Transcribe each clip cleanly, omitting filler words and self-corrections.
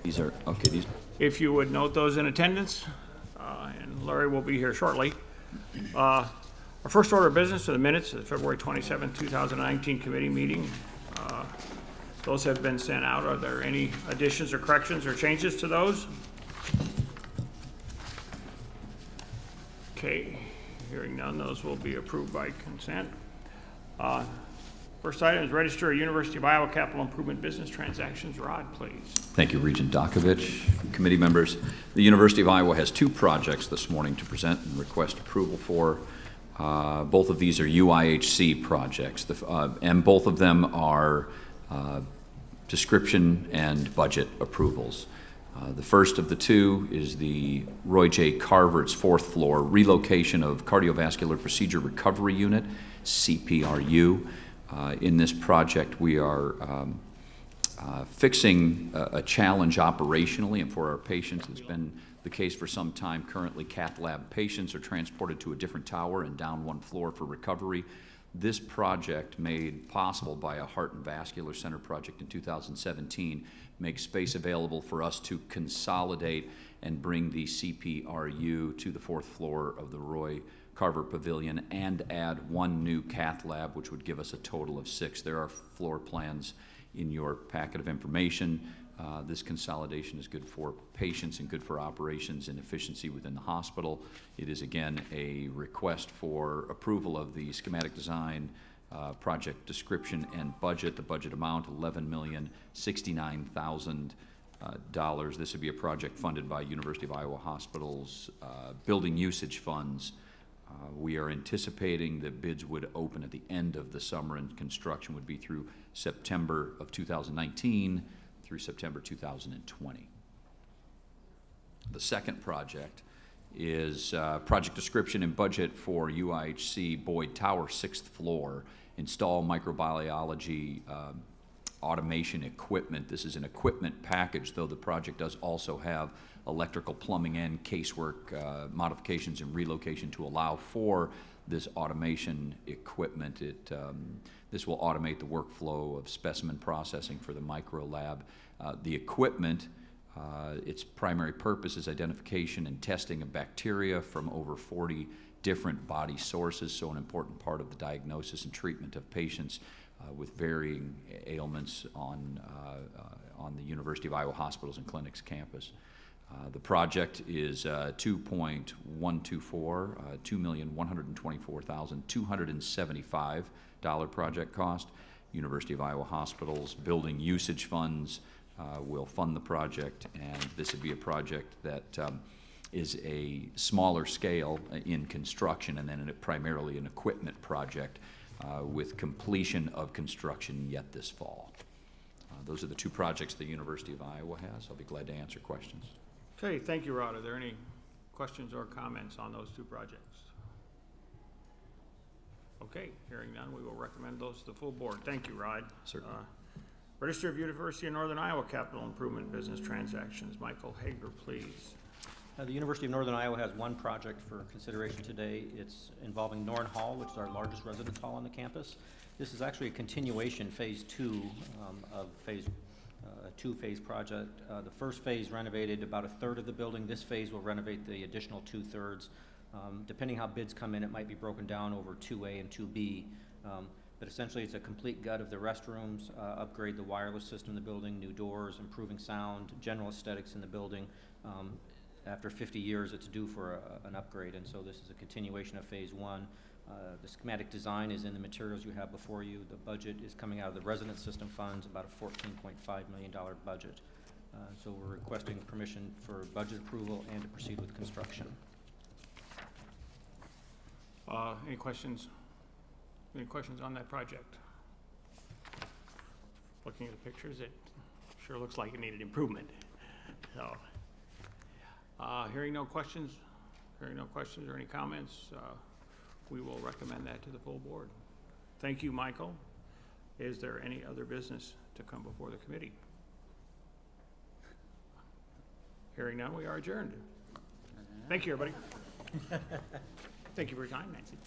These are, okay, these, If you would note those in attendance, and Larry will be here shortly. Our first order of business are the minutes of the February 27, 2019 committee meeting. Those have been sent out. Are there any additions or corrections or changes to those? Okay, hearing none, those will be approved by consent. First item is register of University of Iowa capital improvement business transactions. Rod, please. thank you, Regent Dakovich. Committee members, the University of Iowa has two projects this morning to present and request approval for. Both of these are UIHC projects, and both of them are description and budget approvals. The first of the two is the Roy J. Carver's fourth floor relocation of cardiovascular procedure recovery unit, CPRU. In this project, we are fixing a challenge operationally and for our patients. It's been the case for some time. Currently, cath lab patients are transported to a different tower and down one floor for recovery. This project, made possible by a Heart and Vascular Center project in 2017, makes space available for us to consolidate and bring the CPRU to the fourth floor of the Roy Carver Pavilion and add one new cath lab, which would give us a total of 6. There are floor plans in your packet of information. This consolidation is good for patients and good for operations and efficiency within the hospital. It is, again, a request for approval of the schematic design, project description, and budget. The budget amount, $11,069,000. This would be a project funded by University of Iowa Hospitals building usage funds. We are anticipating that bids would open at the end of the summer, and construction would be through September of 2019 through September 2020. The second project is project description and budget for UIHC Boyd Tower, 6th floor, install microbiology automation equipment. This is an equipment package, though the project does also have electrical, plumbing, and casework modifications and relocation to allow for this automation equipment. This will automate the workflow of specimen processing for the micro lab. The equipment, its primary purpose is identification and testing of bacteria from over 40 different body sources, so an important part of the diagnosis and treatment of patients with varying ailments on the University of Iowa Hospitals and Clinics campus. The project is $2.124, $2,124,275 project cost. University of Iowa Hospitals building usage funds will fund the project, and this would be a project that is a smaller scale in construction, and then primarily an equipment project with completion of construction yet this fall. Those are the two projects the University of Iowa has. I'll be glad to answer questions. Okay, thank you, Rod. Are there any questions or comments on those two projects? Okay, hearing none, we will recommend those to the full board. Thank you, Rod. Certainly. Register of University of Northern Iowa capital improvement business transactions. Michael Hager, please. The University of Northern Iowa has one project for consideration today. It's involving Norn Hall, which is our largest residence hall on the campus. This is actually a continuation, phase 2 of two-phase project. The first phase renovated about a third of the building. This phase will renovate the additional 2/3. Depending how bids come in, it might be broken down over 2A and 2B. But essentially it's a complete gut of the restrooms, upgrade the wireless system in the building, new doors, improving sound, general aesthetics in the building. After 50 years, it's due for an upgrade, and so this is a continuation of phase 1. The schematic design is in the materials you have before you. The budget is coming out of the resident system funds, about a $14.5 million budget. So we're requesting permission for budget approval and to proceed with construction. Any questions? Any questions on that project? Looking at the pictures, it sure looks like it needed improvement. So, hearing no questions or any comments, we will recommend that to the full board. Thank you, Michael. Is there any other business to come before the committee? Hearing none, we are adjourned. Thank you, everybody. Thank you for your time, Nancy.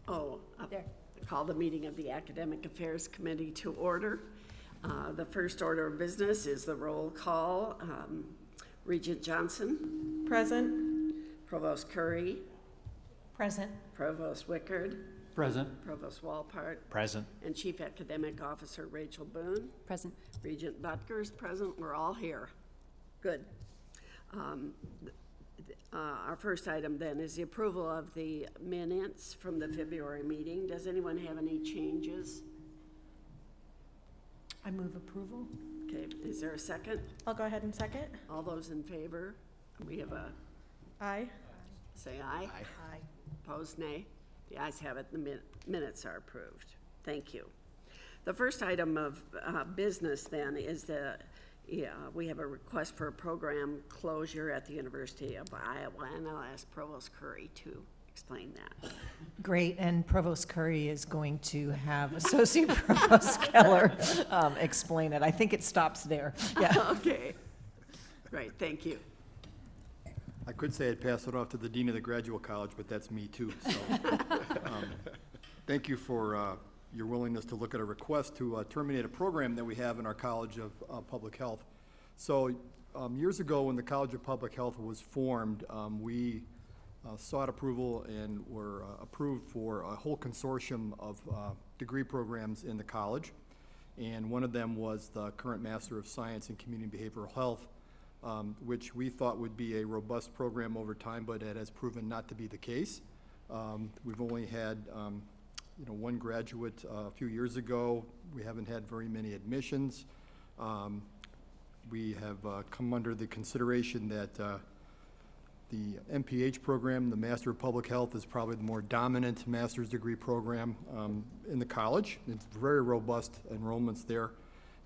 There. Call the meeting of the Academic Affairs Committee to order. The first order of business is the roll call. Regent Johnson, Present. Provost Curry, Present. Provost Wickard, Present. Provost Walpart, Present. and Chief Academic Officer Rachel Boone. Present. Regent Butker's present. We're all here. Good. Our first item then is the approval of the minutes from the February meeting. Does anyone have any changes? I move approval. Okay, is there a second? I'll go ahead and second. All those in favor? We have a, Aye. say aye. Aye. Opposed, nay. The ayes have it, the minutes are approved. Thank you. The first item of business then is we have a request for a program closure at the University of Iowa, and I'll ask Provost Curry to explain that. Great, and Provost Curry is going to have Associate Provost Keller explain it. I think it stops there. Yeah. Okay, great, thank you. I could say I'd pass it off to the Dean of the Graduate College, but that's me too, so. Thank you for your willingness to look at a request to terminate a program that we have in our College of Public Health. So, years ago, when the College of Public Health was formed, we sought approval and were approved for a whole consortium of degree programs in the college. And one of them was the current Master of Science in Community Behavioral Health, which we thought would be a robust program over time, but it has proven not to be the case. We've only had one graduate a few years ago. We haven't had very many admissions. We have come under the consideration that the MPH program, the Master of Public Health, is probably the more dominant master's degree program in the college. It's very robust enrollments there,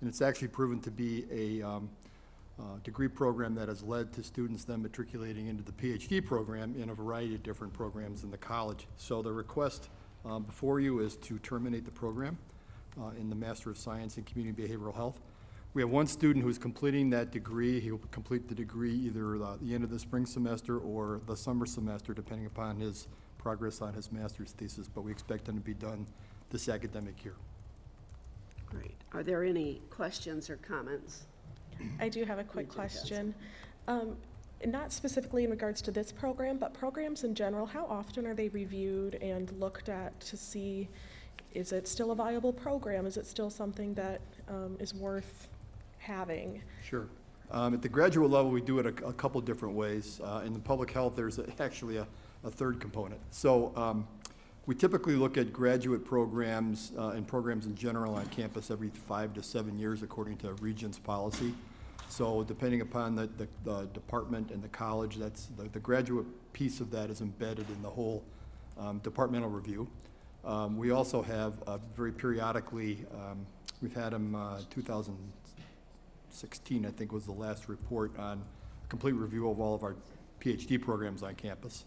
and it's actually proven to be a degree program that has led to students then matriculating into the PhD program in a variety of different programs in the college. So the request before you is to terminate the program in the Master of Science in Community Behavioral Health. We have one student who's completing that degree. He'll complete the degree either the end of the spring semester or the summer semester, depending upon his progress on his master's thesis, but we expect him to be done this academic year. Great. Are there any questions or comments? I do have a quick Regent question. Not specifically in regards to this program, but programs in general, how often are they reviewed and looked at to see, is it still a viable program? Is it still something that is worth having? Sure. At the graduate level, we do it a couple different ways. In the public health, there's actually a third component. So we typically look at graduate programs and programs in general on campus every 5 to 7 years according to Regents policy. So depending upon the department and the college, that's the graduate piece of that is embedded in the whole departmental review. We also have very periodically, we've had them 2016, I think, was the last report on complete review of all of our PhD programs on campus.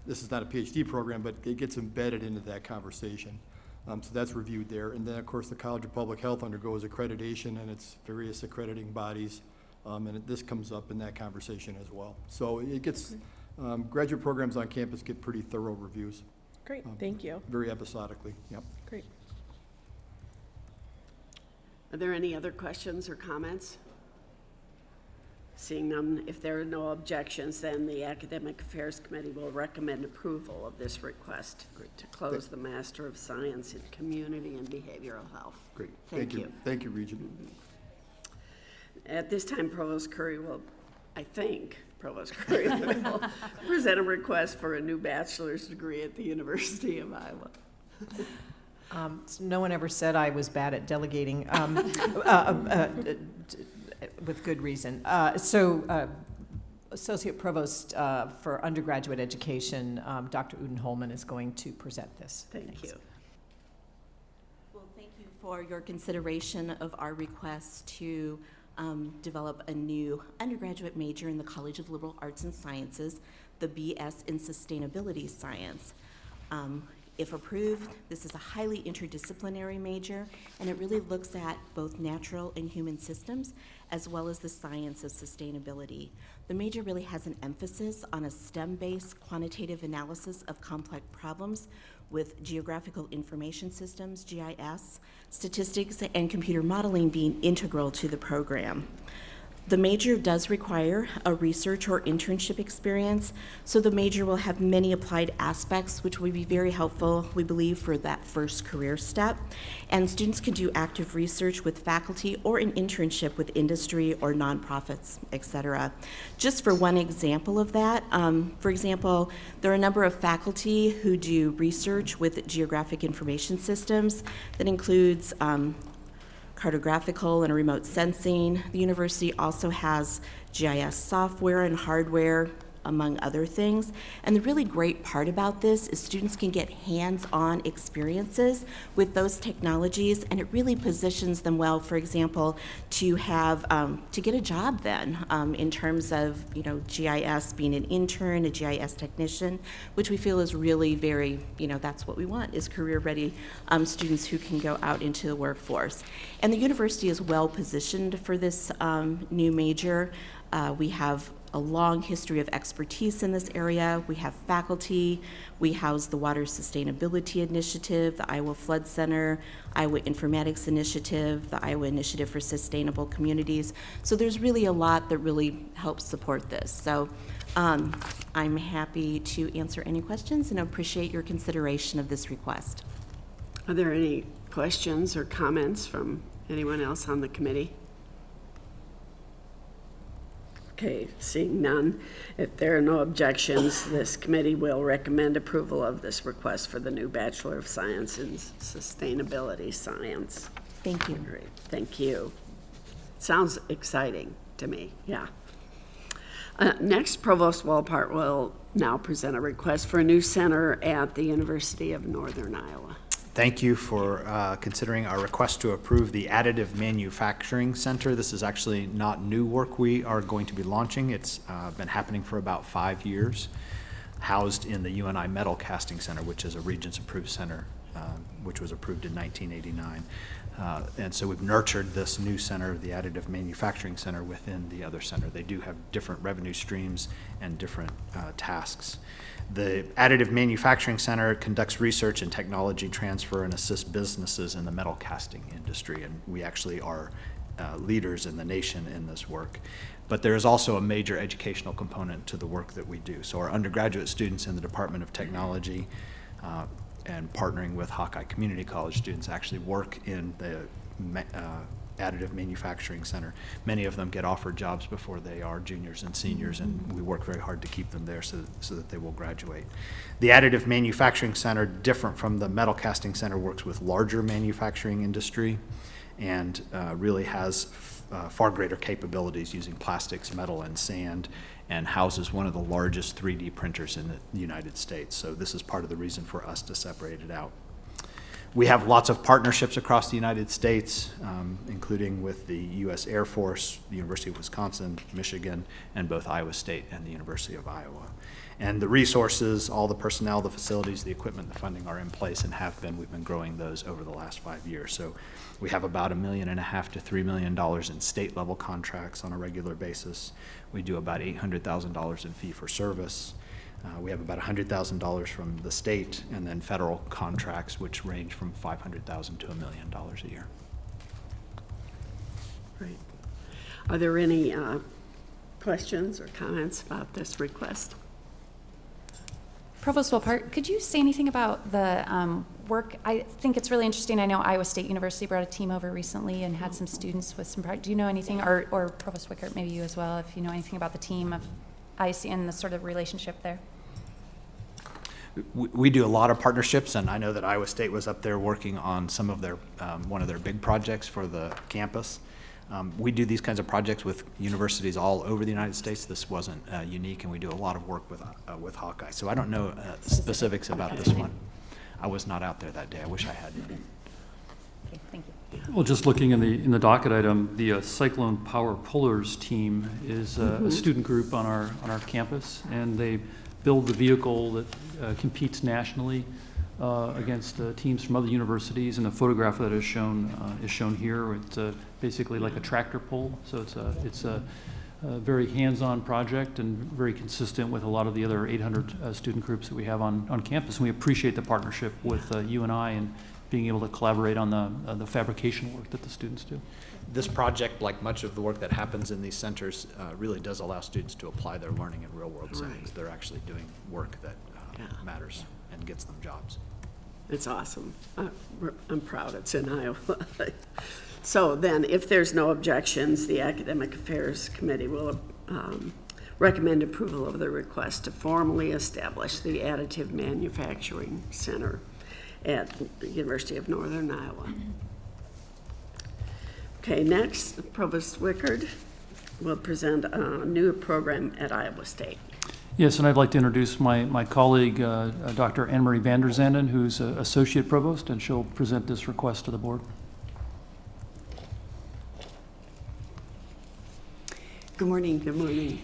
This is not a PhD program, but it gets embedded into that conversation. So that's reviewed there. And then, of course, the College of Public Health undergoes accreditation and its various accrediting bodies. And this comes up in that conversation as well. So it gets, graduate programs on campus get pretty thorough reviews. Great, thank you. Very episodically, yep. Great. Are there any other questions or comments? Seeing none, if there are no objections, then the Academic Affairs Committee will recommend approval of this request to close the Master of Science in Community and Behavioral Health. Great. Thank you. Thank you, Regent. At this time, Provost Curry will, I think, Provost Curry will present a request for a new bachelor's degree at the University of Iowa. So no one ever said I was bad at delegating, with good reason. Associate Provost for Undergraduate Education, Dr. Udenholman, is going to present this. Thank you. Well, thank you for your consideration of our request to develop a new undergraduate major in the College of Liberal Arts and Sciences, the BS in Sustainability Science. If approved, this is a highly interdisciplinary major, and it really looks at both natural and human systems, as well as the science of sustainability. The major really has an emphasis on a STEM-based quantitative analysis of complex problems with geographical information systems, GIS, statistics, and computer modeling being integral to the program. The major does require a research or internship experience, so the major will have many applied aspects, which will be very helpful, we believe, for that first career step. And students can do active research with faculty or an internship with industry or nonprofits, et cetera. Just for one example of that, for example, there are a number of faculty who do research with geographic information systems that includes cartographical and remote sensing. The university also has GIS software and hardware, among other things. And the really great part about this is students can get hands-on experiences with those technologies, and it really positions them well, for example, to have, to get a job then, in terms of, you know, GIS, being an intern, a GIS technician, which we feel is really very, you know, that's what we want, is career-ready students who can go out into the workforce. And the university is well positioned for this new major. We have a long history of expertise in this area. We have faculty. We house the Water Sustainability Initiative, the Iowa Flood Center, Iowa Informatics Initiative, the Iowa Initiative for Sustainable Communities. So there's really a lot that really helps support this. So I'm happy to answer any questions and appreciate your consideration of this request. Are there any questions or comments from anyone else on the committee? Okay, seeing none, if there are no objections, this committee will recommend approval of this request for the new Bachelor of Science in Sustainability Science. Thank you. Great, thank you. Sounds exciting to me, yeah. Next, Provost Walpart will now present a request for a new center at the University of Northern Iowa. Thank you for considering our request to approve the Additive Manufacturing Center. This is actually not new work we are going to be launching. It's been happening for about 5 years, housed in the UNI Metal Casting Center, which is a Regents-approved center, which was approved in 1989. And so we've nurtured this new center, the Additive Manufacturing Center, within the other center. They do have different revenue streams and different tasks. The Additive Manufacturing Center conducts research and technology transfer and assists businesses in the metal casting industry, and we actually are leaders in the nation in this work. But there is also a major educational component to the work that we do. So our undergraduate students in the Department of Technology and partnering with Hawkeye Community College students actually work in the Additive Manufacturing Center. Many of them get offered jobs before they are juniors and seniors, and we work very hard to keep them there so that they will graduate. The Additive Manufacturing Center, different from the Metal Casting Center, works with larger manufacturing industry and really has far greater capabilities using plastics, metal, and sand, and houses one of the largest 3D printers in the United States. So this is part of the reason for us to separate it out. We have lots of partnerships across the United States, including with the U.S. Air Force, the University of Wisconsin, Michigan, and both Iowa State and the University of Iowa. And the resources, all the personnel, the facilities, the equipment, the funding are in place and have been. We've been growing those over the last 5 years. So we have about $1.5 million to $3 million in state-level contracts on a regular basis. We do about $800,000 in fee for service. We have about $100,000 from the state, and then federal contracts, which range from $500,000 to $1 million a year. Great. Are there any questions or comments about this request? Provost Walpart, could you say anything about the work? I think it's really interesting. I know Iowa State University brought a team over recently and had some students with some, do you know anything, or Provost Wickert, maybe you as well, if you know anything about the team of IC and the sort of relationship there? We do a lot of partnerships, and I know that Iowa State was up there working on some of their, one of their big projects for the campus. We do these kinds of projects with universities all over the United States. This wasn't unique, and we do a lot of work with Hawkeye. So I don't know specifics about this one. I was not out there that day. I wish I had been. Okay, thank you. Well, just looking in the docket item, the Cyclone Power Pullers team is a student group on our campus, and they build the vehicle that competes nationally against teams from other universities, and the photograph that is shown here. It's basically like a tractor pull, so it's a very hands-on project and very consistent with a lot of the other 800 student groups that we have on campus. And we appreciate the partnership with UNI and being able to collaborate on the fabrication work that the students do. This project, like much of the work that happens in these centers, really does allow students to apply their learning in real-world settings. Right. They're actually doing work that Yeah. matters and gets them jobs. It's awesome. I'm proud it's in Iowa. So then, if there's no objections, the Academic Affairs Committee will recommend approval of the request to formally establish the Additive Manufacturing Center at the University of Northern Iowa. Okay, next, Provost Wickard will present a new program at Iowa State. Yes, and I'd like to introduce my colleague, Dr. Anne-Marie van der Zanden, who's Associate Provost, and she'll present this request to the board. Good morning. Good morning.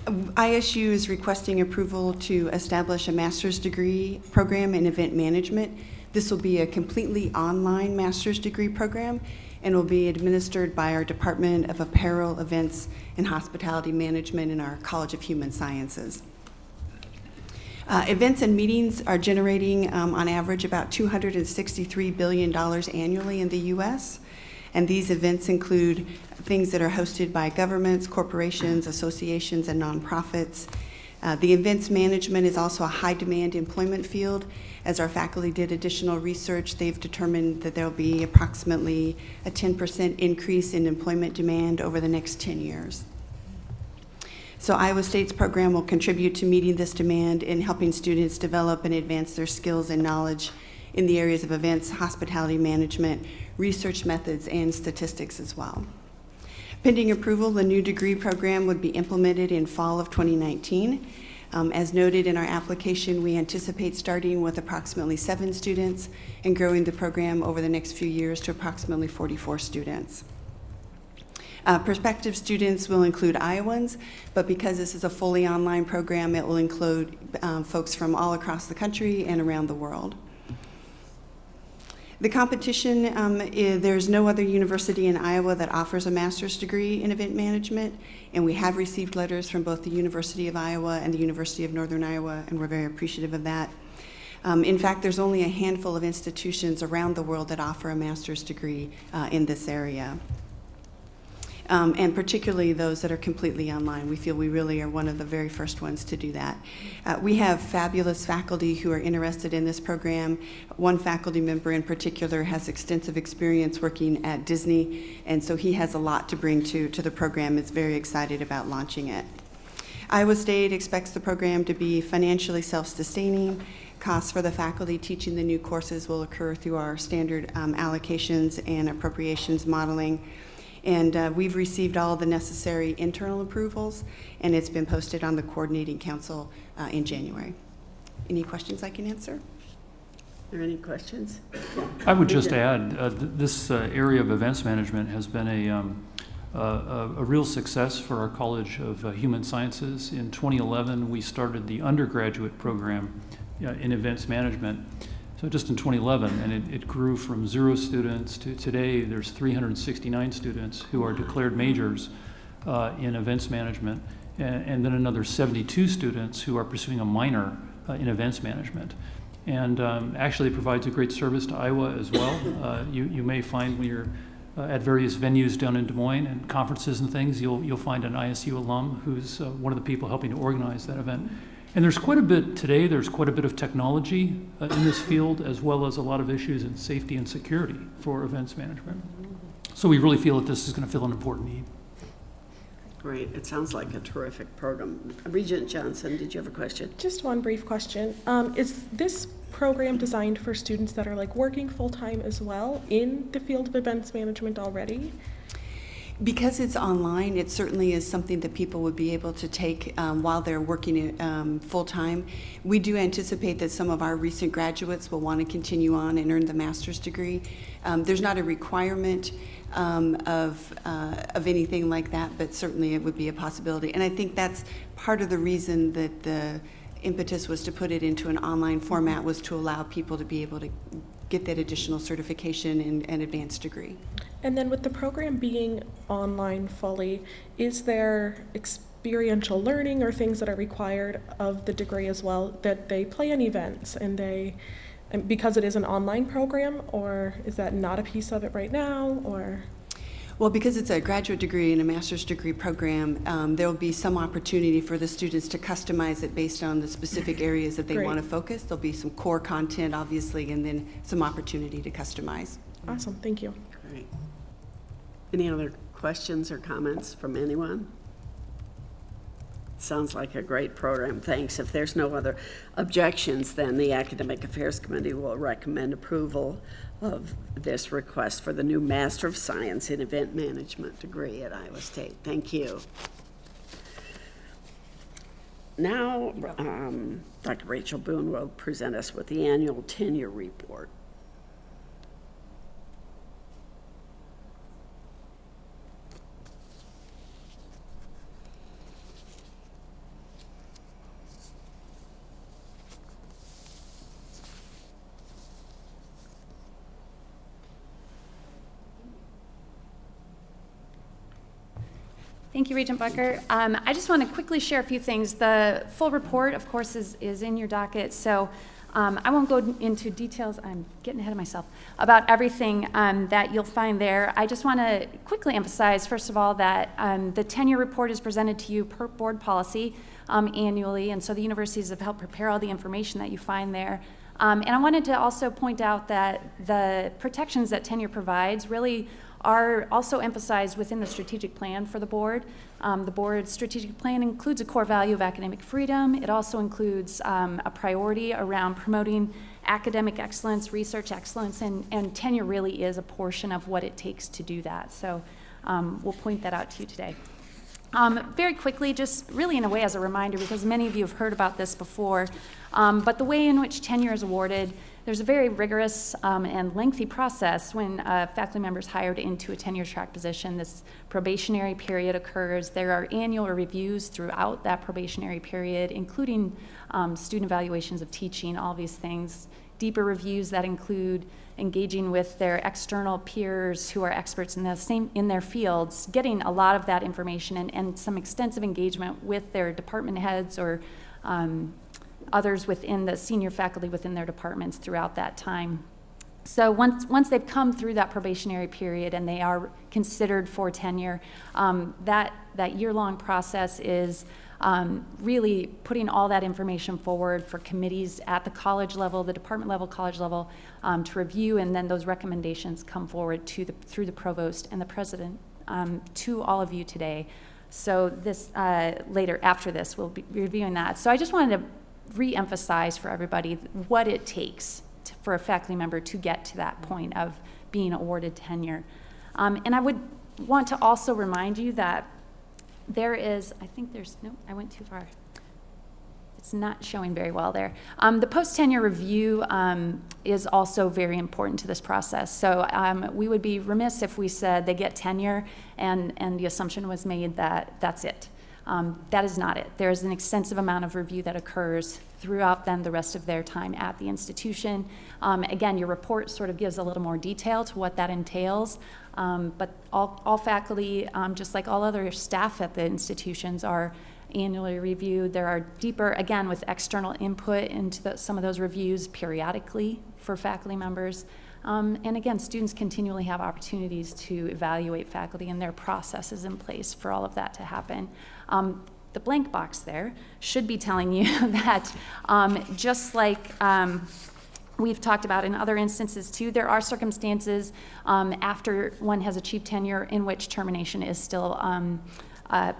ISU is requesting approval to establish a master's degree program in event management. This will be a completely online master's degree program and will be administered by our Department of Apparel, Events, and Hospitality Management in our College of Human Sciences. Events and meetings are generating, on average, about $263 billion annually in the U.S., and these events include things that are hosted by governments, corporations, associations, and nonprofits. The events management is also a high-demand employment field. As our faculty did additional research, they've determined that there will be approximately a 10% increase in employment demand over the next 10 years. So Iowa State's program will contribute to meeting this demand and helping students develop and advance their skills and knowledge in the areas of events, hospitality management, research methods, and statistics as well. Pending approval, the new degree program would be implemented in fall of 2019. As noted in our application, we anticipate starting with approximately 7 students and growing the program over the next few years to approximately 44 students. Prospective students will include Iowans, but because this is a fully online program, it will include folks from all across the country and around the world. The competition, there's no other university in Iowa that offers a master's degree in event management, and we have received letters from both the University of Iowa and the University of Northern Iowa, and we're very appreciative of that. In fact, there's only a handful of institutions around the world that offer a master's degree in this area. And particularly those that are completely online. We feel we really are one of the very first ones to do that. We have fabulous faculty who are interested in this program. One faculty member in particular has extensive experience working at Disney, and so he has a lot to bring to the program. Is very excited about launching it. Iowa State expects the program to be financially self-sustaining. Costs for the faculty teaching the new courses will occur through our standard allocations and appropriations modeling. And we've received all the necessary internal approvals, and it's been posted on the coordinating council in January. Any questions I can answer? Are there any questions? I would just add, this area of events management has been a real success for our College of Human Sciences. In 2011, we started the undergraduate program in events management. So just in 2011, and it grew from 0 students to today, there's 369 students who are declared majors in events management, and then another 72 students who are pursuing a minor in events management. And actually it provides a great service to Iowa as well. You may find when you're at various venues down in Des Moines and conferences and things, you'll find an ISU alum who's one of the people helping to organize that event. And there's quite a bit today, there's quite a bit of technology in this field, as well as a lot of issues in safety and security for events management. So we really feel that this is going to fill an important need. Great, it sounds like a terrific program. Regent Johnson, did you have a question? Just one brief question. Is this program designed for students that are like working full-time as well in the field of events management already? Because it's online, it certainly is something that people would be able to take while they're working full-time. We do anticipate that some of our recent graduates will want to continue on and earn the master's degree. There's not a requirement of anything like that, but certainly it would be a possibility. And I think that's part of the reason that the impetus was to put it into an online format, was to allow people to be able to get that additional certification and advanced degree. And then with the program being online fully, is there experiential learning or things that are required of the degree as well, that they plan events and because it is an online program, or is that not a piece of it right now, or? Well, because it's a graduate degree and a master's degree program, there will be some opportunity for the students to customize it based on the specific areas that they Great. want to focus. There'll be some core content, obviously, and then some opportunity to customize. Awesome, thank you. Great. Any other questions or comments from anyone? Sounds like a great program, thanks. If there's no other objections, then the Academic Affairs Committee will recommend approval of this request for the new Master of Science in Event Management degree at Iowa State. Thank you. Now, Dr. Rachel Boone will present us with the annual tenure report. Thank you, Regent Bucker. I just want to quickly share a few things. The full report, of course, is in your docket, so I won't go into details. I'm getting ahead of myself about everything that you'll find there. I just want to quickly emphasize, first of all, that the tenure report is presented to you per board policy annually, and so the universities have helped prepare all the information that you find there. And I wanted to also point out that the protections that tenure provides really are also emphasized within the strategic plan for the board. The board's strategic plan includes a core value of academic freedom. It also includes a priority around promoting academic excellence, research excellence, and tenure really is a portion of what it takes to do that. So we'll point that out to you today. Very quickly, just really in a way as a reminder, because many of you have heard about this before, but the way in which tenure is awarded, there's a very rigorous and lengthy process when a faculty member is hired into a tenure track position. This probationary period occurs. There are annual reviews throughout that probationary period, including student evaluations of teaching, all these things. Deeper reviews that include engaging with their external peers who are experts in their fields, getting a lot of that information and some extensive engagement with their department heads or others within the senior faculty within their departments throughout that time. So once they've come through that probationary period and they are considered for tenure, that year-long process is really putting all that information forward for committees at the college level, the department level, college level, to review, and then those recommendations come forward through the provost and the president to all of you today. So this later after this, we'll be reviewing that. So I just wanted to re-emphasize for everybody what it takes for a faculty member to get to that point of being awarded tenure. And I would want to also remind you that there is, no, I went too far. It's not showing very well there. The post-tenure review is also very important to this process. So we would be remiss if we said they get tenure and the assumption was made that that's it. That is not it. There is an extensive amount of review that occurs throughout then the rest of their time at the institution. Again, your report sort of gives a little more detail to what that entails, but all faculty, just like all other staff at the institutions, are annually reviewed. There are deeper, again, with external input into some of those reviews periodically for faculty members. And again, students continually have opportunities to evaluate faculty and their processes in place for all of that to happen. The blank box there should be telling you that just like we've talked about in other instances too, there are circumstances after one has achieved tenure in which termination is still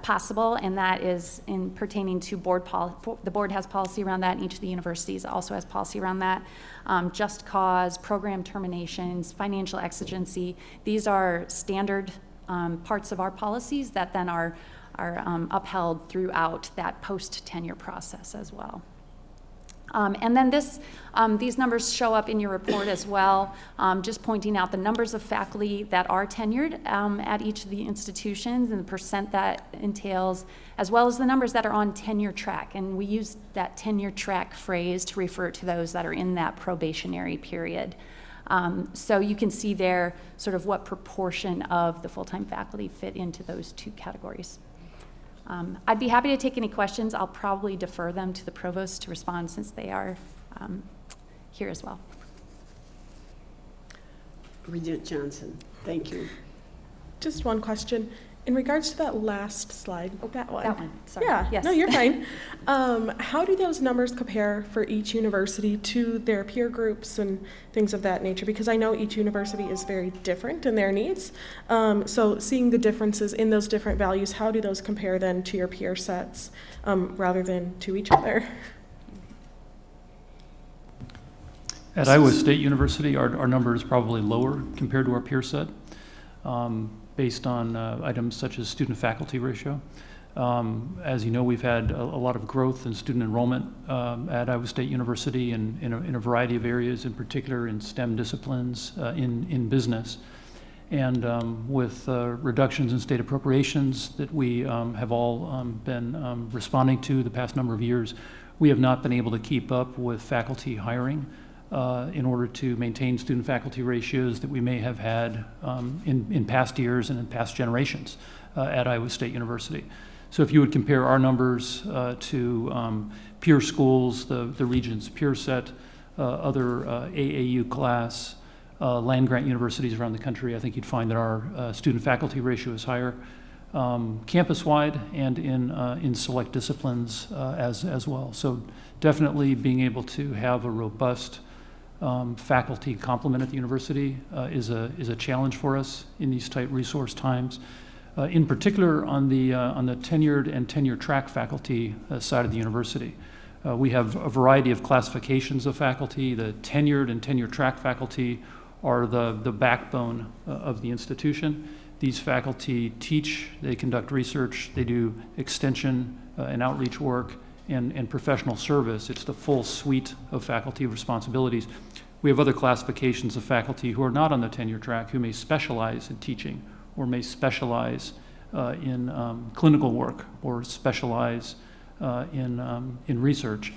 possible, and that is in pertaining to board policy. The board has policy around that, and each of the universities also has policy around that. Just cause, program terminations, financial exigency, these are standard parts of our policies that then are upheld throughout that post-tenure process as well. And then these numbers show up in your report as well, just pointing out the numbers of faculty that are tenured at each of the institutions and the percent that entails, as well as the numbers that are on tenure track. And we use that tenure track phrase to refer to those that are in that probationary period. So you can see there sort of what proportion of the full-time faculty fit into those two categories. I'd be happy to take any questions. I'll probably defer them to the provost to respond since they are here as well. Regent Johnson, thank you. Just one question. In regards to that last slide, that one. That one, sorry. Yeah, Yes. no, you're fine. How do those numbers compare for each university to their peer groups and things of that nature? Because I know each university is very different in their needs. So seeing the differences in those different values, how do those compare then to your peer sets rather than to each other? At Iowa State University, our number is probably lower compared to our peer set, based on items such as student-faculty ratio. As you know, we've had a lot of growth in student enrollment at Iowa State University in a variety of areas, in particular in STEM disciplines, in business. And with reductions in state appropriations that we have all been responding to the past number of years, we have not been able to keep up with faculty hiring in order to maintain student-faculty ratios that we may have had in past years and in past generations at Iowa State University. So if you would compare our numbers to peer schools, the region's peer set, other AAU class, land-grant universities around the country, I think you'd find that our student-faculty ratio is higher, campus-wide and in select disciplines as well. So definitely being able to have a robust faculty complement at the university is a challenge for us in these tight resource times. In particular, on the tenured and tenure track faculty side of the university, we have a variety of classifications of faculty. The tenured and tenure track faculty are the backbone of the institution. These faculty teach, they conduct research, they do extension and outreach work, and professional service. It's the full suite of faculty responsibilities. We have other classifications of faculty who are not on the tenure track, who may specialize in teaching or may specialize in clinical work or specialize in research.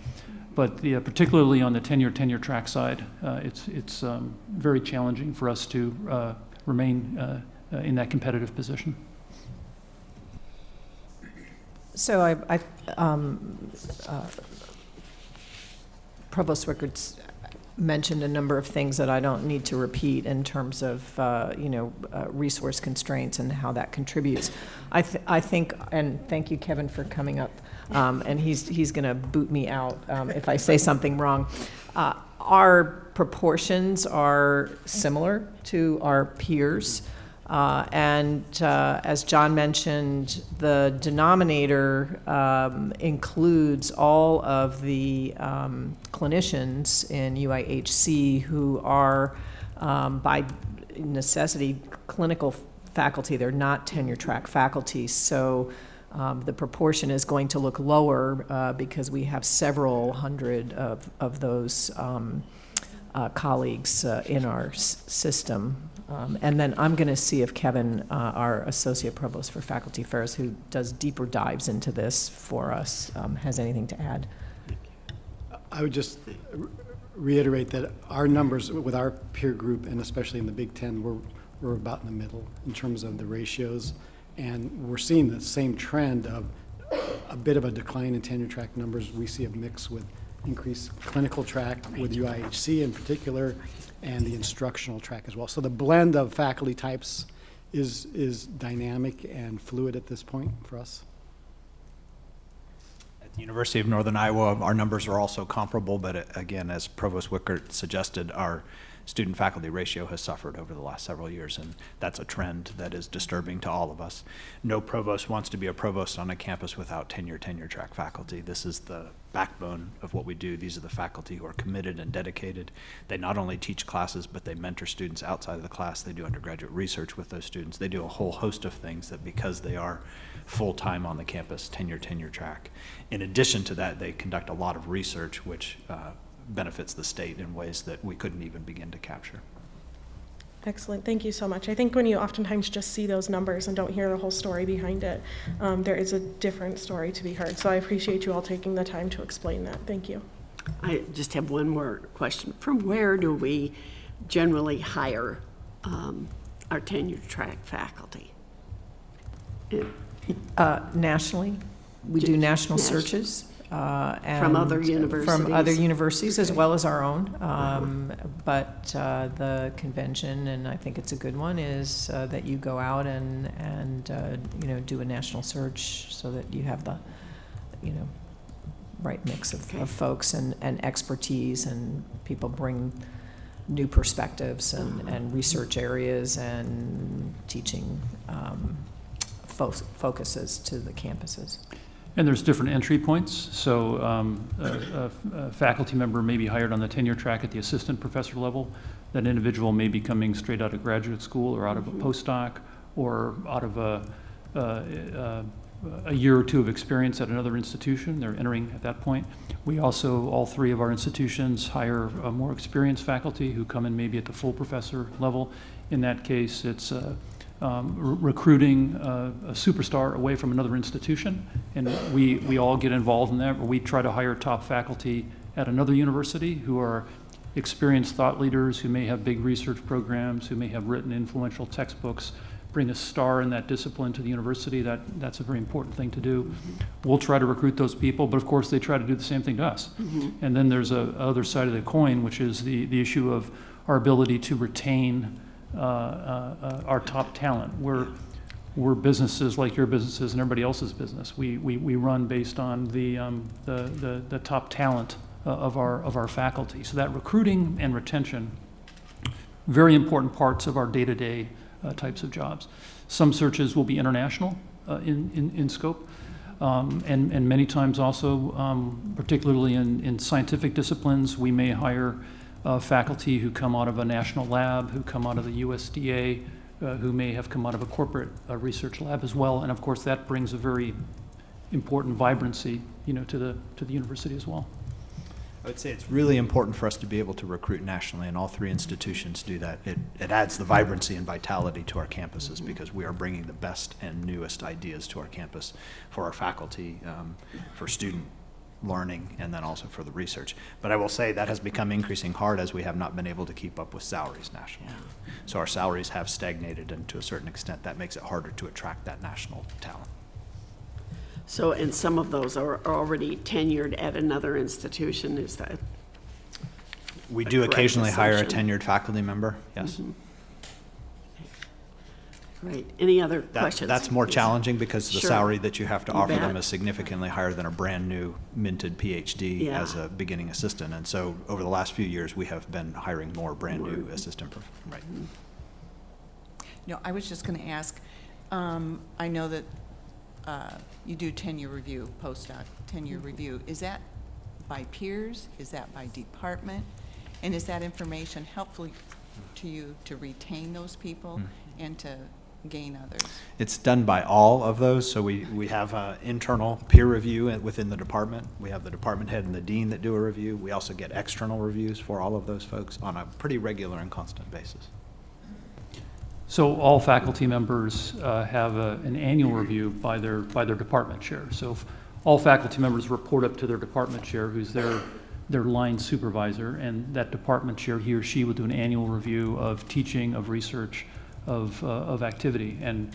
But particularly on the tenure track side, it's very challenging for us to remain in that competitive position. So Provost Wickert's mentioned a number of things that I don't need to repeat in terms of, resource constraints and how that contributes. I think, and thank you, Kevin, for coming up, and he's going to boot me out if I say something wrong. Our proportions are similar to our peers. And as John mentioned, the denominator includes all of the clinicians in UIHC who are, by necessity, clinical faculty. They're not tenure track faculty. So the proportion is going to look lower because we have several hundred of those colleagues in our system. And then I'm going to see if Kevin, our Associate Provost for Faculty Affairs, who does deeper dives into this for us, has anything to add. I would just reiterate that our numbers with our peer group, and especially in the Big Ten, we're about in the middle in terms of the ratios. And we're seeing the same trend of a bit of a decline in tenure track numbers. We see a mix with increased clinical track with UIHC in particular, and the instructional track as well. So the blend of faculty types is dynamic and fluid at this point for us. At the University of Northern Iowa, our numbers are also comparable, but again, as Provost Wickert suggested, our student-faculty ratio has suffered over the last several years, and that's a trend that is disturbing to all of us. No provost wants to be a provost on a campus without tenure track faculty. This is the backbone of what we do. These are the faculty who are committed and dedicated. They not only teach classes, but they mentor students outside of the class. They do undergraduate research with those students. They do a whole host of things that, because they are full-time on the campus, tenure track. In addition to that, they conduct a lot of research, which benefits the state in ways that we couldn't even begin to capture. Excellent, thank you so much. I think when you oftentimes just see those numbers and don't hear the whole story behind it, there is a different story to be heard. So I appreciate you all taking the time to explain that. Thank you. I just have one more question. From where do we generally hire our tenure track faculty? Nationally, we do national searches. From other universities? From other universities as well as our own. But the convention, and I think it's a good one, is that you go out and do a national search so that you have the, right mix of folks and expertise, and people bring new perspectives and research areas and teaching focuses to the campuses. And there's different entry points. So a faculty member may be hired on the tenure track at the assistant professor level. That individual may be coming straight out of graduate school or out of a postdoc or out of a year or two of experience at another institution. They're entering at that point. We also, all three of our institutions, hire more experienced faculty who come in maybe at the full professor level. In that case, it's recruiting a superstar away from another institution, and we all get involved in that. We try to hire top faculty at another university who are experienced thought leaders, who may have big research programs, who may have written influential textbooks, bring a star in that discipline to the university. That's a very important thing to do. We'll try to recruit those people, but of course they try to do the same thing to us. And then there's a other side of the coin, which is the issue of our ability to retain our top talent. We're businesses like your businesses and everybody else's business. We run based on the top talent of our faculty. So that recruiting and retention, very important parts of our day-to-day types of jobs. Some searches will be international in scope, and many times also, particularly in scientific disciplines, we may hire faculty who come out of a national lab, who come out of the USDA, who may have come out of a corporate research lab as well. And of course, that brings a very important vibrancy, to the university as well. I would say it's really important for us to be able to recruit nationally, and all three institutions do that. It adds the vibrancy and vitality to our campuses because we are bringing the best and newest ideas to our campus for our faculty, for student learning, and then also for the research. But I will say that has become increasing hard as we have not been able to keep up with salaries nationally. So our salaries have stagnated, and to a certain extent that makes it harder to attract that national talent. So, and some of those are already tenured at another institution, is that? We do occasionally hire a tenured faculty member, yes. Right, any other questions? That's more challenging because the Sure. salary that you have to offer them bet. is significantly higher than a brand-new minted PhD Yeah. as a beginning assistant. And so over the last few years, we have been hiring more brand-new assistant, right. No, I was just going to ask, I know that you do tenure review, postdoc tenure review. Is that by peers? Is that by department? And is that information helpful to you to retain those people and to gain others? It's done by all of those. So we have internal peer review within the department. We have the department head and the dean that do a review. We also get external reviews for all of those folks on a pretty regular and constant basis. So all faculty members have an annual review by their department chair. So if all faculty members report up to their department chair, who's their line supervisor, and that department chair, he or she will do an annual review of teaching, of research, of activity, and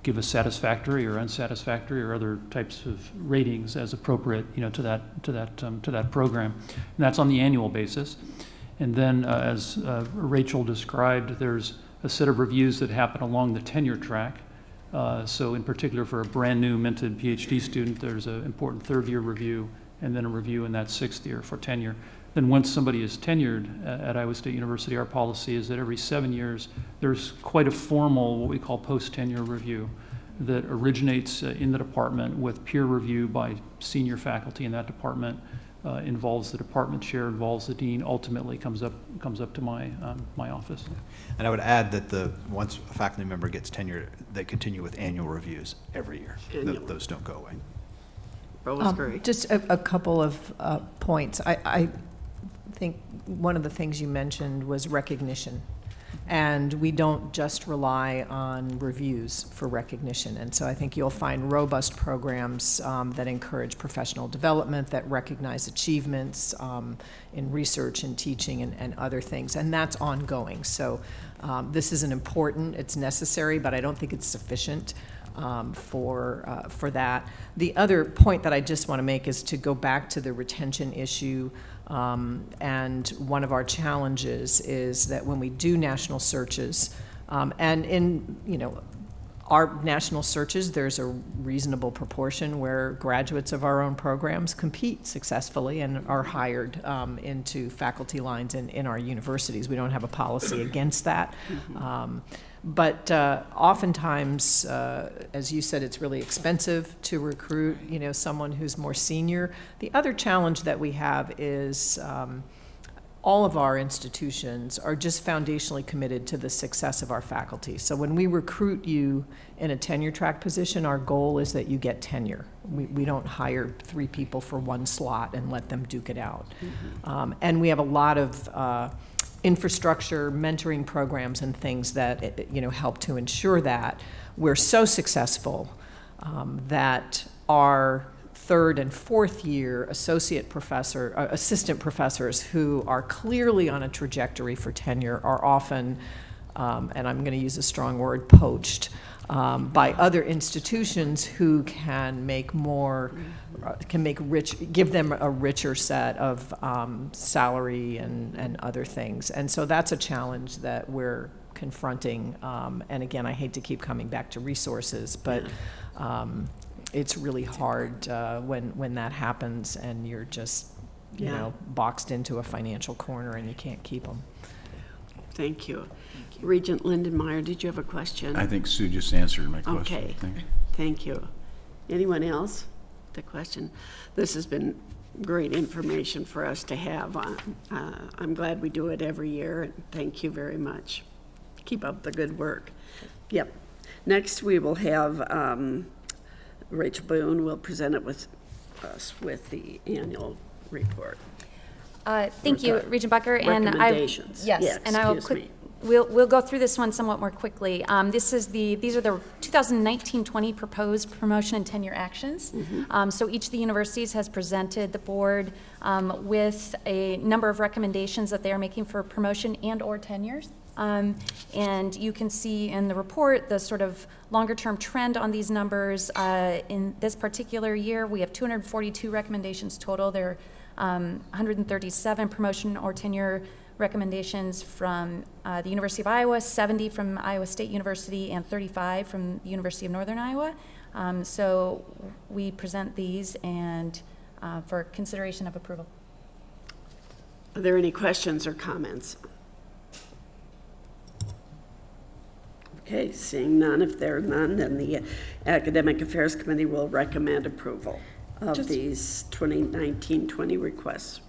give a satisfactory or unsatisfactory or other types of ratings as appropriate, to that program. And that's on the annual basis. And then, as Rachel described, there's a set of reviews that happen along the tenure track. So in particular for a brand new minted PhD student, there's an important third year review and then a review in that sixth year for tenure. then once somebody is tenured at Iowa State University, our policy is that every 7 years, there's quite a formal, what we call post-tenure review, that originates in the department with peer review by senior faculty in that department, involves the department chair, involves the dean, ultimately comes up to my office. And I would add that once a faculty member gets tenured, they continue with annual reviews every year. Those don't go away. Provost Curry. Just a couple of points. I think one of the things you mentioned was recognition. And we don't just rely on reviews for recognition. And so I think you'll find robust programs that encourage professional development, that recognize achievements in research and teaching and other things. And that's ongoing. So this isn't important, it's necessary, but I don't think it's sufficient for that. The other point that I just want to make is to go back to the retention issue. And one of our challenges is that when we do national searches, and in, our national searches, there's a reasonable proportion where graduates of our own programs compete successfully and are hired into faculty lines in our universities. We don't have a policy against that. But oftentimes, as you said, it's really expensive to recruit, someone who's more senior. The other challenge that we have is all of our institutions are just foundationally committed to the success of our faculty. So when we recruit you in a tenure track position, our goal is that you get tenure. We don't hire 3 people for 1 slot and let them duke it out. And we have a lot of infrastructure, mentoring programs and things that help to ensure that we're so successful that our 3rd and 4th year assistant professors who are clearly on a trajectory for tenure are often, and I'm going to use a strong word, poached by other institutions who can make more, give them a richer set of salary and other things. And so that's a challenge that we're confronting. And again, I hate to keep coming back to resources, but it's really hard when that happens and you're just, boxed into a financial corner and you can't keep them. Thank you. Regent Lindenmeyer, did you have a question? I think Sue just answered my question. Okay, thank you. Anyone else? The question. This has been great information for us to have. I'm glad we do it every year, and thank you very much. Keep up the good work. Yep. Next, we will have Rachel Boone will present it with us with the annual report. Thank you, Regent Bucker. And recommendations. Yes, and I will we'll go through this one somewhat more quickly. These are the 2019-20 proposed promotion and tenure actions. So each of the universities has presented the board with a number of recommendations that they are making for promotion and or tenures. And you can see in the report the sort of longer-term trend on these numbers. In this particular year, we have 242 recommendations total. There are 137 promotion or tenure recommendations from the University of Iowa, 70 from Iowa State University, and 35 from the University of Northern Iowa. So we present these and for consideration of approval. Are there any questions or comments? Okay, seeing none, if there are none, then the Academic Affairs Committee will recommend approval of these 2019-20 requests.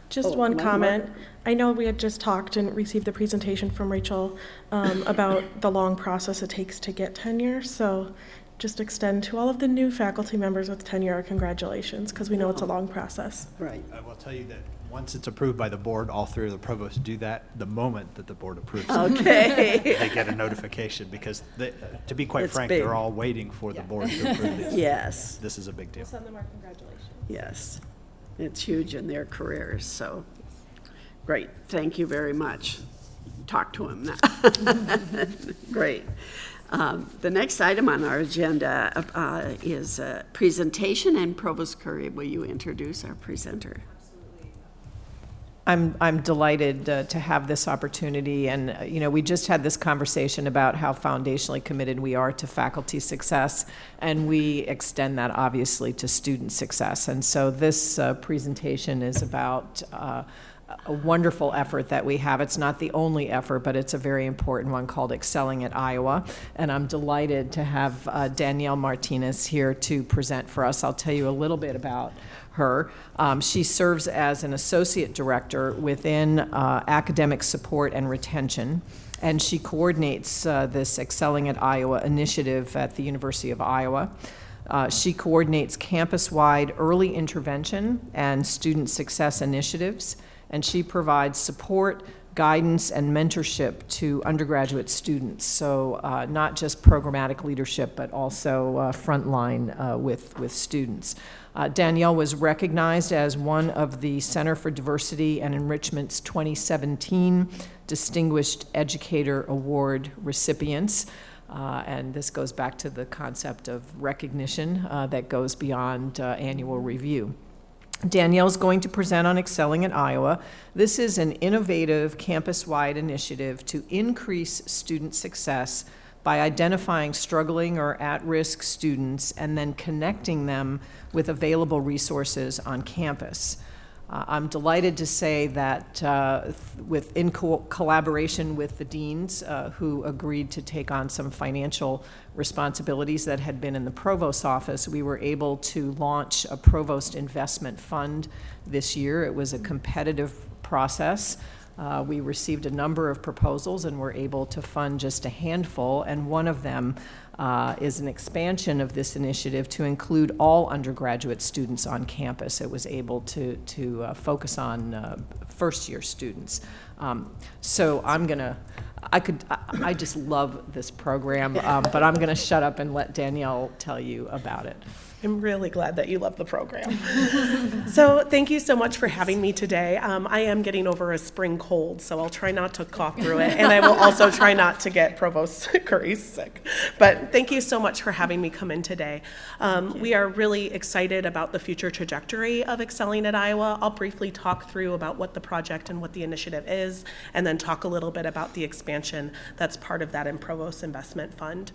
Just one comment. I know we had just talked and received the presentation from Rachel about the long process it takes to get tenure. So just extend to all of the new faculty members with tenure our congratulations, because we know it's a long process. Right. I will tell you that once it's approved by the board, all 3 of the provosts do that the moment that the board approves it. Okay. They get a notification because, to be quite frank, they're all waiting for the board to approve this. Yes. This is a big deal. We'll send them our congratulations. Yes. It's huge in their careers, so great. Thank you very much. Talk to him now. Great. The next item on our agenda is a presentation, and Provost Curry, will you introduce our presenter? I'm delighted to have this opportunity, and we just had this conversation about how foundationally committed we are to faculty success, and we extend that obviously to student success. And so this presentation is about a wonderful effort that we have. It's not the only effort, but it's a very important one called Excelling at Iowa. And I'm delighted to have Danielle Martinez here to present for us. I'll tell you a little bit about her. She serves as an associate director within academic support and retention, and she coordinates this Excelling at Iowa initiative at the University of Iowa. She coordinates campus-wide early intervention and student success initiatives, and she provides support, guidance, and mentorship to undergraduate students. So not just programmatic leadership, but also frontline with students. Danielle was recognized as one of the Center for Diversity and Enrichment's 2017 Distinguished Educator Award recipients. And this goes back to the concept of recognition that goes beyond annual review. Danielle's going to present on Excelling at Iowa. This is an innovative campus-wide initiative to increase student success by identifying struggling or at-risk students and then connecting them with available resources on campus. I'm delighted to say that in collaboration with the deans who agreed to take on some financial responsibilities that had been in the provost's office, we were able to launch a provost investment fund this year. It was a competitive process. We received a number of proposals and were able to fund just a handful, and one of them is an expansion of this initiative to include all undergraduate students on campus. It was able to focus on first-year students. So I just love this program, but I'm gonna shut up and let Danielle tell you about it. I'm really glad that you love the program. So thank you so much for having me today. I am getting over a spring cold, so I'll try not to cough through it, and I will also try not to get Provost Curry sick. But thank you so much for having me come in today. We are really excited about the future trajectory of Excelling at Iowa. I'll briefly talk through about what the project and what the initiative is, and then talk a little bit about the expansion that's part of that in Provost Investment Fund.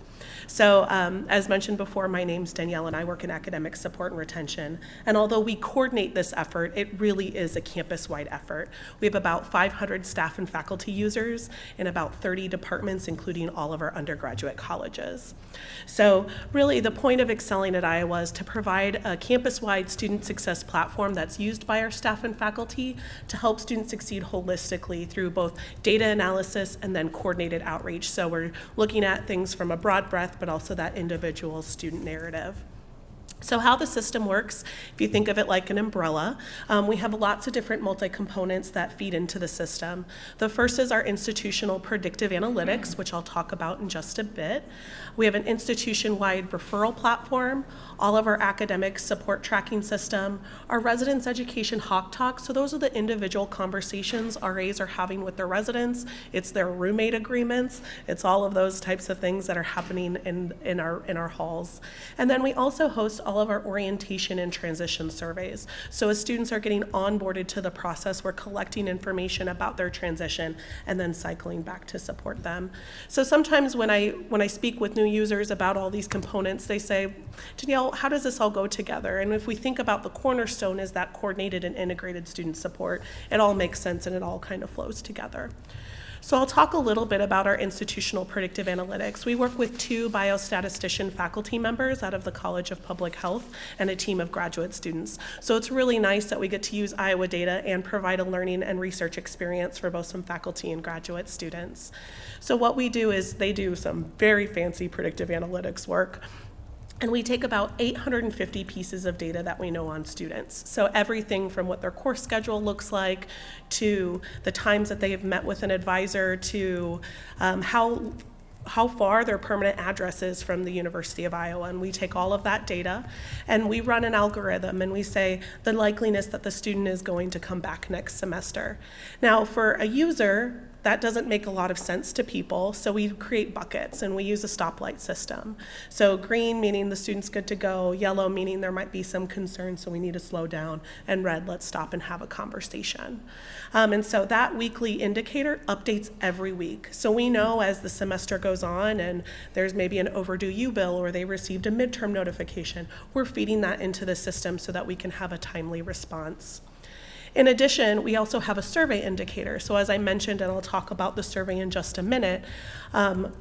So as mentioned before, my name's Danielle, and I work in academic support and retention. And although we coordinate this effort, it really is a campus-wide effort. We have about 500 staff and faculty users in about 30 departments, including all of our undergraduate colleges. So really the point of Excelling at Iowa is to provide a campus-wide student success platform that's used by our staff and faculty to help students succeed holistically through both data analysis and then coordinated outreach. So we're looking at things from a broad breadth, but also that individual student narrative. So how the system works, if you think of it like an umbrella, we have lots of different multi-components that feed into the system. The first is our institutional predictive analytics, which I'll talk about in just a bit. We have an institution-wide referral platform, all of our academic support tracking system, our residents education Hawk Talk. So those are the individual conversations RAs are having with their residents. It's their roommate agreements. It's all of those types of things that are happening in our halls. And then we also host all of our orientation and transition surveys. So as students are getting onboarded to the process, we're collecting information about their transition and then cycling back to support them. So sometimes when I speak with new users about all these components, they say, Danielle, how does this all go together? And if we think about the cornerstone as that coordinated and integrated student support, it all makes sense and it all kind of flows together. So I'll talk a little bit about our institutional predictive analytics. We work with 2 biostatistician faculty members out of the College of Public Health and a team of graduate students. So it's really nice that we get to use Iowa data and provide a learning and research experience for both some faculty and graduate students. So what we do is they do some very fancy predictive analytics work. And we take about 850 pieces of data that we know on students. So everything from what their course schedule looks like, to the times that they have met with an advisor, to how far their permanent address is from the University of Iowa. And we take all of that data and we run an algorithm and we say the likeliness that the student is going to come back next semester. Now for a user, that doesn't make a lot of sense to people, so we create buckets and we use a stoplight system. So green meaning the student's good to go, yellow meaning there might be some concern, so we need to slow down, and red, let's stop and have a conversation. And so that weekly indicator updates every week. So we know as the semester goes on and there's maybe an overdue U-bill or they received a midterm notification, we're feeding that into the system so that we can have a timely response. In addition, we also have a survey indicator. So as I mentioned, and I'll talk about the survey in just a minute,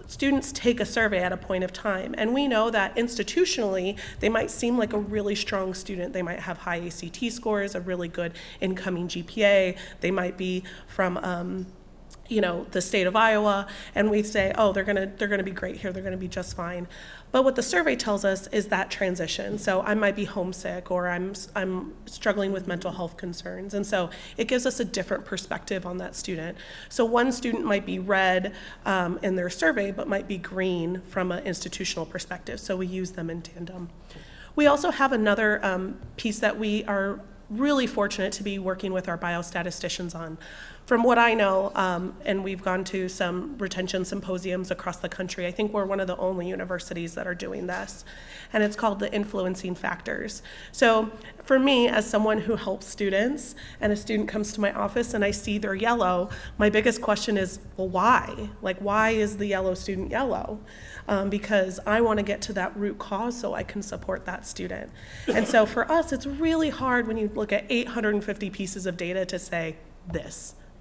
students take a survey at a point of time. And we know that institutionally, they might seem like a really strong student. They might have high ACT scores, a really good incoming GPA. They might be from the state of Iowa, and we say, oh, they're gonna be great here, they're gonna be just fine. But what the survey tells us is that transition. So I might be homesick, or I'm struggling with mental health concerns. And so it gives us a different perspective on that student. So one student might be red in their survey, but might be green from an institutional perspective. So we use them in tandem. We also have another piece that we are really fortunate to be working with our biostatisticians on. From what I know, and we've gone to some retention symposiums across the country, I think we're one of the only universities that are doing this. And it's called the influencing factors. So for me, as someone who helps students, and a student comes to my office and I see they're yellow, my biggest question is, well, why? Like, why is the yellow student yellow? Because I want to get to that root cause so I can support that student. And so for us, it's really hard when you look at 850 pieces of data to say,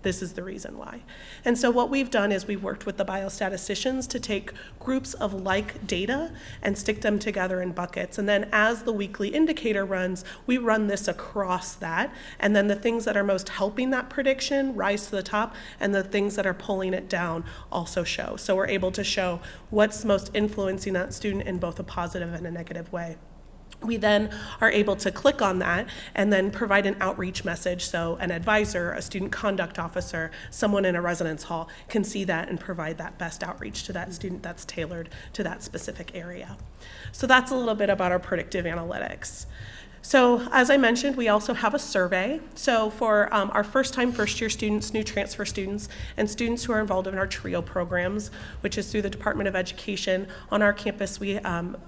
this is the reason why. And so what we've done is we've worked with the biostatisticians to take groups of like data and stick them together in buckets. And then as the weekly indicator runs, we run this across that. And then the things that are most helping that prediction rise to the top, and the things that are pulling it down also show. So we're able to show what's most influencing that student in both a positive and a negative way. We then are able to click on that and then provide an outreach message, so an advisor, a student conduct officer, someone in a residence hall can see that and provide that best outreach to that student that's tailored to that specific area. So that's a little bit about our predictive analytics. So as I mentioned, we also have a survey. So for our first-time first-year students, new transfer students, and students who are involved in our TRIO programs, which is through the Department of Education, on our campus we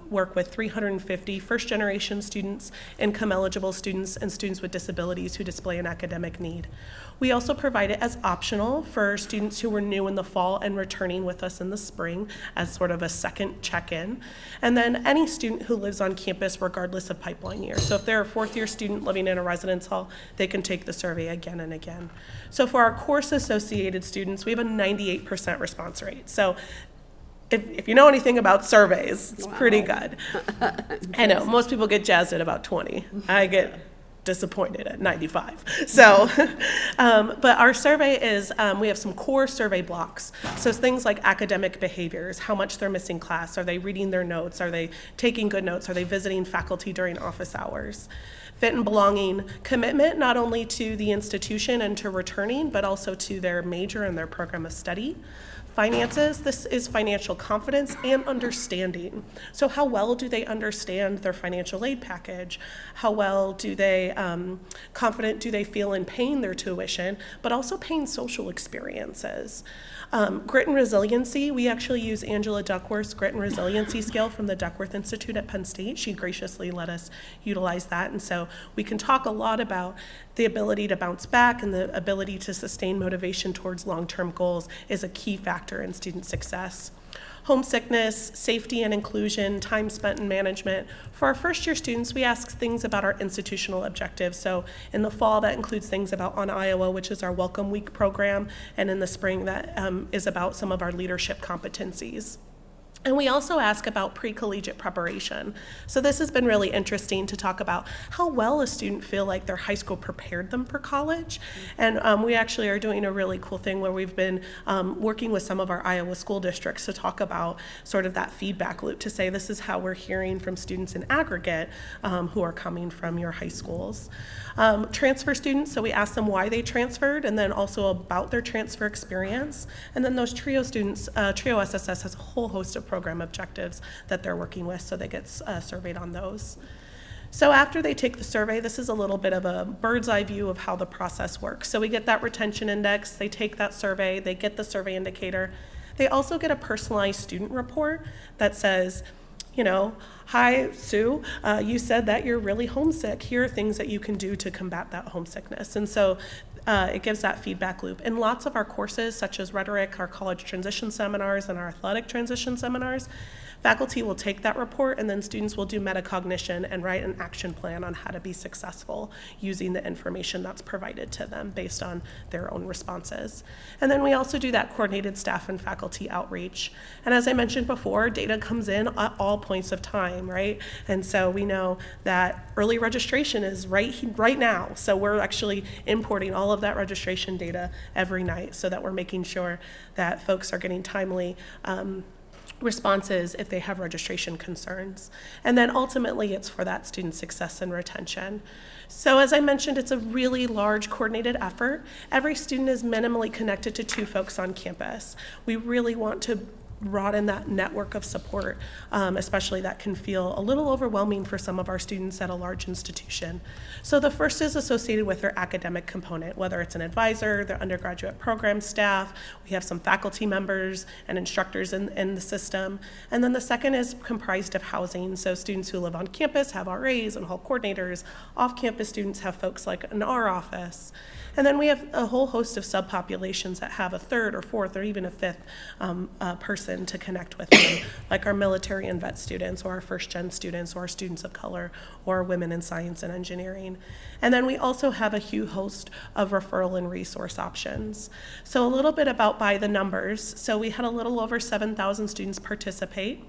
work with 350 first-generation students, income-eligible students, and students with disabilities who display an academic need. We also provide it as optional for students who were new in the fall and returning with us in the spring as sort of a second check-in. And then any student who lives on campus regardless of pipeline year. So if they're a fourth-year student living in a residence hall, they can take the survey again and again. So for our course-associated students, we have a 98% response rate. So if you know anything about surveys, it's pretty good. I know, most people get jazzed at about 20. I get disappointed at 95. So, but our survey is, we have some core survey blocks. So things like academic behaviors, how much they're missing class, are they reading their notes, are they taking good notes, are they visiting faculty during office hours? Fit and belonging, commitment not only to the institution and to returning, but also to their major and their program of study. Finances, this is financial confidence and understanding. So how well do they understand their financial aid package? How well do they, confident do they feel in paying their tuition, but also paying social experiences? Grit and resiliency, we actually use Angela Duckworth's grit and resiliency scale from the Duckworth Institute at Penn State. She graciously let us utilize that. And so we can talk a lot about the ability to bounce back, and the ability to sustain motivation towards long-term goals is a key factor in student success. Homesickness, safety and inclusion, time spent in management. For our first-year students, we ask things about our institutional objectives. So in the fall, that includes things about On Iowa, which is our Welcome Week program, and in the spring, that is about some of our leadership competencies. And we also ask about pre-collegiate preparation. So this has been really interesting to talk about how well a student feel like their high school prepared them for college. And we actually are doing a really cool thing where we've been working with some of our Iowa school districts to talk about sort of that feedback loop, to say this is how we're hearing from students in aggregate who are coming from your high schools. Transfer students, so we ask them why they transferred, and then also about their transfer experience. And then those TRIO students, TRIO SSS has a whole host of program objectives that they're working with, so they get surveyed on those. So after they take the survey, this is a little bit of a bird's eye view of how the process works. So we get that retention index, they take that survey, they get the survey indicator. They also get a personalized student report that says, you know, hi, Sue, you said that you're really homesick. Here are things that you can do to combat that homesickness. And so it gives that feedback loop. In lots of our courses, such as rhetoric, our college transition seminars, and our athletic transition seminars, faculty will take that report and then students will do metacognition and write an action plan on how to be successful using the information that's provided to them based on their own responses. And then we also do that coordinated staff and faculty outreach. And as I mentioned before, data comes in at all points of time, right? And so we know that early registration is right now. So we're actually importing all of that registration data every night so that we're making sure that folks are getting timely responses if they have registration concerns. And then ultimately it's for that student success and retention. So as I mentioned, it's a really large coordinated effort. Every student is minimally connected to 2 folks on campus. We really want to broaden that network of support, especially that can feel a little overwhelming for some of our students at a large institution. So the first is associated with their academic component, whether it's an advisor, their undergraduate program staff, we have some faculty members and instructors in the system. And then the second is comprised of housing. So students who live on campus have RAs and hall coordinators. Off-campus students have folks like in our office. And then we have a whole host of subpopulations that have a 3rd or 4th or even a 5th person to connect with them, like our military and vet students or our first-gen students or our students of color or women in science and engineering. And then we also have a huge host of referral and resource options. So a little bit about by the numbers. So we had a little over 7,000 students participate.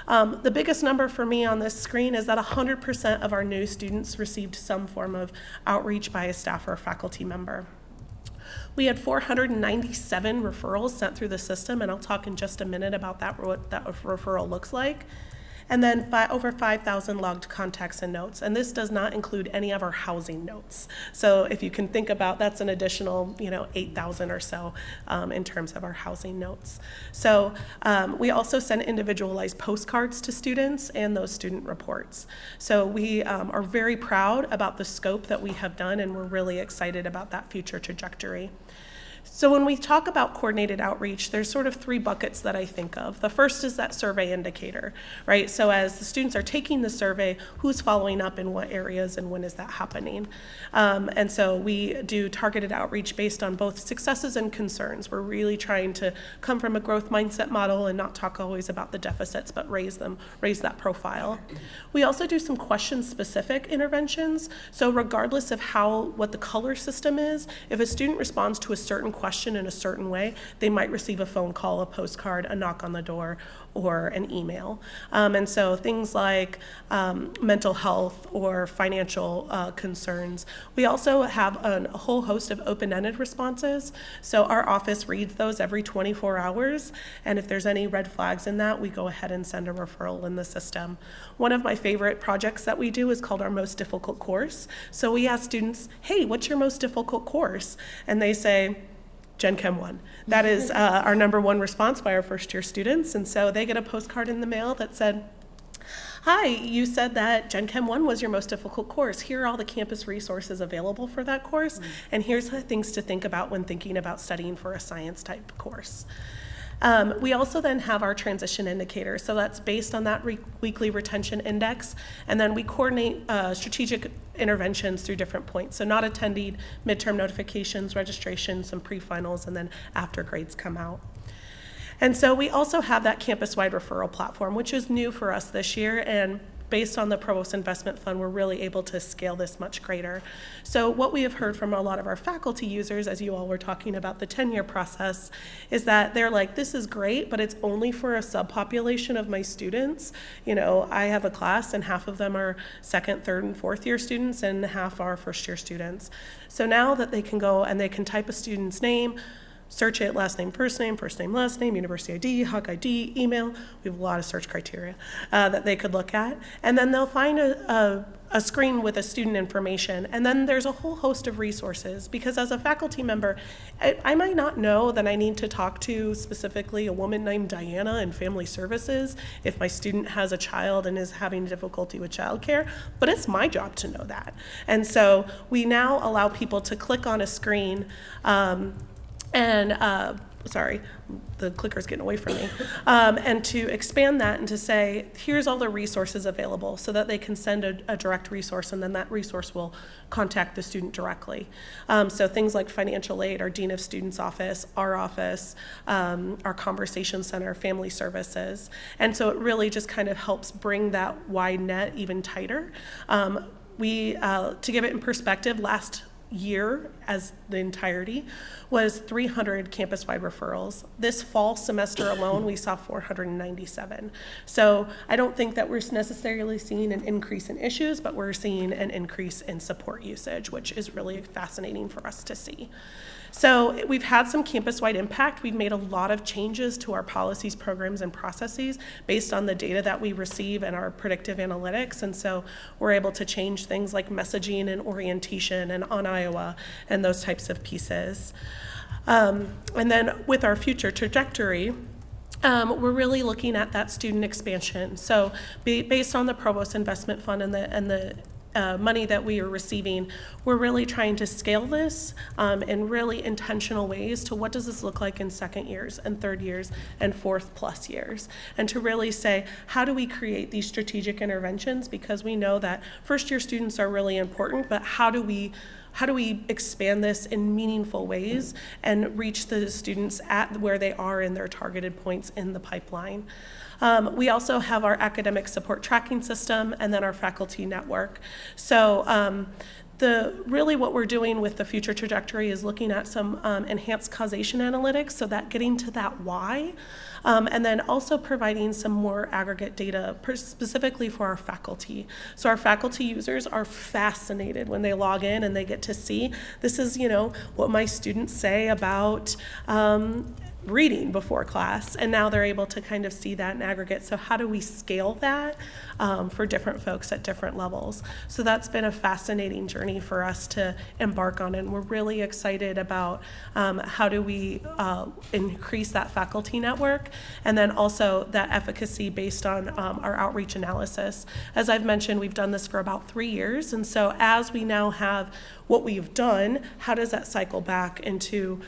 The biggest number for me on this screen is that 100% of our new students received some form of outreach by a staff or a faculty member. We had 497 referrals sent through the system, and I'll talk in just a minute about that, what that referral looks like. And then over 5,000 logged contacts and notes. And this does not include any of our housing notes. So if you can think about, that's an additional, 8,000 or so in terms of our housing notes. So we also send individualized postcards to students and those student reports. So we are very proud about the scope that we have done, and we're really excited about that future trajectory. So when we talk about coordinated outreach, there's sort of 3 buckets that I think of. The first is that survey indicator, right? So as the students are taking the survey, who's following up in what areas and when is that happening? And so we do targeted outreach based on both successes and concerns. We're really trying to come from a growth mindset model and not talk always about the deficits, but raise that profile. We also do some question-specific interventions. So regardless of what the color system is, if a student responds to a certain question in a certain way, they might receive a phone call, a postcard, a knock on the door, or an email. And so things like mental health or financial concerns. We also have a whole host of open-ended responses. So our office reads those every 24 hours. And if there's any red flags in that, we go ahead and send a referral in the system. One of my favorite projects that we do is called our most difficult course. So we ask students, hey, what's your most difficult course? And they say, Gen Chem 1. That is our #1 response by our first-year students. And so they get a postcard in the mail that said, hi, you said that Gen Chem 1 was your most difficult course. Here are all the campus resources available for that course. And here's the things to think about when thinking about studying for a science-type course. We also then have our transition indicator. So that's based on that weekly retention index. And then we coordinate strategic interventions through different points. So not attending, midterm notifications, registration, some pre-finals, and then after grades come out. And so we also have that campus-wide referral platform, which is new for us this year. And based on the Provost Investment Fund, we're really able to scale this much greater. So what we have heard from a lot of our faculty users, as you all were talking about the tenure process, is that they're like, this is great, but it's only for a subpopulation of my students. I have a class and half of them are 2nd, 3rd, and 4th year students and half are 1st year students. So now that they can go and they can type a student's name, search it, last name, last name, university ID, HUC ID, email. We have a lot of search criteria that they could look at. And then they'll find a screen with a student information. And then there's a whole host of resources, because as a faculty member, I might not know that I need to talk to specifically a woman named Diana in family services if my student has a child and is having difficulty with childcare, but it's my job to know that. And so we now allow people to click on a screen sorry, the clicker's getting away from me, and to expand that and to say, here's all the resources available, so that they can send a direct resource, and then that resource will contact the student directly. So things like financial aid, our Dean of Students office, our Conversation Center, family services. And so it really just kind of helps bring that wide net even tighter. To give it in perspective, last year as the entirety was 300 campus-wide referrals. This fall semester alone, we saw 497. So I don't think that we're necessarily seeing an increase in issues, but we're seeing an increase in support usage, which is really fascinating for us to see. So we've had some campus-wide impact. We've made a lot of changes to our policies, programs, and processes based on the data that we receive and our predictive analytics. And so we're able to change things like messaging and orientation and on Iowa and those types of pieces. And then with our future trajectory, we're really looking at that student expansion. So based on the Provost Investment Fund and the money that we are receiving, we're really trying to scale this in really intentional ways to what does this look like in second years and third years and fourth plus years, and to really say, how do we create these strategic interventions? Because we know that first year students are really important, but how do we expand this in meaningful ways and reach the students at where they are in their targeted points in the pipeline? We also have our academic support tracking system and then our faculty network. So really what we're doing with the future trajectory is looking at some enhanced causation analytics, so that getting to that why, and then also providing some more aggregate data specifically for our faculty. So our faculty users are fascinated when they log in and they get to see, this is, what my students say about reading before class, and now they're able to kind of see that in aggregate. So how do we scale that for different folks at different levels? So that's been a fascinating journey for us to embark on, and we're really excited about how do we increase that faculty network, and then also that efficacy based on our outreach analysis. As I've mentioned, we've done this for about 3 years, and so as we now have what we've done, how does that cycle back into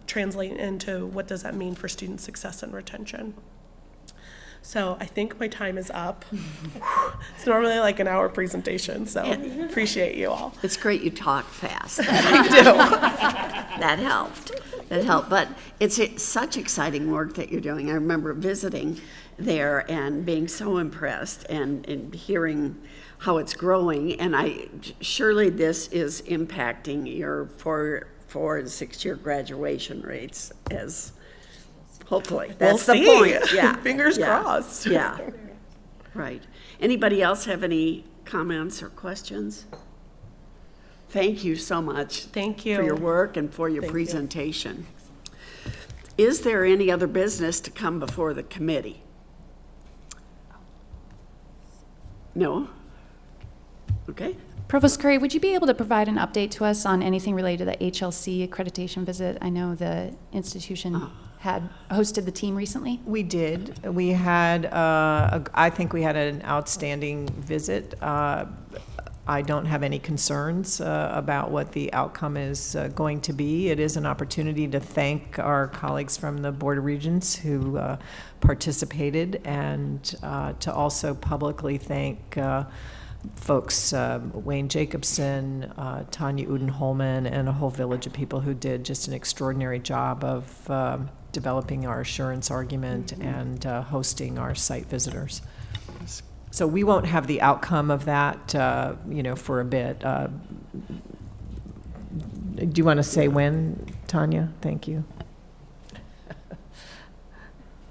translate into what does that mean for student success and retention? So I think my time is up. It's normally like an hour presentation, so appreciate you all. It's great you talk fast. I do. That helped. But it's such exciting work that you're doing. I remember visiting there and being so impressed and hearing how it's growing, and surely this is impacting your 4 and 6 year graduation rates, as hopefully that's the point. Yeah, fingers crossed. Yeah, right. Anybody else have any comments or questions? Thank you so much. Thank you for your work and for your presentation. Is there any other business to come before the committee? No? Okay. Provost Curry, would you be able to provide an update to us on anything related to the HLC accreditation visit? I know the institution had hosted the team recently. We did. We had, I think we had an outstanding visit. I don't have any concerns about what the outcome is going to be. It is an opportunity to thank our colleagues from the Board of Regents who participated, and to also publicly thank folks, Wayne Jacobson, Tanya Uden-Holman, and a whole village of people who did just an extraordinary job of developing our assurance argument and hosting our site visitors. So we won't have the outcome of that, for a bit. Do you want to say when, Tanya? Thank you.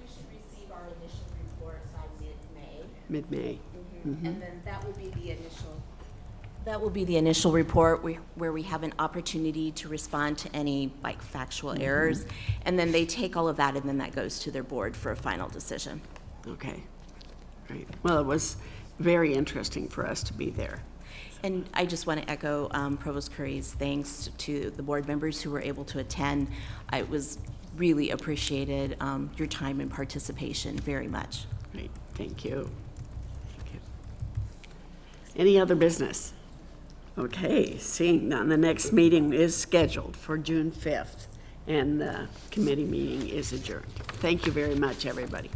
We should receive our initial report by mid-May. Mid-May. Mm-hmm. And then that will be the initial That will be the initial report where we have an opportunity to respond to any like factual errors. And then they take all of that and then that goes to their board for a final decision. Okay, great. Well, it was very interesting for us to be there. And I just want to echo Provost Curry's thanks to the board members who were able to attend. It was really appreciated, your time and participation very much. Great, thank you. Thank you. Any other business? Okay, seeing none, the next meeting is scheduled for June 5th, and the committee meeting is adjourned. Thank you very much, everybody.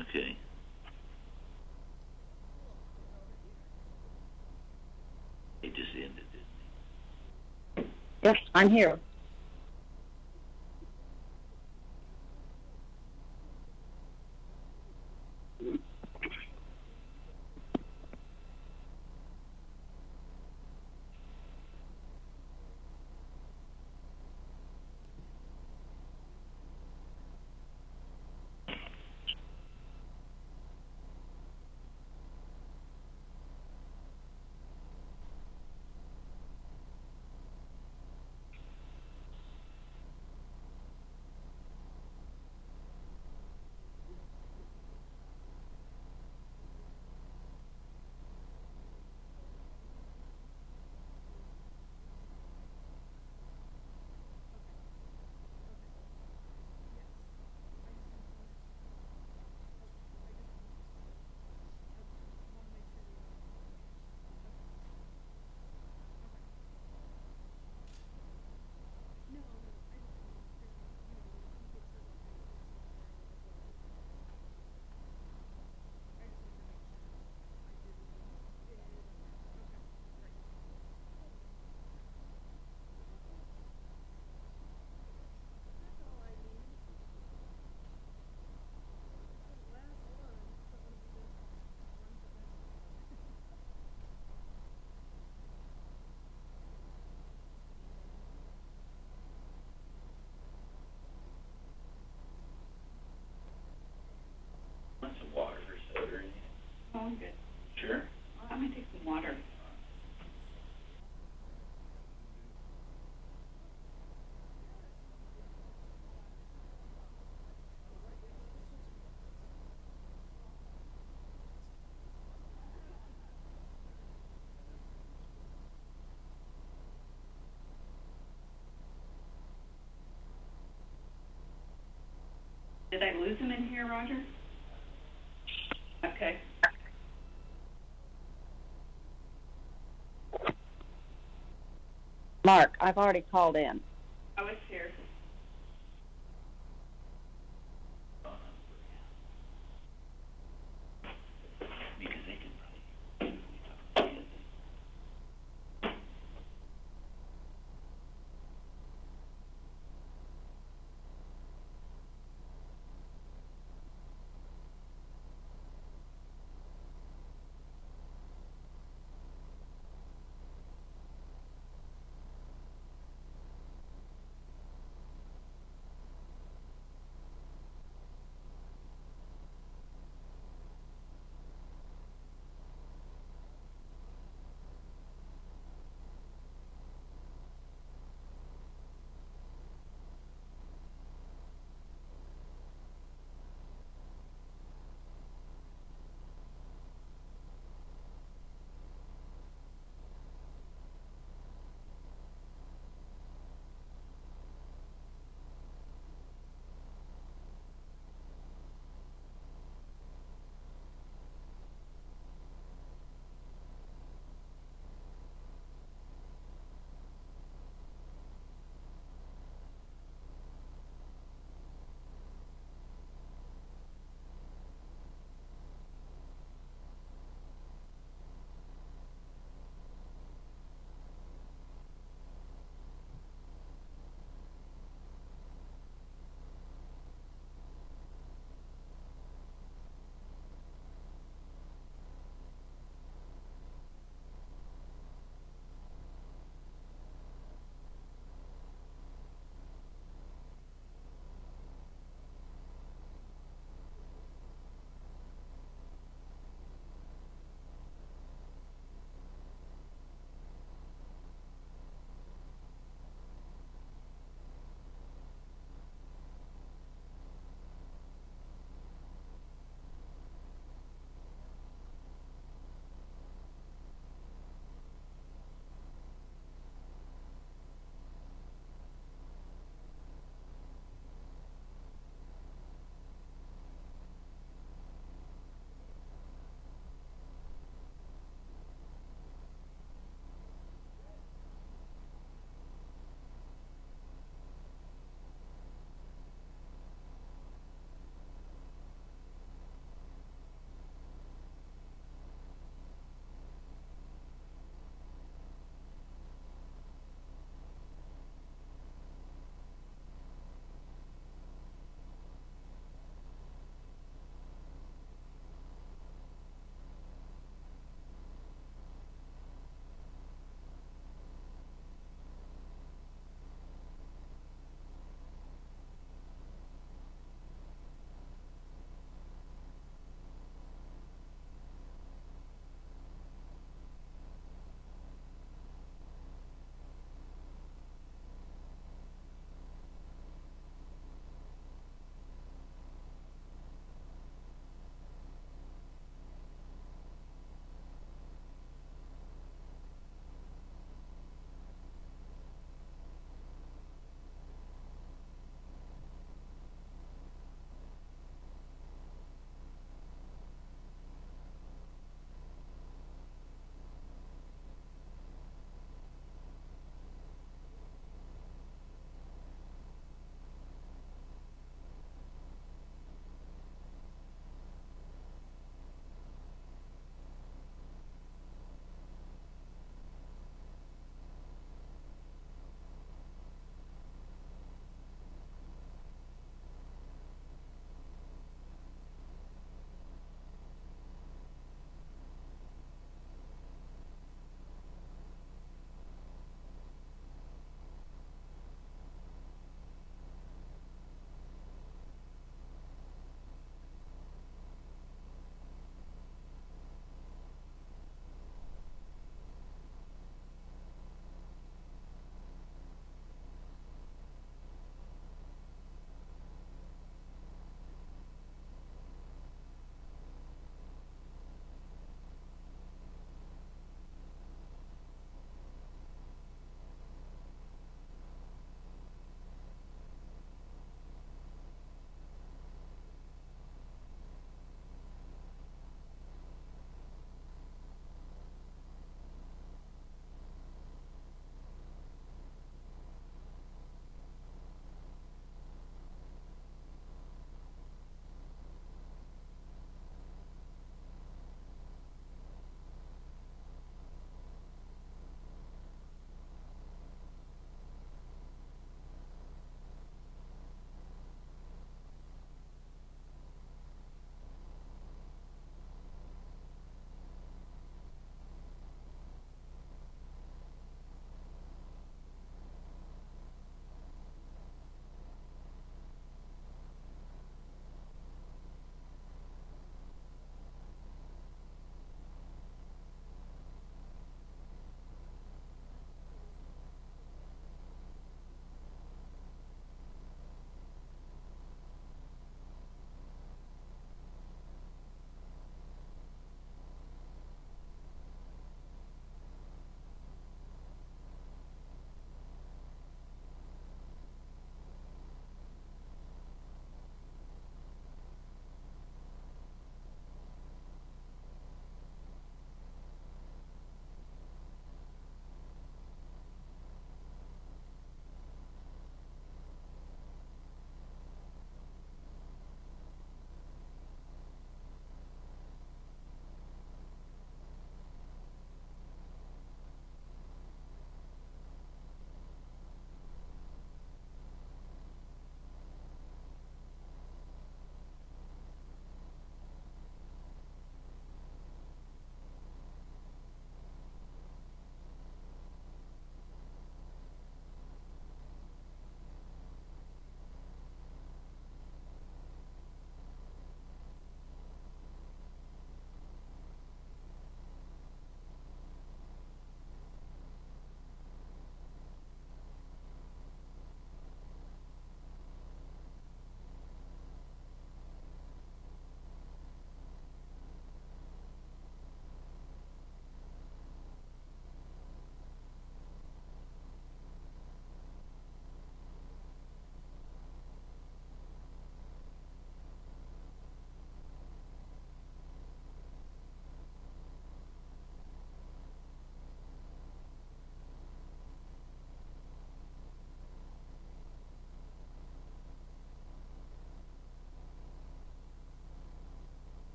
Okay. It just ended, didn't it? Yes, I'm here. Want some water or soda or anything? Oh, I'm good. Sure. I'm gonna take some water. Did I lose him in here, Roger? Okay. Mark, I've already called in. Oh, it's here. Because they can probably.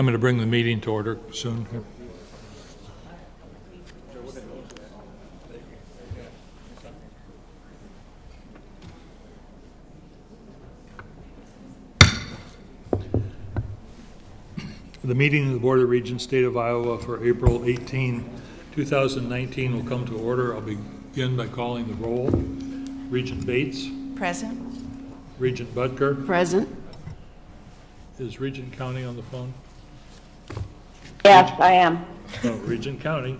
I'm going to bring the meeting to order soon. The meeting of the Board of Regents, State of Iowa for April 18, 2019 will come to order. I'll begin by calling the roll. Regent Bates. Present. Regent Butker. Present. Is Regent County on the phone? Yes, I am. Oh, Regent County.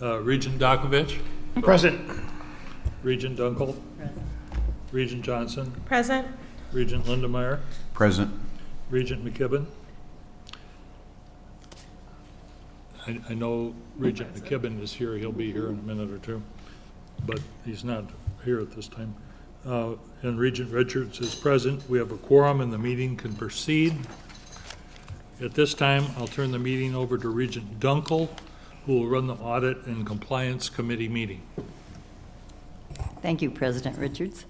Regent Dakovich. Present. Regent Dunkel. Present. Regent Johnson. Present. Regent Lindemeyer. Present. Regent McKibben. I know Regent McKibben is here. He'll be here in a minute or two, but he's not here at this time. And Regent Richards is present. We have a quorum and the meeting can proceed. At this time, I'll turn the meeting over to Regent Dunkel, who will run the Audit and Compliance Committee meeting. Thank you, President Richards.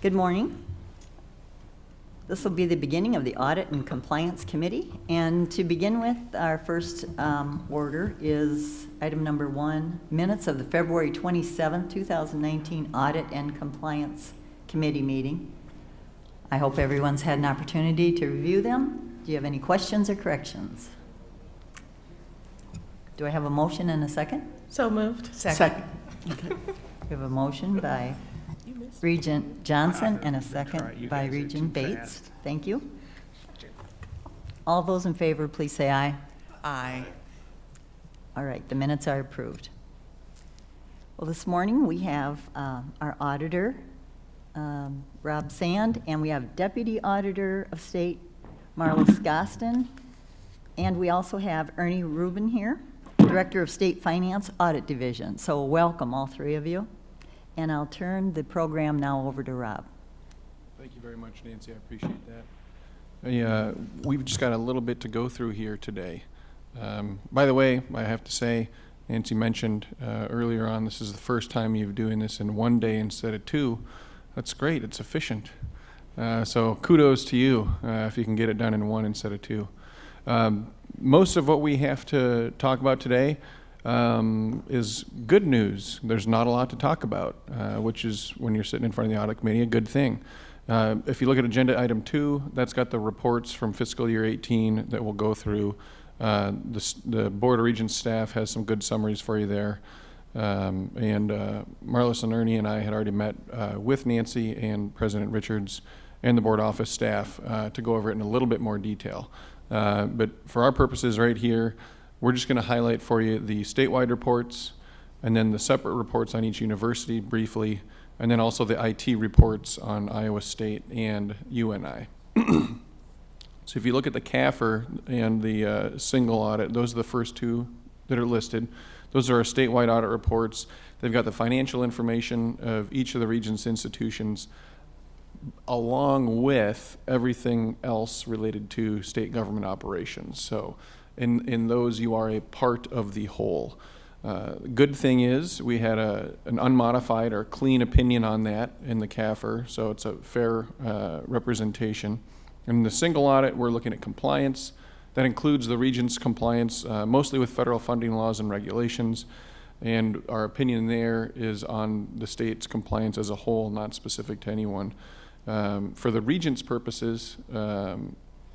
Good morning. This will be the beginning of the Audit and Compliance Committee. And to begin with, our first order is item number 1, minutes of the February 27, 2019 Audit and Compliance Committee meeting. I hope everyone's had an opportunity to review them. Do you have any questions or corrections? Do I have a motion and a second? So moved. Second. Okay. We have a motion by Regent Johnson and a second by Regent Bates. Thank you. All those in favor, please say aye. Aye. All right, the minutes are approved. Well, this morning we have our auditor, Rob Sand, and we have Deputy Auditor of State, Marla Skoston, and we also have Ernie Rubin here, Director of State Finance Audit Division. So welcome, all three of you. And I'll turn the program now over to Rob. Thank you very much, Nancy. I appreciate that. We've just got a little bit to go through here today. By the way, I have to say, Nancy mentioned earlier on, this is the first time you're doing this in one day instead of two. That's great. It's efficient. So kudos to you if you can get it done in one instead of two. Most of what we have to talk about today is good news. There's not a lot to talk about, which is, when you're sitting in front of the audit committee, a good thing. If you look at agenda item 2, that's got the reports from fiscal year 18 that we'll go through. The Board of Regents staff has some good summaries for you there. And Marlis and Ernie and I had already met with Nancy and President Richards and the board office staff to go over it in a little bit more detail. But for our purposes right here, we're just going to highlight for you the statewide reports and then the separate reports on each university briefly, and then also the IT reports on Iowa State and UNI. So if you look at the CAFR and the single audit, those are the first two that are listed. Those are our statewide audit reports. They've got the financial information of each of the Regents institutions, along with everything else related to state government operations. So in those, you are a part of the whole. Good thing is we had an unmodified or clean opinion on that in the CAFR, so it's a fair representation. In the single audit, we're looking at compliance. That includes the Regents' compliance, mostly with federal funding laws and regulations. And our opinion there is on the state's compliance as a whole, not specific to anyone. For the Regents' purposes,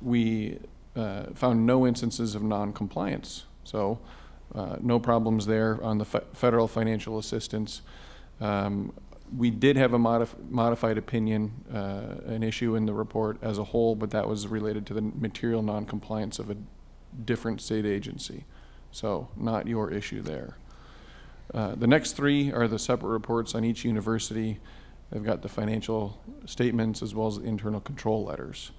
we found no instances of non-compliance. So no problems there on the federal financial assistance. We did have a modified opinion, an issue in the report as a whole, but that was related to the material non-compliance of a different state agency. So not your issue there. The next three are the separate reports on each university. They've got the financial statements as well as the internal control letters.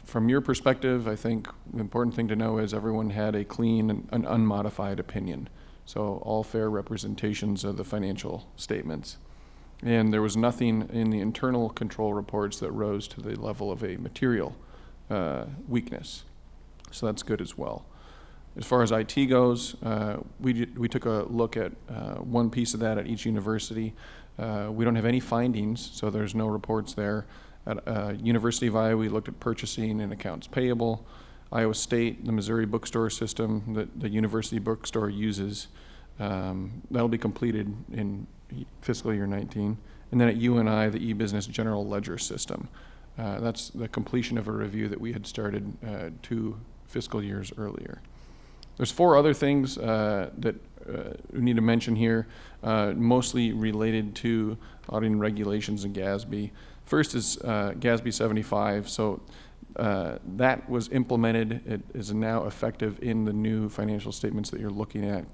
From your perspective, I think the important thing to know is everyone had a clean and unmodified opinion. So all fair representations of the financial statements. And there was nothing in the internal control reports that rose to the level of a material weakness. So that's good as well. As far as IT goes, we took a look at one piece of that at each university. We don't have any findings, so there's no reports there. At University of Iowa, we looked at purchasing and accounts payable. Iowa State, the Missouri bookstore system that the university bookstore uses, that'll be completed in fiscal year 19. And then at UNI, the e-business general ledger system. That's the completion of a review that we had started 2 fiscal years earlier. There's 4 other things that we need to mention here, mostly related to auditing regulations and GASB. First is GASB 75. So that was implemented. It is now effective in the new financial statements that you're looking at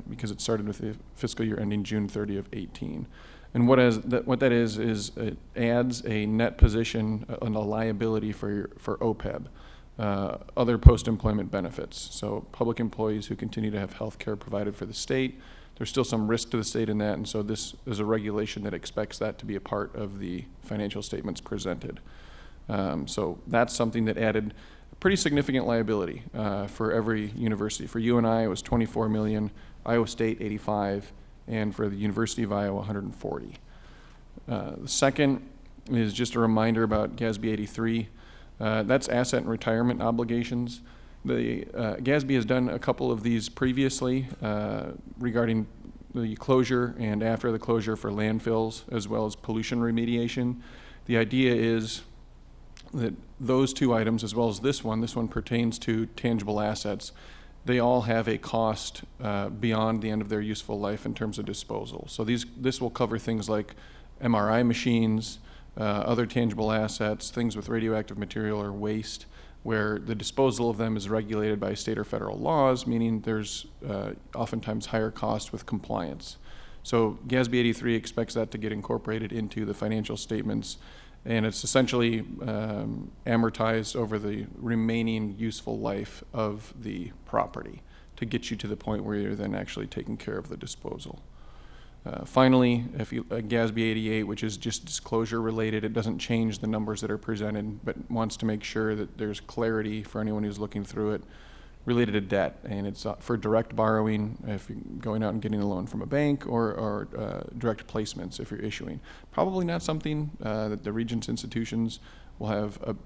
because it started with the fiscal year ending June 30 of 18. And what that is it adds a net position and a liability for OPEB, other post-employment benefits. So public employees who continue to have health care provided for the state, there's still some risk to the state in that, and so this is a regulation that expects that to be a part of the financial statements presented. So that's something that added a pretty significant liability for every university. For UNI, it was $24 million, Iowa State, $85, and for the University of Iowa, $140. The second is just a reminder about GASB 83. That's asset and retirement obligations. The GASB has done a couple of these previously regarding the closure and after the closure for landfills, as well as pollution remediation. The idea is that those 2 items, as well as this one pertains to tangible assets, they all have a cost beyond the end of their useful life in terms of disposal. So this will cover things like MRI machines, other tangible assets, things with radioactive material or waste, where the disposal of them is regulated by state or federal laws, meaning there's oftentimes higher costs with compliance. So GASB 83 expects that to get incorporated into the financial statements, and it's essentially amortized over the remaining useful life of the property to get you to the point where you're then actually taking care of the disposal. Finally, if you GASB 88, which is just disclosure related, it doesn't change the numbers that are presented, but wants to make sure that there's clarity for anyone who's looking through it related to debt. And it's for direct borrowing if you're going out and getting a loan from a bank, or direct placements if you're issuing. Probably not something that the Regents institutions will have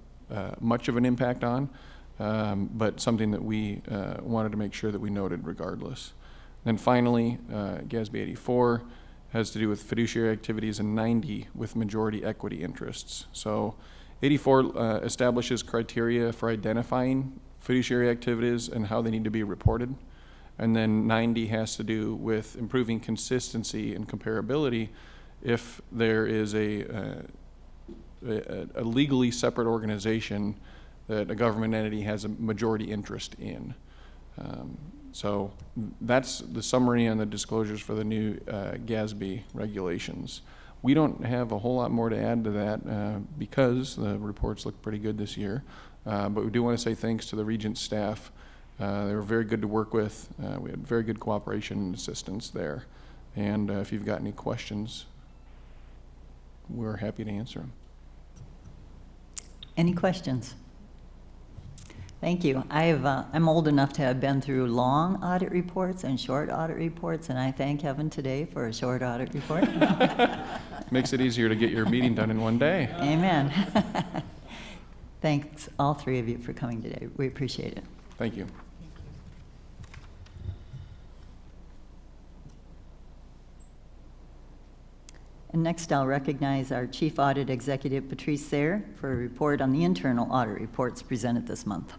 much of an impact on, but something that we wanted to make sure that we noted regardless. Then finally, GASB 84 has to do with fiduciary activities, and 90 with majority equity interests. So 84 establishes criteria for identifying fiduciary activities and how they need to be reported. And then 90 has to do with improving consistency and comparability if there is a legally separate organization that a government entity has a majority interest in. So that's the summary on the disclosures for the new GASB regulations. We don't have a whole lot more to add to that because the reports look pretty good this year. But we do want to say thanks to the Regents staff. They were very good to work with. We had very good cooperation and assistance there. And if you've got any questions, we're happy to answer them. Any questions? Thank you. I'm old enough to have been through long audit reports and short audit reports, and I thank heaven today for a short audit report. Makes it easier to get your meeting done in one day. Amen. Thanks, all 3 of you, for coming today. We appreciate it. Thank you. And next, I'll recognize our Chief Audit Executive, Patrice Sayre, for a report on the internal audit reports presented this month.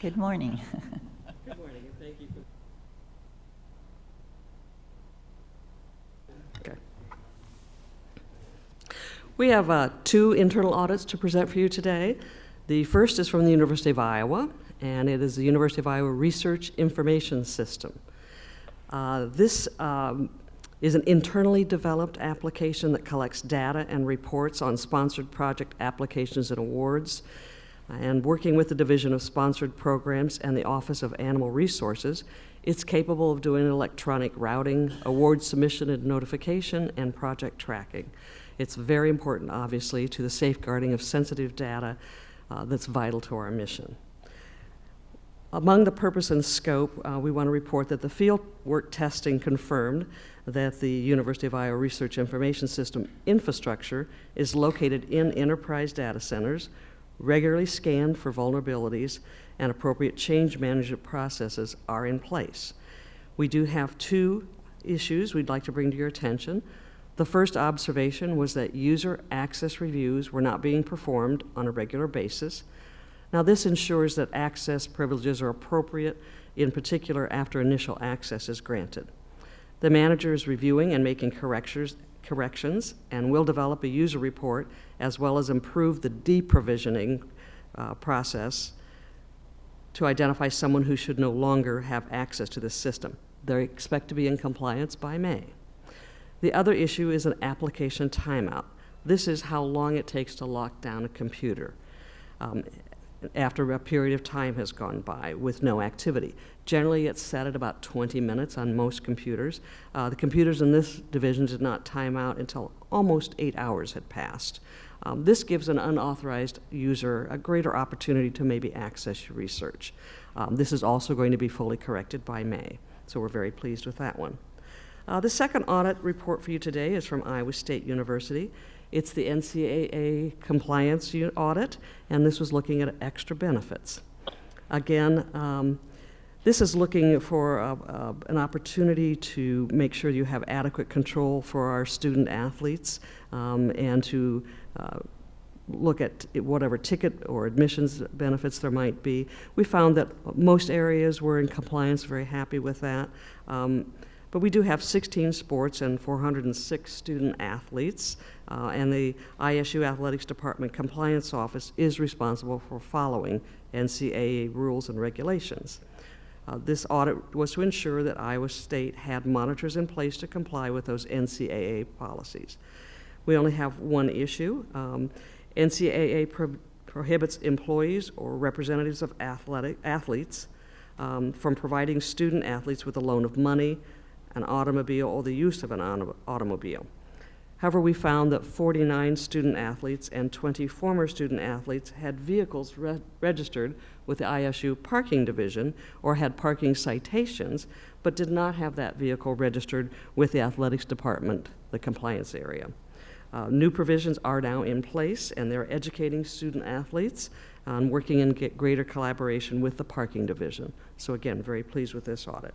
Good morning. Good morning, and thank you for... Okay. We have 2 internal audits to present for you today. The first is from the University of Iowa, and it is the University of Iowa Research Information System. This is an internally developed application that collects data and reports on sponsored project applications and awards. And working with the Division of Sponsored Programs and the Office of Animal Resources, it's capable of doing electronic routing, award submission and notification, and project tracking. It's very important, obviously, to the safeguarding of sensitive data that's vital to our mission. Among the purpose and scope, we want to report that the fieldwork testing confirmed that the University of Iowa Research Information System infrastructure is located in enterprise data centers, regularly scanned for vulnerabilities, and appropriate change management processes are in place. We do have two issues we'd like to bring to your attention. The first observation was that user access reviews were not being performed on a regular basis. Now, this ensures that access privileges are appropriate, in particular after initial access is granted. The manager is reviewing and making corrections and will develop a user report as well as improve the deprovisioning process to identify someone who should no longer have access to this system. They expect to be in compliance by May. The other issue is an application timeout. This is how long it takes to lock down a computer after a period of time has gone by with no activity. Generally, it's set at about 20 minutes on most computers. The computers in this division did not time out until almost 8 hours had passed. This gives an unauthorized user a greater opportunity to maybe access your research. This is also going to be fully corrected by May, so we're very pleased with that one. The second audit report for you today is from Iowa State University. It's the NCAA compliance audit, and this was looking at extra benefits. Again, this is looking for an opportunity to make sure you have adequate control for our student athletes and to look at whatever ticket or admissions benefits there might be. We found that most areas were in compliance, very happy with that. But we do have 16 sports and 406 student athletes, and the ISU Athletics Department Compliance Office is responsible for following NCAA rules and regulations. This audit was to ensure that Iowa State had monitors in place to comply with those NCAA policies. We only have one issue. NCAA prohibits employees or representatives of athletes from providing student athletes with a loan of money, an automobile, or the use of an automobile. However, we found that 49 student athletes and 20 former student athletes had vehicles registered with the ISU parking division or had parking citations, but did not have that vehicle registered with the athletics department, the compliance area. New provisions are now in place, and they're educating student athletes on working in greater collaboration with the parking division. So again, very pleased with this audit.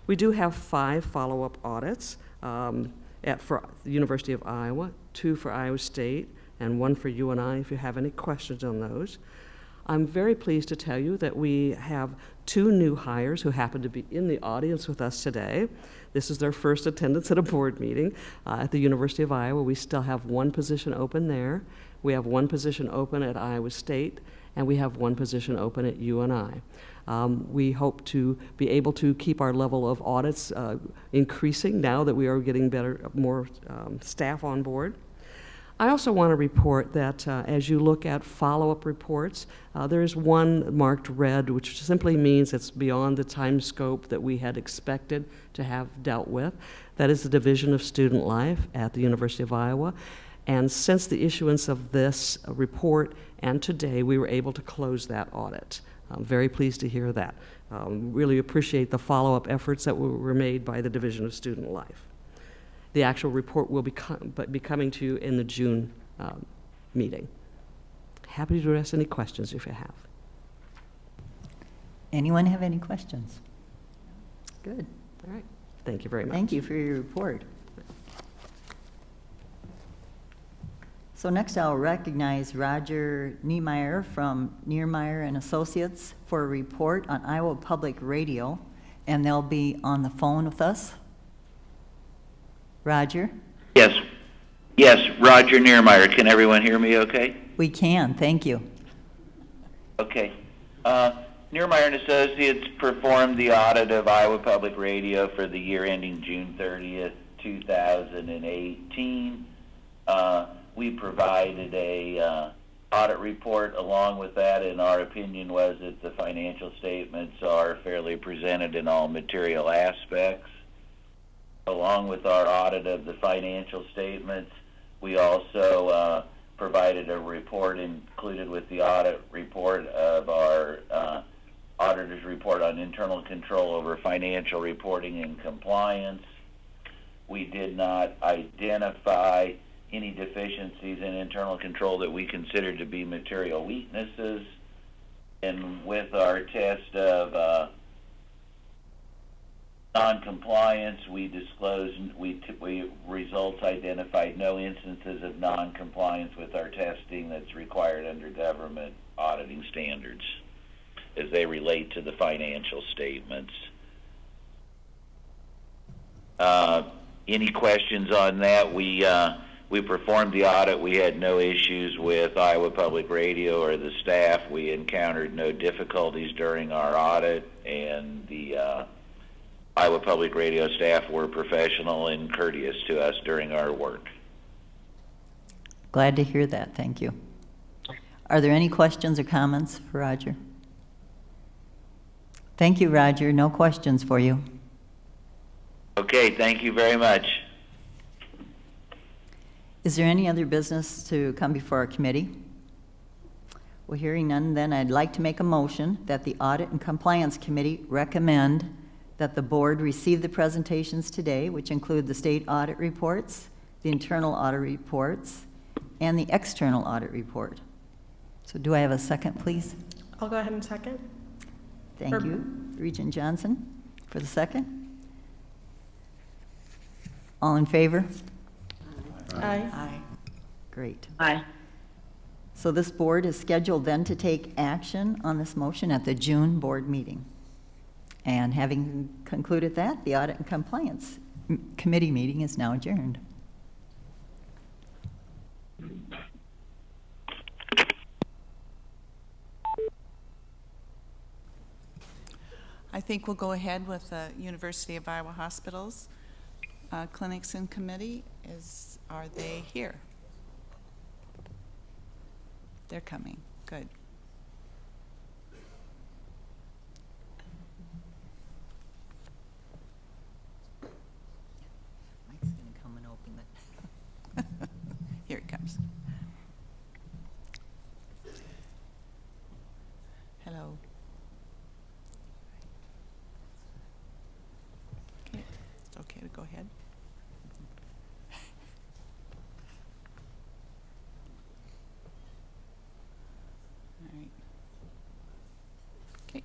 We do have 5 follow-up audits for the University of Iowa, 2 for Iowa State, and 1 for UNI if you have any questions on those. I'm very pleased to tell you that we have 2 new hires who happen to be in the audience with us today. This is their first attendance at a board meeting at the University of Iowa. We still have 1 position open there. We have 1 position open at Iowa State, and we have 1 position open at UNI. We hope to be able to keep our level of audits increasing now that we are getting more staff on board. I also want to report that as you look at follow-up reports, there is one marked red, which simply means it's beyond the time scope that we had expected to have dealt with. That is the Division of Student Life at the University of Iowa. And since the issuance of this report and today, we were able to close that audit. I'm very pleased to hear that. Really appreciate the follow-up efforts that were made by the Division of Student Life. The actual report will be coming to you in the June meeting. Happy to address any questions if you have. Anyone have any questions? Good. All right. Thank you very much. Thank you for your report. So next I'll recognize Roger Niemeyer from Niemeyer and Associates for a report on Iowa Public Radio, and they'll be on the phone with us. Roger? Yes, Roger Niemeyer. Can everyone hear me okay? We can, thank you. Okay. Niemeyer and Associates performed the audit of Iowa Public Radio for the year ending June 30th, 2018. We provided a audit report along with that, and our opinion was that the financial statements are fairly presented in all material aspects. Along with our audit of the financial statements, We also provided a report included with the audit report of our auditor's report on internal control over financial reporting and compliance. We did not identify any deficiencies in internal control that we considered to be material weaknesses. And with our test of non-compliance, we disclosed, results identified no instances of non-compliance with our testing that's required under government auditing standards as they relate to the financial statements. Any questions on that? We performed the audit. We had no issues with Iowa Public Radio or the staff. We encountered no difficulties during our audit, and the Iowa Public Radio staff were professional and courteous to us during our work. Glad to hear that. Thank you. Are there any questions or comments for Roger? Thank you, Roger. No questions for you. Okay, thank you very much. Is there any other business to come before our committee? Well, hearing none, then I'd like to make a motion that the Audit and Compliance Committee recommend that the board receive the presentations today, which include the state audit reports, the internal audit reports, and the external audit report. So do I have a second, please? I'll go ahead and second. Thank you. Regent Johnson for the second. All in favor? Aye. Aye. Great. Aye. So this board is scheduled then to take action on this motion at the June board meeting. And having concluded that, the Audit and Compliance Committee meeting is now adjourned. I think we'll go ahead with the University of Iowa Hospitals Clinics and Committee. Are they here? They're coming. Good. Mike's going to come and open it. Here it comes. Hello. Okay, it's okay to go ahead. All right. Okay.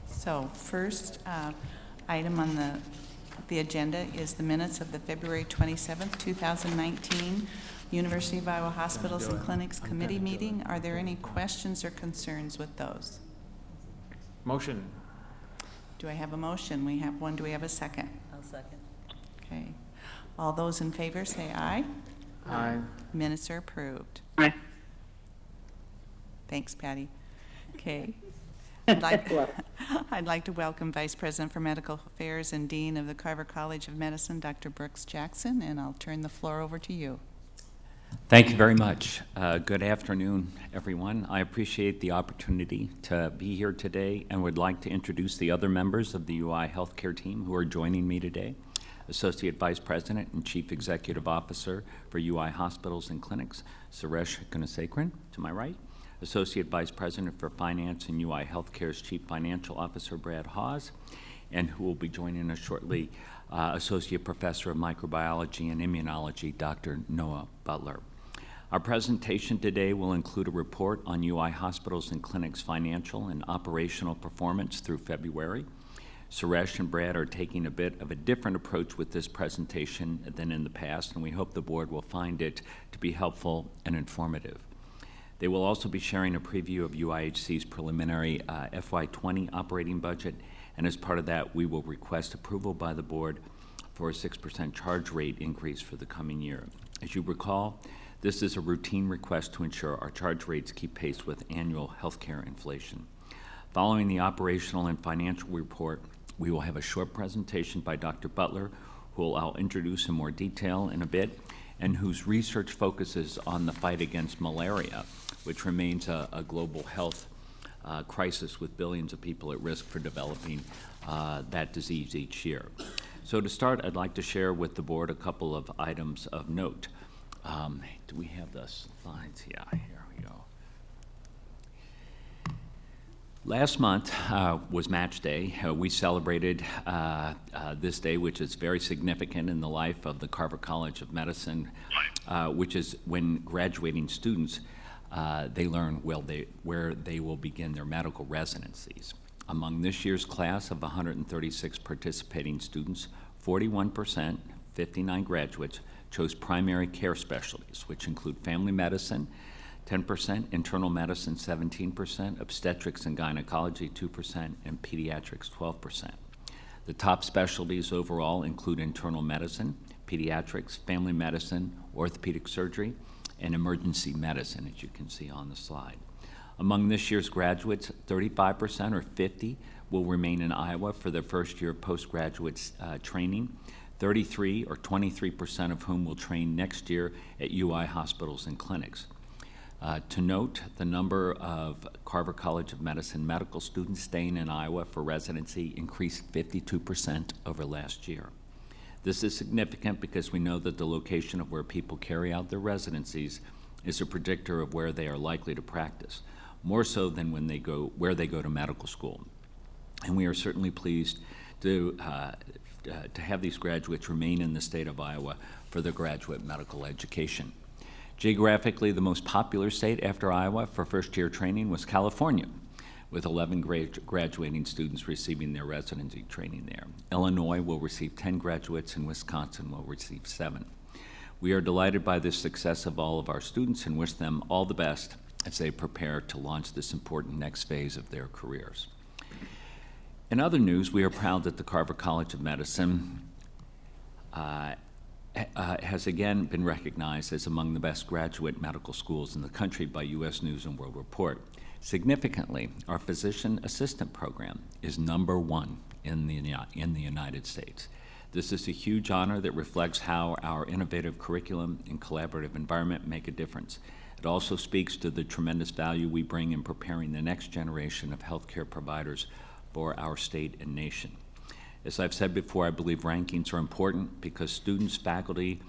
So first item on the agenda is the minutes of the February 27th, 2019 University of Iowa Hospitals and Clinics Committee meeting. Are there any questions or concerns with those? Motion. Do I have a motion? We have one. Do we have a second? I'll second. Okay. All those in favor say aye. Aye. Minutes are approved. Aye. Thanks, Patty. Okay. I'd like to welcome Vice President for Medical Affairs and Dean of the Carver College of Medicine, Dr. Brooks Jackson, and I'll turn the floor over to you. Thank you very much. Good afternoon, everyone. I appreciate the opportunity to be here today and would like to introduce the other members of the UI Healthcare team who are joining me today. Associate Vice President and Chief Executive Officer for UI Hospitals and Clinics, Suresh Gunasekharan, to my right. Associate Vice President for Finance and UI Healthcare's Chief Financial Officer, Brad Hawes, and who will be joining us shortly, Associate Professor of Microbiology and Immunology, Dr. Noah Butler. Our presentation today will include a report on UI Hospitals and Clinics' financial and operational performance through February. Suresh and Brad are taking a bit of a different approach with this presentation than in the past, and we hope the board will find it to be helpful and informative. They will also be sharing a preview of UIHC's preliminary FY20 operating budget, and as part of that, we will request approval by the board for a 6% charge rate increase for the coming year. As you recall, this is a routine request to ensure our charge rates keep pace with annual healthcare inflation. Following the operational and financial report, we will have a short presentation by Dr. Butler, who I'll introduce in more detail in a bit, and whose research focuses on the fight against malaria, which remains a global health crisis with billions of people at risk for developing that disease each year. So to start, I'd like to share with the board a couple of items of note. Do we have the slides? Yeah, here we go. Last month was Match Day. We celebrated this day, which is very significant in the life of the Carver College of Medicine, which is when graduating students, they learn where they will begin their medical residencies. Among this year's class of 136 participating students, 41%, 59 graduates, chose primary care specialties, which include family medicine, 10%, internal medicine, 17%, obstetrics and gynecology, 2%, and pediatrics, 12%. The top specialties overall include internal medicine, pediatrics, family medicine, orthopedic surgery, and emergency medicine, as you can see on the slide. Among this year's graduates, 35% or 50 will remain in Iowa for their first year of postgraduate training, 33 or 23% of whom will train next year at UI hospitals and clinics. To note, the number of Carver College of Medicine medical students staying in Iowa for residency increased 52% over last year. This is significant because we know that the location of where people carry out their residencies is a predictor of where they are likely to practice, more so than where they go to medical school. And we are certainly pleased to have these graduates remain in the state of Iowa for their graduate medical education. Geographically, the most popular state after Iowa for first-year training was California, with 11 graduating students receiving their residency training there. Illinois will receive 10 graduates, and Wisconsin will receive 7. We are delighted by this success of all of our students and wish them all the best as they prepare to launch this important next phase of their careers. In other news, we are proud that the Carver College of Medicine has again been recognized as among the best graduate medical schools in the country by U.S. News and World Report. Significantly, our physician assistant program is #1 in the United States. This is a huge honor that reflects how our innovative curriculum and collaborative environment make a difference. It also speaks to the tremendous value we bring in preparing the next generation of healthcare providers for our state and nation. As I've said before, I believe rankings are important because students, faculty,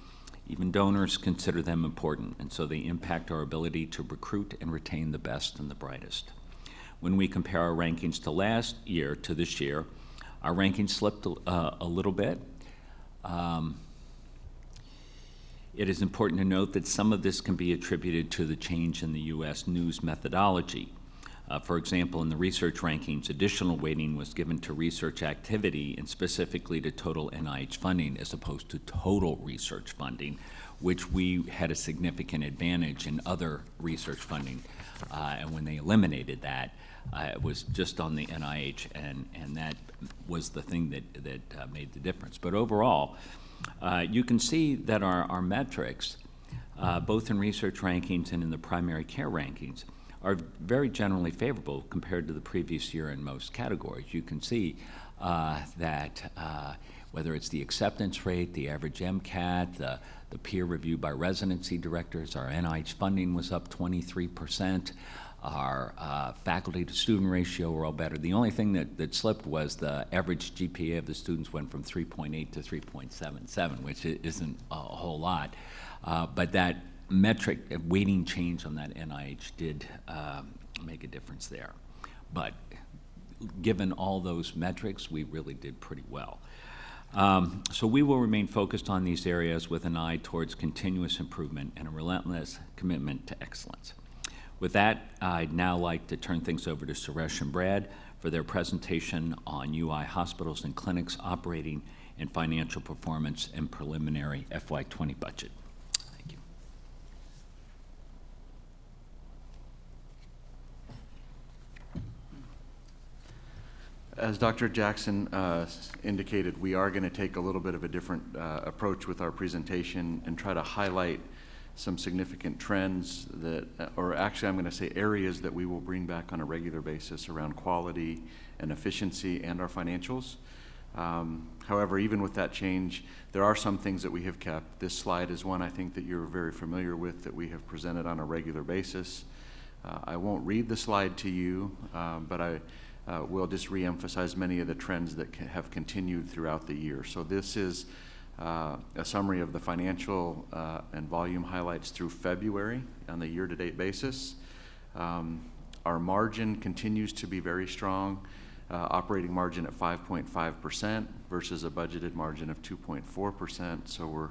even donors consider them important, and so they impact our ability to recruit and retain the best and the brightest. When we compare our rankings to last year to this year, our rankings slipped a little bit. It is important to note that some of this can be attributed to the change in the U.S. News methodology. For example, in the research rankings, additional weighting was given to research activity and specifically to total NIH funding as opposed to total research funding, which we had a significant advantage in other research funding. And when they eliminated that, it was just on the NIH, and that was the thing that made the difference. But overall, you can see that our metrics, both in research rankings and in the primary care rankings, are very generally favorable compared to the previous year in most categories. You can see that whether it's the acceptance rate, the average MCAT, the peer review by residency directors, our NIH funding was up 23%. Our faculty to student ratio were all better. The only thing that slipped was the average GPA of the students went from 3.8 to 3.77, which isn't a whole lot. But that metric weighting change on that NIH did make a difference there. But given all those metrics, we really did pretty well. So we will remain focused on these areas with an eye towards continuous improvement and a relentless commitment to excellence. With that, I'd now like to turn things over to Suresh and Brad for their presentation on UI hospitals and clinics operating and financial performance and preliminary FY20 budget. Thank you. As Dr. Jackson indicated, we are going to take a little bit of a different approach with our presentation and try to highlight some significant trends that, or actually I'm going to say areas that we will bring back on a regular basis around quality and efficiency and our financials. However, even with that change, there are some things that we have kept. This slide is one I think that you're very familiar with that we have presented on a regular basis. I won't read the slide to you, but we'll just reemphasize many of the trends that have continued throughout the year. So this is a summary of the financial and volume highlights through February on the year-to-date basis. Our margin continues to be very strong, operating margin at 5.5% versus a budgeted margin of 2.4%, so we're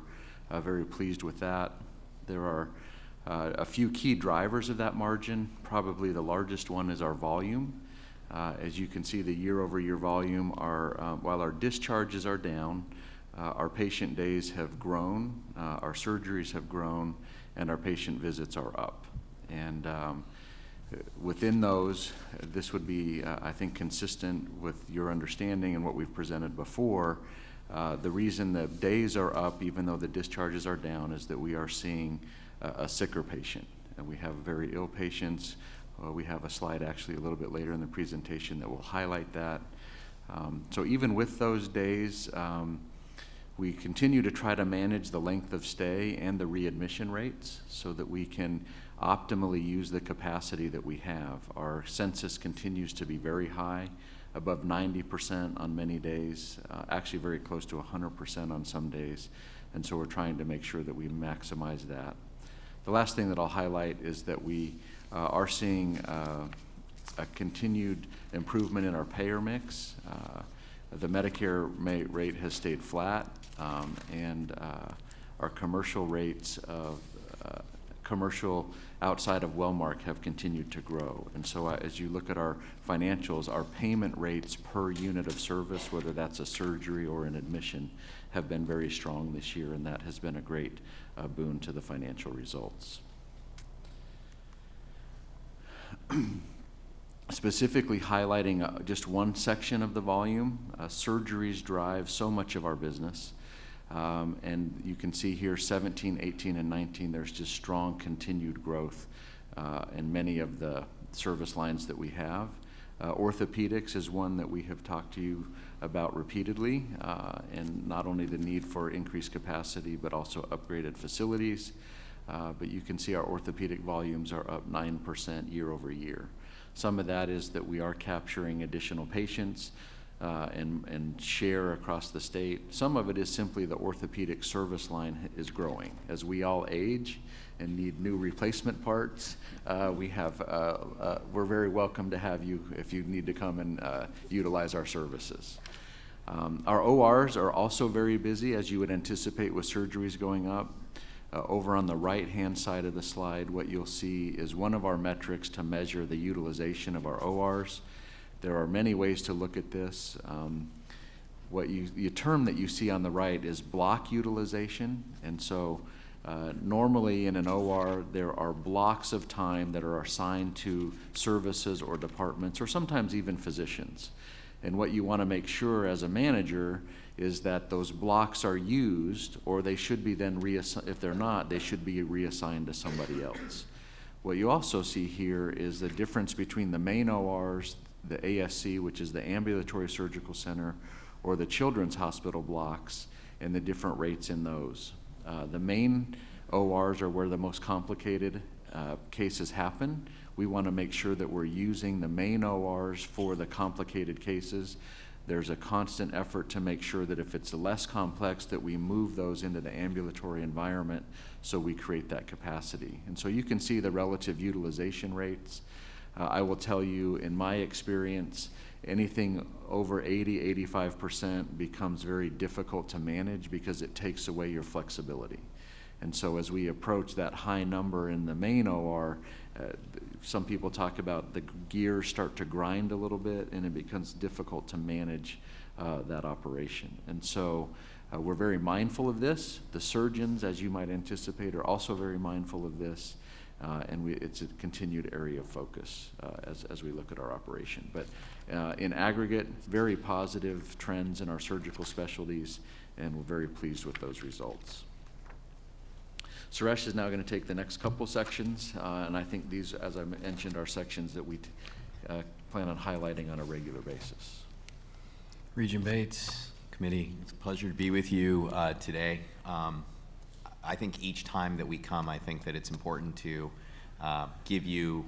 very pleased with that. There are a few key drivers of that margin. Probably the largest one is our volume. As you can see, the year-over-year volume, while our discharges are down, our patient days have grown, our surgeries have grown, and our patient visits are up. And within those, this would be, I think, consistent with your understanding and what we've presented before. The reason the days are up, even though the discharges are down, is that we are seeing a sicker patient. And we have very ill patients. We have a slide actually a little bit later in the presentation that will highlight that. So even with those days, we continue to try to manage the length of stay and the readmission rates so that we can optimally use the capacity that we have. Our census continues to be very high, above 90% on many days, actually very close to 100% on some days. And so we're trying to make sure that we maximize that. The last thing that I'll highlight is that we are seeing a continued improvement in our payer mix. The Medicare rate has stayed flat, and our commercial rates of commercial outside of Wellmark have continued to grow. And so as you look at our financials, our payment rates per unit of service, whether that's a surgery or an admission, have been very strong this year, and that has been a great boon to the financial results. Specifically highlighting just one section of the volume, surgeries drive so much of our business. And you can see here 17, 18, and 19, there's just strong continued growth in many of the service lines that we have. Orthopedics is one that we have talked to you about repeatedly, and not only the need for increased capacity, but also upgraded facilities. But you can see our orthopedic volumes are up 9% year over year. Some of that is that we are capturing additional patients and share across the state. Some of it is simply the orthopedic service line is growing. As we all age and need new replacement parts, we're very welcome to have you if you need to come and utilize our services. Our ORs are also very busy, as you would anticipate with surgeries going up. Over on the right-hand side of the slide, what you'll see is one of our metrics to measure the utilization of our ORs. There are many ways to look at this. The term that you see on the right is block utilization. And so normally in an OR, there are blocks of time that are assigned to services or departments, or sometimes even physicians. And what you want to make sure as a manager is that those blocks are used, or they should be then reassigned. If they're not, they should be reassigned to somebody else. What you also see here is the difference between the main ORs, the ASC, which is the ambulatory surgical center, or the children's hospital blocks, and the different rates in those. The main ORs are where the most complicated cases happen. We want to make sure that we're using the main ORs for the complicated cases. There's a constant effort to make sure that if it's less complex, that we move those into the ambulatory environment so we create that capacity. And so you can see the relative utilization rates. I will tell you, in my experience, anything over 80, 85% becomes very difficult to manage because it takes away your flexibility. And so as we approach that high number in the main OR, some people talk about the gears start to grind a little bit, and it becomes difficult to manage that operation. And so we're very mindful of this. The surgeons, as you might anticipate, are also very mindful of this, and it's a continued area of focus as we look at our operation. But in aggregate, very positive trends in our surgical specialties, and we're very pleased with those results. Suresh is now going to take the next couple sections, and I think these, as I mentioned, are sections that we plan on highlighting on a regular basis. Regent Bates, committee, it's a pleasure to be with you today. I think each time that we come, I think that it's important to give you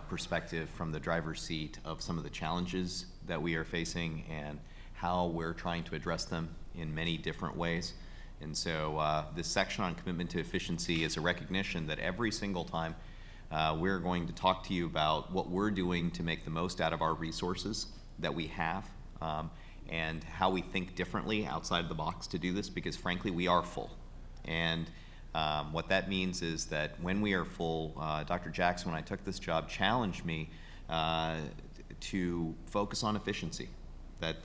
perspective from the driver's seat of some of the challenges that we are facing and how we're trying to address them in many different ways. And so this section on commitment to efficiency is a recognition that every single time we're going to talk to you about what we're doing to make the most out of our resources that we have, and how we think differently outside the box to do this, because frankly we are full. And what that means is that when we are full, Dr. Jackson, when I took this job, challenged me to focus on efficiency. That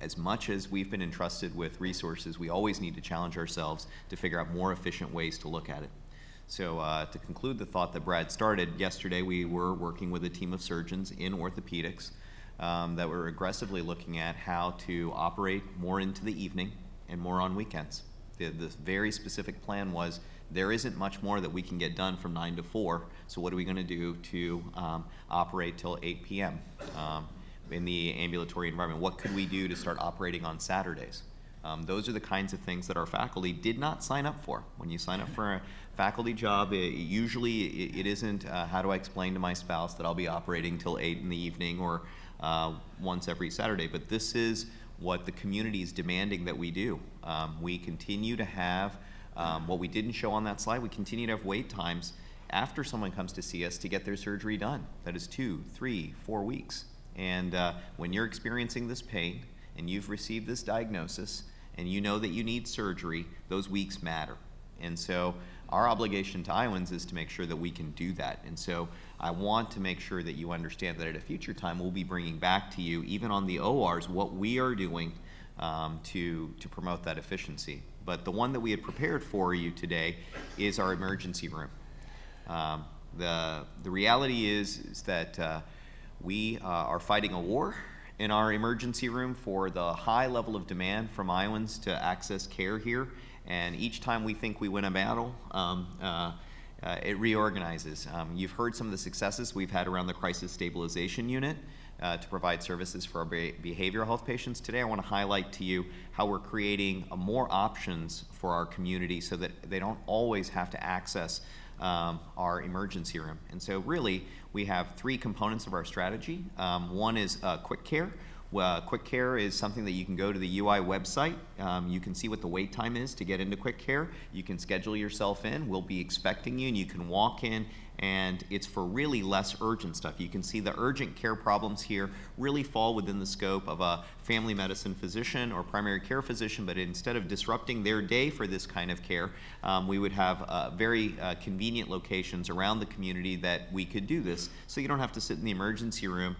as much as we've been entrusted with resources, we always need to challenge ourselves to figure out more efficient ways to look at it. So to conclude the thought that Brad started, yesterday we were working with a team of surgeons in orthopedics that were aggressively looking at how to operate more into the evening and more on weekends. The very specific plan was there isn't much more that we can get done from 9 to 4, so what are we going to do to operate till 8 p.m. In the ambulatory environment? What could we do to start operating on Saturdays? Those are the kinds of things that our faculty did not sign up for. When you sign up for a faculty job, usually it isn't how do I explain to my spouse that I'll be operating till 8 in the evening or once every Saturday, but this is what the community is demanding that we do. We continue to have, what we didn't show on that slide, we continue to have wait times after someone comes to see us to get their surgery done. That is 2, 3, 4 weeks. And when you're experiencing this pain and you've received this diagnosis and you know that you need surgery, those weeks matter. And so our obligation to Iowans is to make sure that we can do that. And so I want to make sure that you understand that at a future time we'll be bringing back to you, even on the ORs, what we are doing to promote that efficiency. But the one that we had prepared for you today is our emergency room. The reality is that we are fighting a war in our emergency room for the high level of demand from Iowans to access care here. And each time we think we win a battle, it reorganizes. You've heard some of the successes we've had around the crisis stabilization unit to provide services for our behavioral health patients. Today I want to highlight to you how we're creating more options for our community so that they don't always have to access our emergency room. And so really we have 3 components of our strategy. One is quick care. Quick care is something that you can go to the UI website. You can see what the wait time is to get into quick care. You can schedule yourself in. We'll be expecting you, and you can walk in, and it's for really less urgent stuff. You can see the urgent care problems here really fall within the scope of a family medicine physician or primary care physician, but instead of disrupting their day for this kind of care, we would have very convenient locations around the community that we could do this, so you don't have to sit in the emergency room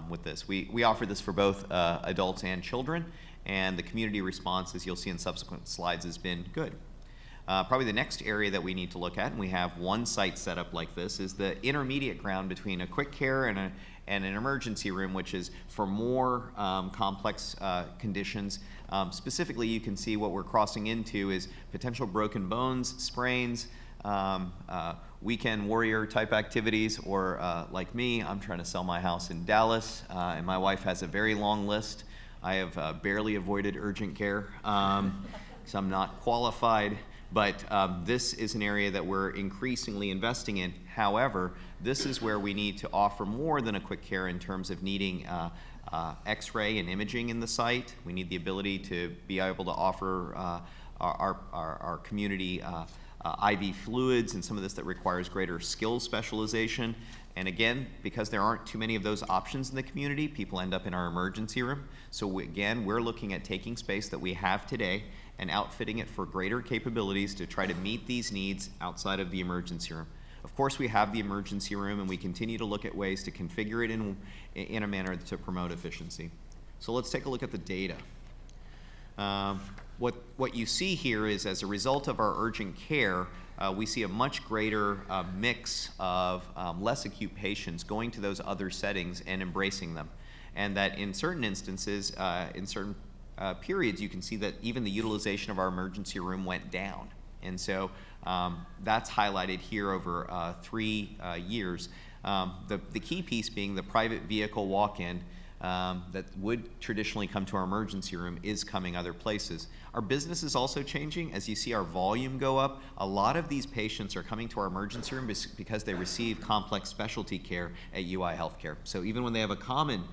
with this. We offer this for both adults and children, and the community response, as you'll see in subsequent slides, has been good. Probably the next area that we need to look at, and we have one site set up like this, is the intermediate ground between a quick care and an emergency room, which is for more complex conditions. Specifically, you can see what we're crossing into is potential broken bones, sprains, weekend warrior type activities, or like me, I'm trying to sell my house in Dallas, and my wife has a very long list. I have barely avoided urgent care because I'm not qualified. But this is an area that we're increasingly investing in. However, this is where we need to offer more than a quick care in terms of needing X-ray and imaging in the site. We need the ability to be able to offer our community IV fluids and some of this that requires greater skill specialization. And again, because there aren't too many of those options in the community, people end up in our emergency room. So we're looking at taking space that we have today and outfitting it for greater capabilities to try to meet these needs outside of the emergency room. Of course, we have the emergency room, and we continue to look at ways to configure it in a manner to promote efficiency. So let's take a look at the data. What you see here is, as a result of our urgent care, we see a much greater mix of less acute patients going to those other settings and embracing them. And that in certain instances, in certain periods, you can see that even the utilization of our emergency room went down. And so that's highlighted here over 3 years. The key piece being the private vehicle walk-in. that would traditionally come to our emergency room is coming other places. Our business is also changing. As you see our volume go up, a lot of these patients are coming to our emergency room because they receive complex specialty care at UI Healthcare. So even when they have a common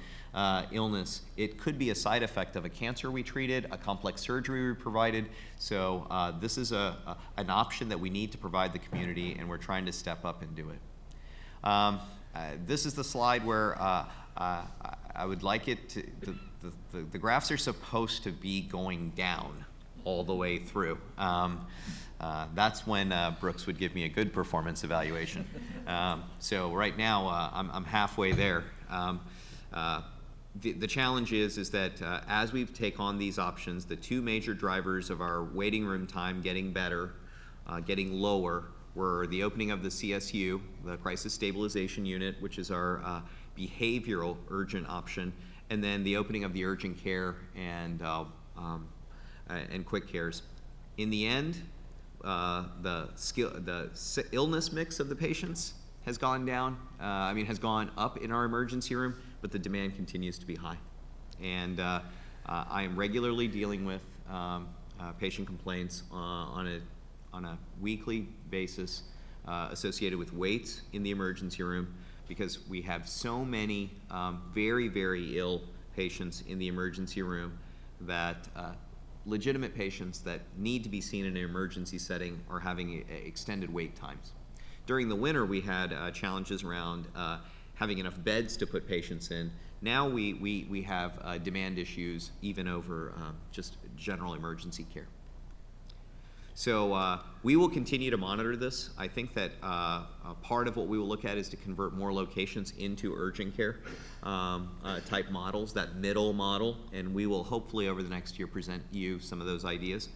illness, it could be a side effect of a cancer we treated, a complex surgery we provided. So this is an option that we need to provide the community, and we're trying to step up and do it. This is the slide where I would like it to, the graphs are supposed to be going down all the way through. That's when Brooks would give me a good performance evaluation. So right now, I'm halfway there. The challenge is that as we take on these options, the two major drivers of our waiting room time getting better, getting lower, were the opening of the CSU, the Crisis Stabilization Unit, which is our behavioral urgent option, and then the opening of the urgent care and quick cares. In the end, the illness mix of the patients has gone down, has gone up in our emergency room, but the demand continues to be high. And I am regularly dealing with patient complaints on a weekly basis associated with waits in the emergency room, because we have so many very, very ill patients in the emergency room that legitimate patients that need to be seen in an emergency setting are having extended wait times. During the winter, we had challenges around having enough beds to put patients in. Now we have demand issues even over just general emergency care. So we will continue to monitor this. I think that part of what we will look at is to convert more locations into urgent care type models, that middle model, and we will hopefully over the next year present you some of those ideas.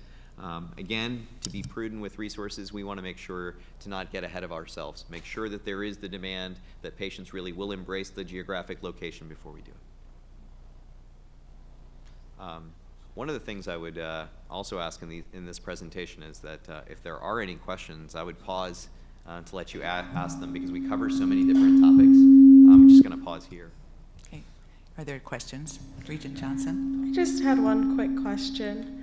Again, to be prudent with resources, we want to make sure to not get ahead of ourselves. Make sure that there is the demand, that patients really will embrace the geographic location before we do it. One of the things I would also ask in this presentation is that if there are any questions, I would pause to let you ask them, because we cover so many different topics. I'm just going to pause here. Okay. Are there questions? Regent Johnson? I just had one quick question.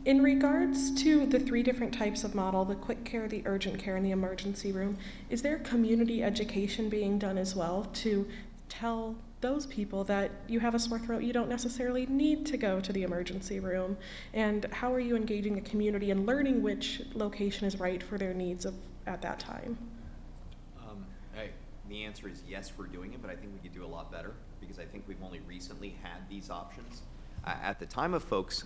In regards to the three different types of model, the quick care, the urgent care, and the emergency room, is there community education being done as well to tell those people that you have a sore throat, you don't necessarily need to go to the emergency room? And how are you engaging the community and learning which location is right for their needs at that time? The answer is yes, we're doing it, but I think we could do a lot better, because I think we've only recently had these options. At the time of folks,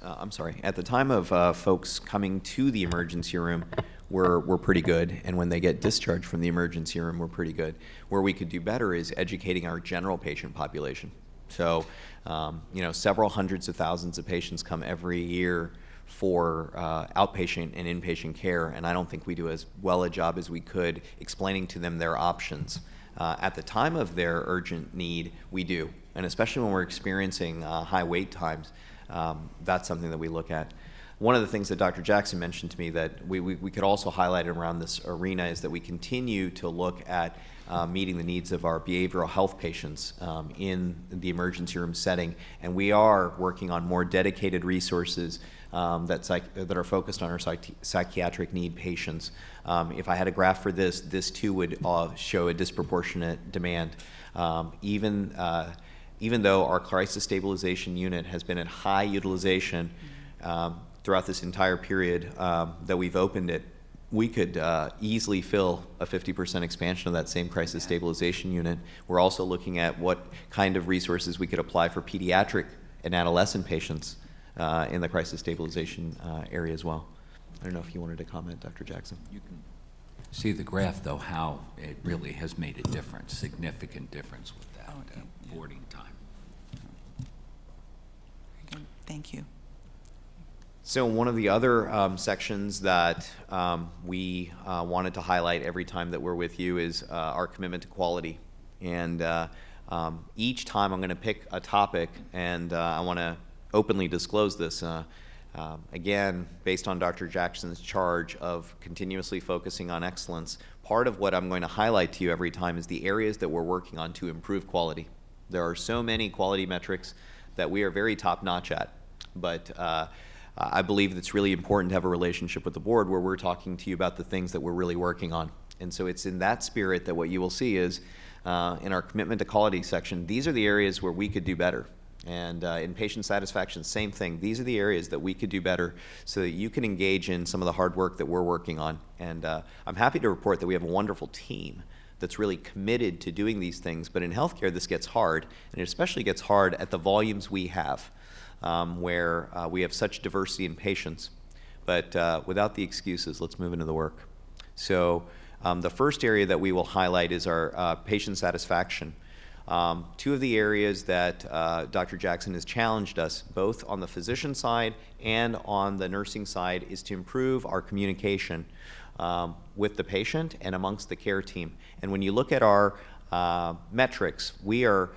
folks coming to the emergency room, we're pretty good, and when they get discharged from the emergency room, we're pretty good. Where we could do better is educating our general patient population. So, several hundreds of thousands of patients come every year for outpatient and inpatient care, and I don't think we do as well a job as we could explaining to them their options. At the time of their urgent need, we do, and especially when we're experiencing high wait times, that's something that we look at. One of the things that Dr. Jackson mentioned to me that we could also highlight around this arena is that we continue to look at meeting the needs of our behavioral health patients in the emergency room setting, and we are working on more dedicated resources that are focused on our psychiatric need patients. If I had a graph for this too would show a disproportionate demand. Even though our crisis stabilization unit has been at high utilization throughout this entire period that we've opened it, we could easily fill a 50% expansion of that same crisis stabilization unit. We're also looking at what kind of resources we could apply for pediatric and adolescent patients in the crisis stabilization area as well. I don't know if you wanted to comment, Dr. Jackson. You can see the graph, though, how it really has made a difference, significant difference with that boarding time. Thank you. So one of the other sections that we wanted to highlight every time that we're with you is our commitment to quality. And each time I'm going to pick a topic, and I want to openly disclose this. Again, based on Dr. Jackson's charge of continuously focusing on excellence, part of what I'm going to highlight to you every time is the areas that we're working on to improve quality. There are so many quality metrics that we are very top-notch at, but I believe it's really important to have a relationship with the board where we're talking to you about the things that we're really working on. And so it's in that spirit that what you will see is in our commitment to quality section, these are the areas where we could do better. And in patient satisfaction, same thing. These are the areas that we could do better so that you can engage in some of the hard work that we're working on. And I'm happy to report that we have a wonderful team that's really committed to doing these things. But in healthcare, this gets hard, and it especially gets hard at the volumes we have, where we have such diversity in patients. But without the excuses, let's move into the work. So the first area that we will highlight is our patient satisfaction. Two of the areas that Dr. Jackson has challenged us, both on the physician side and on the nursing side, is to improve our communication with the patient and amongst the care team. And when you look at our metrics, we are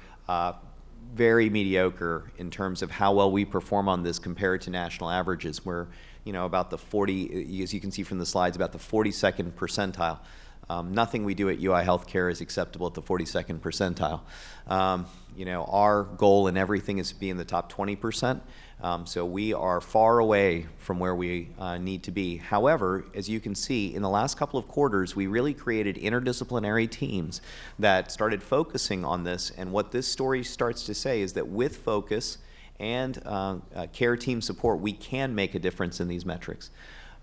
very mediocre in terms of how well we perform on this compared to national averages. We're, about the 40, as you can see from the slides, about the 42nd percentile. Nothing we do at UI Healthcare is acceptable at the 42nd percentile. Our goal in everything is to be in the top 20%. So we are far away from where we need to be. However, as you can see, in the last couple of quarters, we really created interdisciplinary teams that started focusing on this. And what this story starts to say is that with focus and care team support, we can make a difference in these metrics.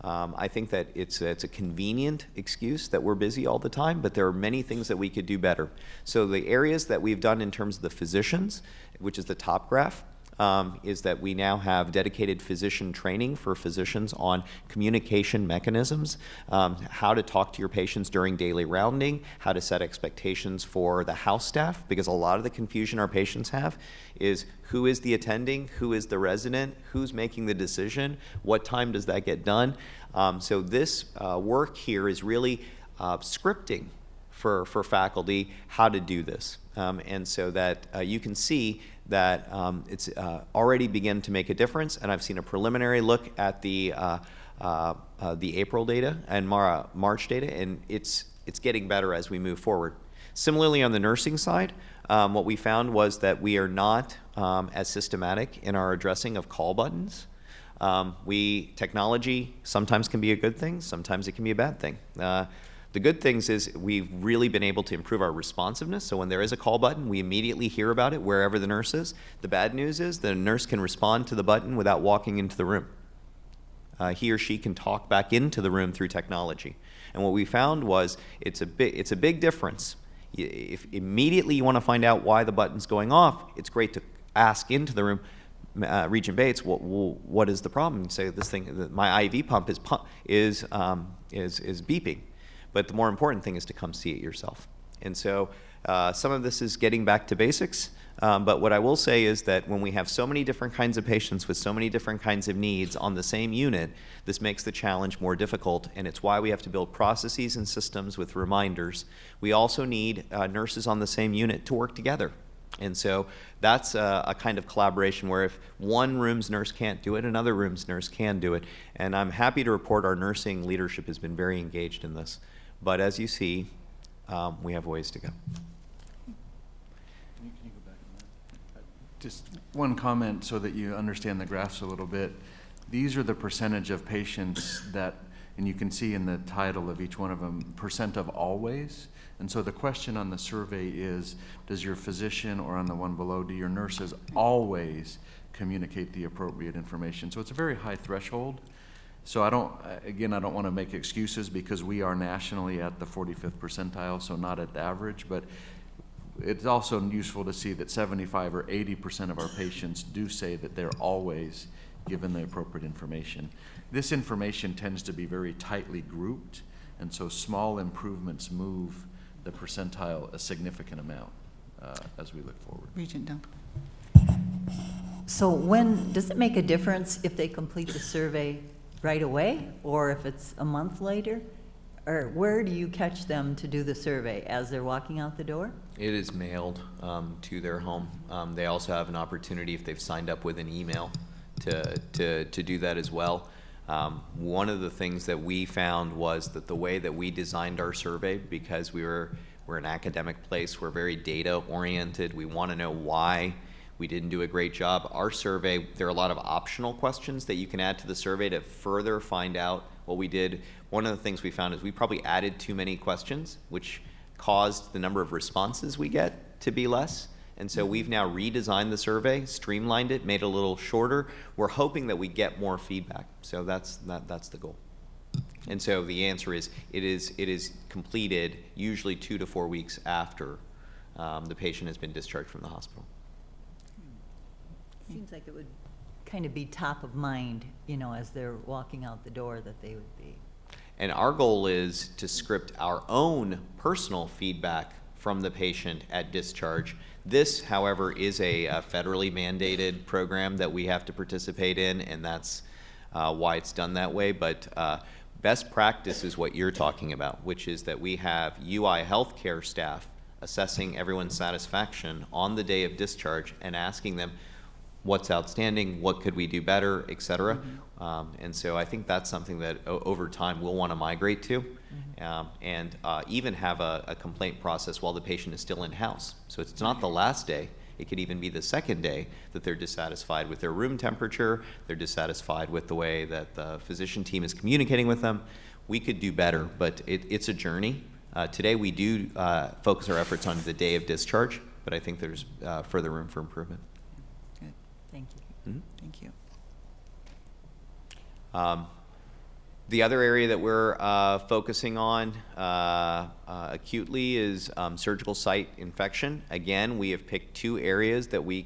I think that it's a convenient excuse that we're busy all the time, but there are many things that we could do better. So the areas that we've done in terms of the physicians, which is the top graph, is that we now have dedicated physician training for physicians on communication mechanisms, how to talk to your patients during daily rounding, how to set expectations for the house staff, because a lot of the confusion our patients have is who is the attending, who is the resident, who's making the decision, what time does that get done. So this work here is really scripting for faculty how to do this. And so that you can see that it's already begun to make a difference, and I've seen a preliminary look at the April data and March data, and it's getting better as we move forward. Similarly, on the nursing side, what we found was that we are not as systematic in our addressing of call buttons. Technology sometimes can be a good thing, sometimes it can be a bad thing. The good things is we've really been able to improve our responsiveness. So when there is a call button, we immediately hear about it wherever the nurse is. The bad news is the nurse can respond to the button without walking into the room. He or she can talk back into the room through technology. And what we found was it's a big difference. If immediately you want to find out why the button's going off, it's great to ask into the room, Regent Bates, what is the problem? And say, this thing, my IV pump is beeping. But the more important thing is to come see it yourself. And so some of this is getting back to basics. But what I will say is that when we have so many different kinds of patients with so many different kinds of needs on the same unit, this makes the challenge more difficult. And it's why we have to build processes and systems with reminders. We also need nurses on the same unit to work together. And so that's a kind of collaboration where if one room's nurse can't do it, another room's nurse can do it. And I'm happy to report our nursing leadership has been very engaged in this. But as you see, we have ways to go. Just one comment so that you understand the graphs a little bit. These are the percentage of patients that, and you can see in the title of each one of them, percent of always. And so the question on the survey is, does your physician, or on the one below, do your nurses always communicate the appropriate information? So it's a very high threshold. So I don't want to make excuses because we are nationally at the 45th percentile, so not at the average, but it's also useful to see that 75 or 80% of our patients do say that they're always given the appropriate information. This information tends to be very tightly grouped, and so small improvements move the percentile a significant amount as we look forward. Regent Duncan. So does it make a difference if they complete the survey right away, or if it's a month later? Or where do you catch them to do the survey? As they're walking out the door? It is mailed to their home. They also have an opportunity, if they've signed up with an email, to do that as well. One of the things that we found was that the way that we designed our survey, because we were We're an academic place. We're very data-oriented. We want to know why we didn't do a great job. Our survey, there are a lot of optional questions that you can add to the survey to further find out what we did. One of the things we found is we probably added too many questions, which caused the number of responses we get to be less. And so we've now redesigned the survey, streamlined it, made it a little shorter. We're hoping that we get more feedback. So that's the goal. And so the answer is, it is completed usually 2 to 4 weeks after the patient has been discharged from the hospital. Seems like it would kind of be top of mind, you know, as they're walking out the door, that they would be. And our goal is to script our own personal feedback from the patient at discharge. This, however, is a federally mandated program that we have to participate in, and that's why it's done that way. But best practice is what you're talking about, which is that we have UI healthcare staff assessing everyone's satisfaction on the day of discharge and asking them what's outstanding, what could we do better, et cetera. And so I think that's something that over time we'll want to migrate to, and even have a complaint process while the patient is still in-house. So it's not the last day. It could even be the second day that they're dissatisfied with their room temperature, they're dissatisfied with the way that the physician team is communicating with them. We could do better, but it's a journey. Today we do focus our efforts on the day of discharge, but I think there's further room for improvement. Good, thank you. Mm-hmm. Thank you. The other area that we're focusing on acutely is surgical site infection. Again, we have picked 2 areas that we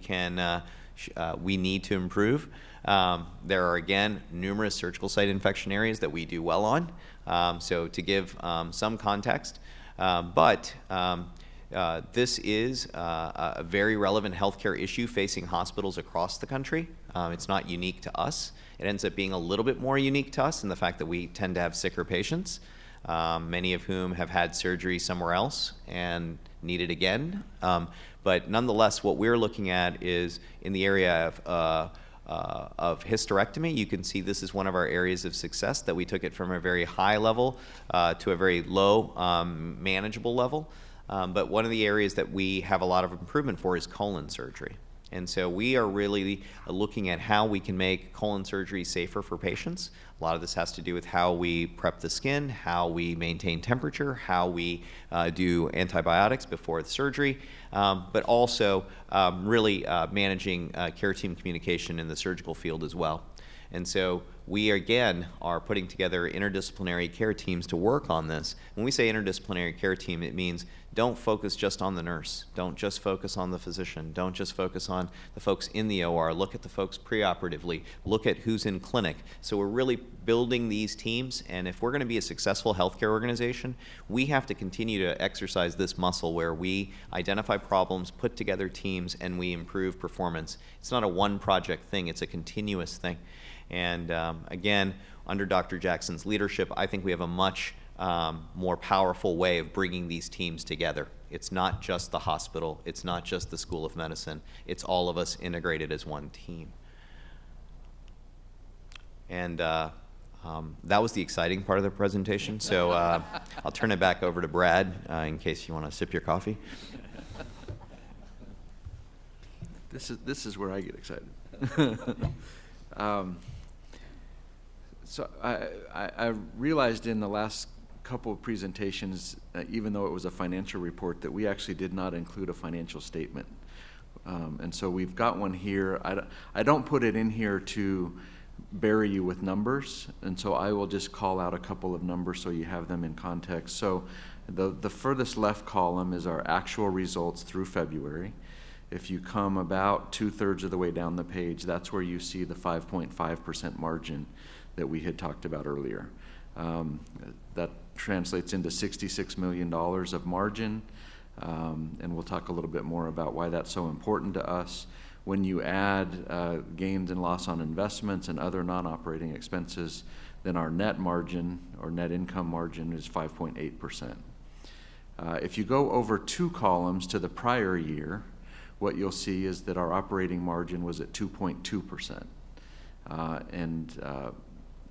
need to improve. There are, again, numerous surgical site infection areas that we do well on. So to give some context, this is a very relevant healthcare issue facing hospitals across the country. It's not unique to us. It ends up being a little bit more unique to us in the fact that we tend to have sicker patients, many of whom have had surgery somewhere else and need it again. But nonetheless, what we're looking at is in the area of hysterectomy. You can see this is one of our areas of success, that we took it from a very high level to a very low, manageable level. But one of the areas that we have a lot of improvement for is colon surgery. And so we are really looking at how we can make colon surgery safer for patients. A lot of this has to do with how we prep the skin, how we maintain temperature, how we do antibiotics before the surgery, but also really managing care team communication in the surgical field as well. And so we, again, are putting together interdisciplinary care teams to work on this. When we say interdisciplinary care team, it means don't focus just on the nurse. Don't just focus on the physician. Don't just focus on the folks in the OR. Look at the folks preoperatively. Look at who's in clinic. So we're really building these teams, and if we're going to be a successful healthcare organization, we have to continue to exercise this muscle where we identify problems, put together teams, and we improve performance. It's not a one-project thing. It's a continuous thing. And again, under Dr. Jackson's leadership, I think we have a much more powerful way of bringing these teams together. It's not just the hospital. It's not just the School of Medicine. It's all of us integrated as one team. And that was the exciting part of the presentation. So I'll turn it back over to Brad in case you want to sip your coffee. This is where I get excited. So I realized in the last couple of presentations, even though it was a financial report, that we actually did not include a financial statement. And so we've got one here. I don't put it in here to bury you with numbers, and so I will just call out a couple of numbers so you have them in context. So the furthest left column is our actual results through February. If you come about 2/3 of the way down the page, that's where you see the 5.5% margin that we had talked about earlier. That translates into $66 million of margin, and we'll talk a little bit more about why that's so important to us. When you add gains and loss on investments and other non-operating expenses, then our net margin or net income margin is 5.8%. If you go over 2 columns to the prior year, what you'll see is that our operating margin was at 2.2%.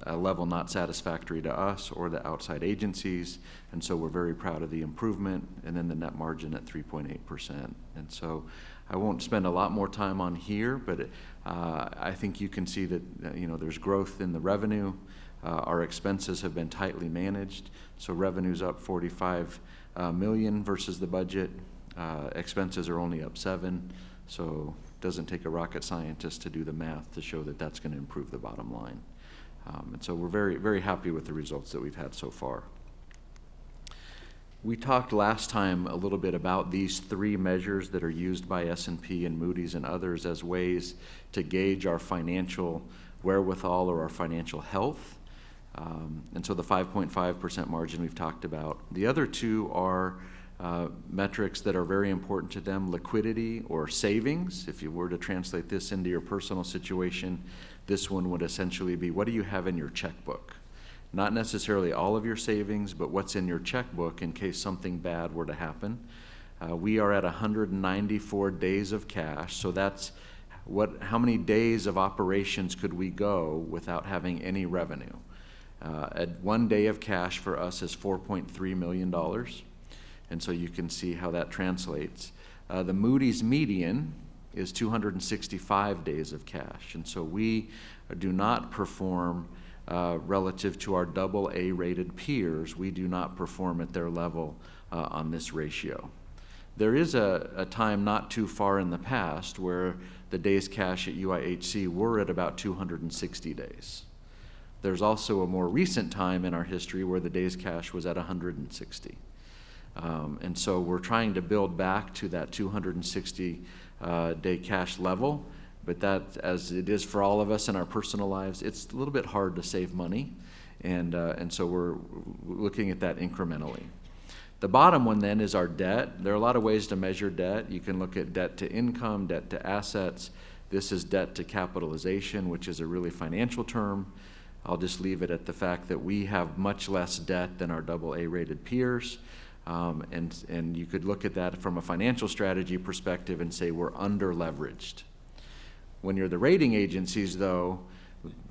a level not satisfactory to us or the outside agencies, and so we're very proud of the improvement, and then the net margin at 3.8%. And so I won't spend a lot more time on here, but I think you can see that there's growth in the revenue. Our expenses have been tightly managed, so revenue's up 45 million versus the budget. Expenses are only up 7, so it doesn't take a rocket scientist to do the math to show that that's going to improve the bottom line. And so we're very, very happy with the results that we've had so far. We talked last time a little bit about these 3 measures that are used by S&P and Moody's and others as ways to gauge our financial wherewithal or our financial health. And so the 5.5% margin we've talked about. The other 2 are metrics that are very important to them: liquidity or savings. If you were to translate this into your personal situation, this one would essentially be, what do you have in your checkbook? Not necessarily all of your savings, but what's in your checkbook in case something bad were to happen. We are at 194 days of cash, so that's how many days of operations could we go without having any revenue? At 1 day of cash for us is $4.3 million, and so you can see how that translates. The Moody's median is 265 days of cash, and so we do not perform relative to our AA rated peers. We do not perform at their level on this ratio. There is a time not too far in the past where the days cash at UIHC were at about 260 days. There's also a more recent time in our history where the days cash was at 160. And so we're trying to build back to that 260 day cash level, but that, as it is for all of us in our personal lives, it's a little bit hard to save money, and so we're looking at that incrementally. The bottom one then is our debt. There are a lot of ways to measure debt. You can look at debt to income, debt to assets. This is debt to capitalization, which is a really financial term. I'll just leave it at the fact that we have much less debt than our AA rated peers. And you could look at that from a financial strategy perspective and say we're under leveraged. When you're the rating agencies, though,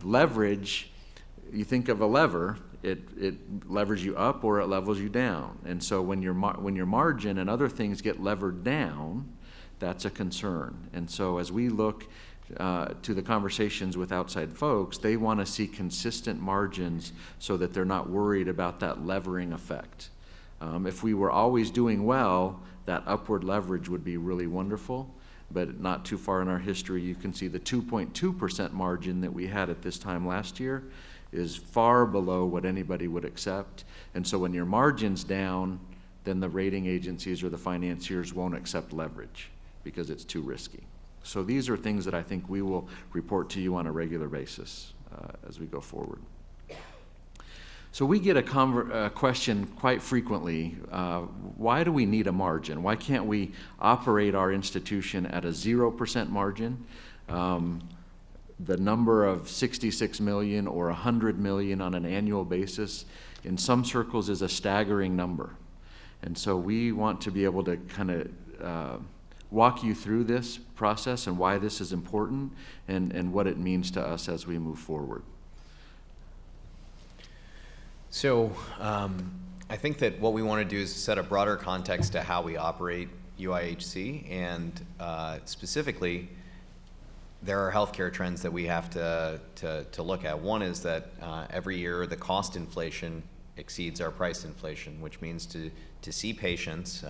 leverage, you think of a lever, it levers you up or it levels you down. And so when your margin and other things get levered down, that's a concern. And so as we look to the conversations with outside folks, they want to see consistent margins so that they're not worried about that levering effect. If we were always doing well, that upward leverage would be really wonderful, but not too far in our history, you can see the 2.2% margin that we had at this time last year is far below what anybody would accept. And so when your margin's down, then the rating agencies or the financiers won't accept leverage because it's too risky. So these are things that I think we will report to you on a regular basis as we go forward. So we get a question quite frequently, why do we need a margin? Why can't we operate our institution at a 0% margin? The number of 66 million or 100 million on an annual basis in some circles is a staggering number. And so we want to be able to kind of walk you through this process and why this is important and what it means to us as we move forward. So I think that what we want to do is set a broader context to how we operate UIHC, and specifically, there are healthcare trends that we have to look at. One is that every year the cost inflation exceeds our price inflation, which means to see patients,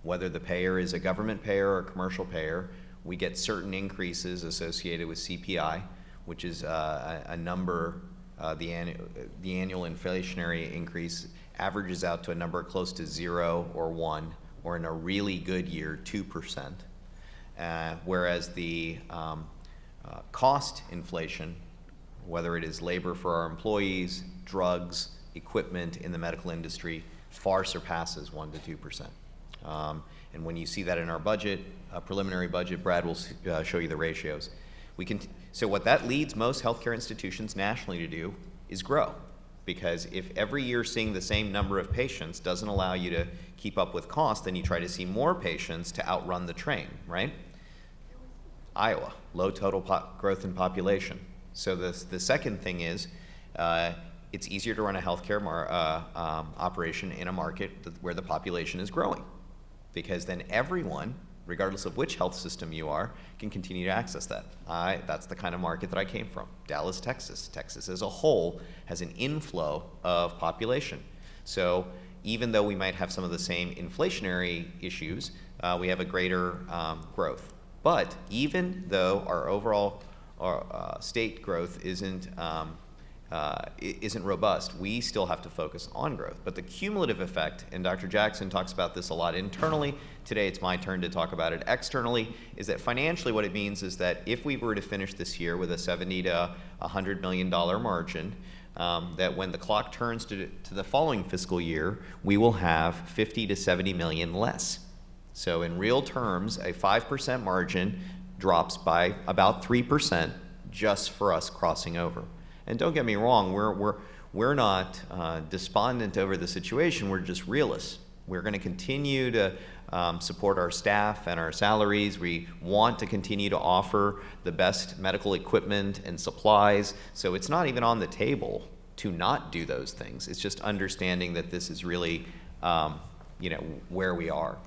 whether the payer is a government payer or a commercial payer, we get certain increases associated with CPI, which is a number. The annual inflationary increase averages out to a number close to 0 or 1, or in a really good year, 2%. Whereas the cost inflation, whether it is labor for our employees, drugs, equipment in the medical industry, far surpasses 1 to 2%. And when you see that in our budget, preliminary budget, Brad will show you the ratios. So what that leads most healthcare institutions nationally to do is grow, because if every year seeing the same number of patients doesn't allow you to keep up with cost, then you try to see more patients to outrun the train, right? Iowa, low total growth in population. So the second thing is it's easier to run a healthcare operation in a market where the population is growing, because then everyone, regardless of which health system you are, can continue to access that. That's the kind of market that I came from, Dallas, Texas. Texas as a whole has an inflow of population. So even though we might have some of the same inflationary issues, we have a greater growth. But even though our overall state growth isn't robust, we still have to focus on growth. But the cumulative effect, and Dr. Jackson talks about this a lot internally, today it's my turn to talk about it externally, is that financially what it means is that if we were to finish this year with a $70 to $100 million margin, that when the clock turns to the following fiscal year, we will have 50 to 70 million less. So in real terms, a 5% margin drops by about 3% just for us crossing over. And don't get me wrong, we're not despondent over the situation, we're just realists. We're going to continue to support our staff and our salaries. We want to continue to offer the best medical equipment and supplies. So it's not even on the table to not do those things. It's just understanding that this is really, where we are.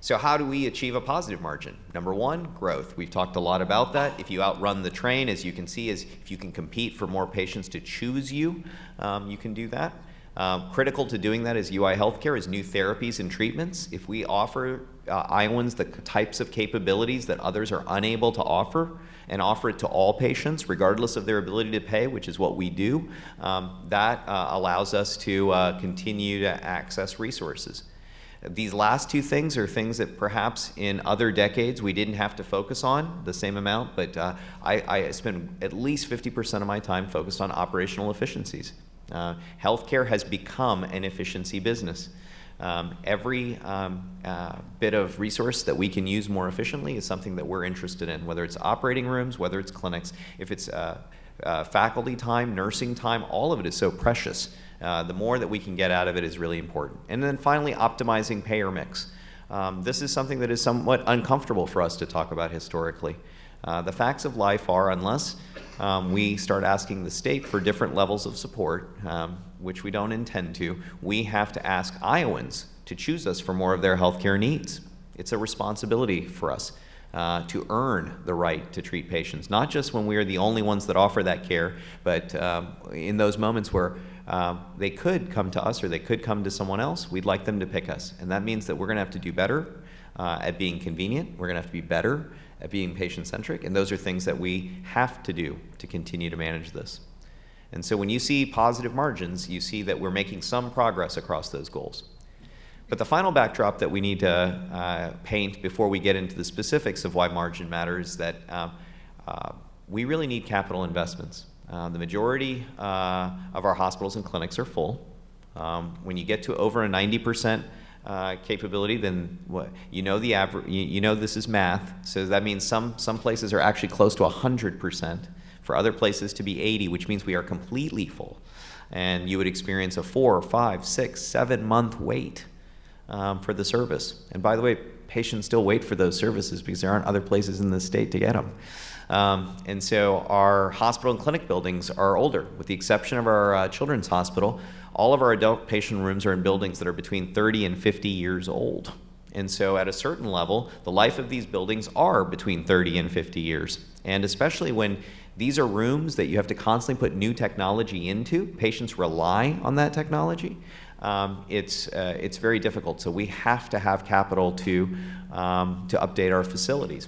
So how do we achieve a positive margin? Number one, growth. We've talked a lot about that. If you outrun the train, as you can see, if you can compete for more patients to choose you, you can do that. Critical to doing that is UI Healthcare is new therapies and treatments. If we offer Iowans the types of capabilities that others are unable to offer, and offer it to all patients, regardless of their ability to pay, which is what we do, that allows us to continue to access resources. These last two things are things that perhaps in other decades we didn't have to focus on the same amount, but I spend at least 50% of my time focused on operational efficiencies. Healthcare has become an efficiency business. Every bit of resource that we can use more efficiently is something that we're interested in, whether it's operating rooms, whether it's clinics, if it's faculty time, nursing time, all of it is so precious. The more that we can get out of it is really important. And then finally, optimizing payer mix. This is something that is somewhat uncomfortable for us to talk about historically. The facts of life are, unless we start asking the state for different levels of support, which we don't intend to, we have to ask Iowans to choose us for more of their healthcare needs. It's a responsibility for us to earn the right to treat patients, not just when we are the only ones that offer that care, but in those moments where they could come to us or they could come to someone else, we'd like them to pick us. And that means that we're going to have to do better at being convenient. We're going to have to be better at being patient-centric. And those are things that we have to do to continue to manage this. And so when you see positive margins, you see that we're making some progress across those goals. But the final backdrop that we need to paint before we get into the specifics of why margin matters is that we really need capital investments. The majority of our hospitals and clinics are full. When you get to over a 90% capability, then you know the average. You know this is math, so that means some places are actually close to 100%. For other places to be 80, which means we are completely full, and you would experience a 4, 5, 6, 7 month wait for the service. And by the way, patients still wait for those services because there aren't other places in the state to get them. And so our hospital and clinic buildings are older. With the exception of our children's hospital, all of our adult patient rooms are in buildings that are between 30 and 50 years old. And so at a certain level, the life of these buildings are between 30 and 50 years. And especially when these are rooms that you have to constantly put new technology into, patients rely on that technology, it's very difficult. So we have to have capital to update our facilities.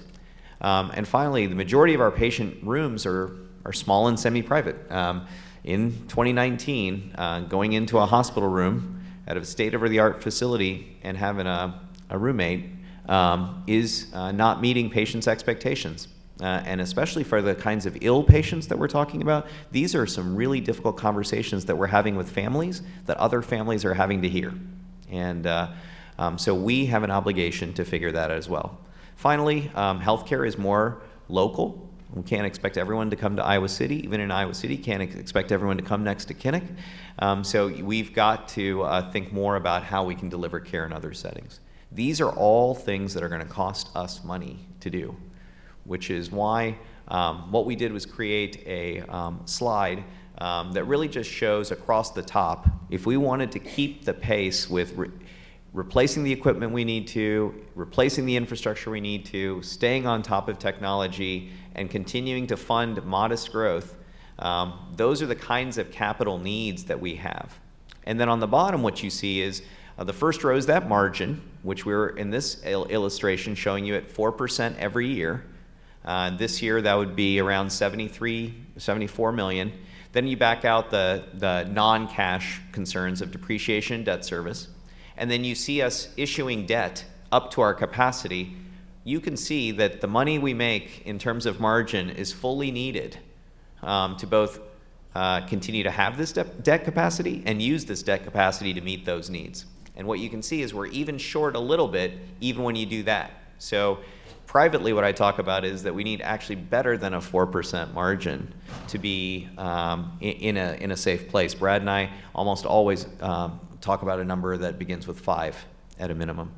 And finally, the majority of our patient rooms are small and semi-private. In 2019, going into a hospital room at a state-of-the-art facility and having a roommate is not meeting patients' expectations. And especially for the kinds of ill patients that we're talking about, these are some really difficult conversations that we're having with families that other families are having to hear. And so we have an obligation to figure that out as well. Finally, healthcare is more local. We can't expect everyone to come to Iowa City. Even in Iowa City, can't expect everyone to come next to Kinnick. So we've got to think more about how we can deliver care in other settings. These are all things that are going to cost us money to do, which is why what we did was create a slide that really just shows across the top, if we wanted to keep the pace with replacing the equipment we need to, replacing the infrastructure we need to, staying on top of technology, and continuing to fund modest growth, those are the kinds of capital needs that we have. And then on the bottom, what you see is the first row is that margin, which we're in this illustration showing you at 4% every year. This year, that would be around 74 million. Then you back out the non-cash concerns of depreciation, debt service, and then you see us issuing debt up to our capacity. You can see that the money we make in terms of margin is fully needed to both continue to have this debt capacity and use this debt capacity to meet those needs. And what you can see is we're even short a little bit even when you do that. So privately, what I talk about is that we need actually better than a 4% margin to be in a safe place. Brad and I almost always talk about a number that begins with 5 at a minimum.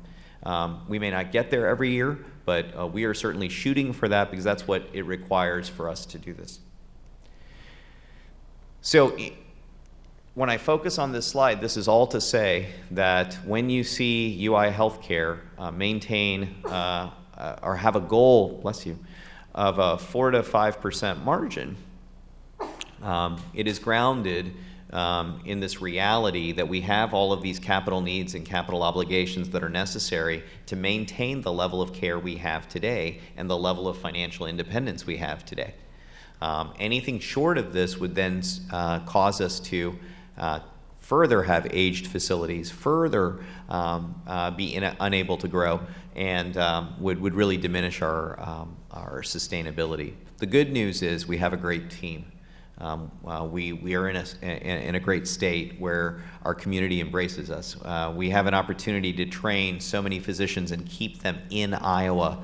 We may not get there every year, but we are certainly shooting for that because that's what it requires for us to do this. So when I focus on this slide, this is all to say that when you see UI Healthcare maintain or have a goal, bless you, of a 4 to 5% margin, it is grounded in this reality that we have all of these capital needs and capital obligations that are necessary to maintain the level of care we have today and the level of financial independence we have today. Anything short of this would then cause us to further have aged facilities, further be unable to grow, and would really diminish our sustainability. The good news is we have a great team. We are in a great state where our community embraces us. We have an opportunity to train so many physicians and keep them in Iowa,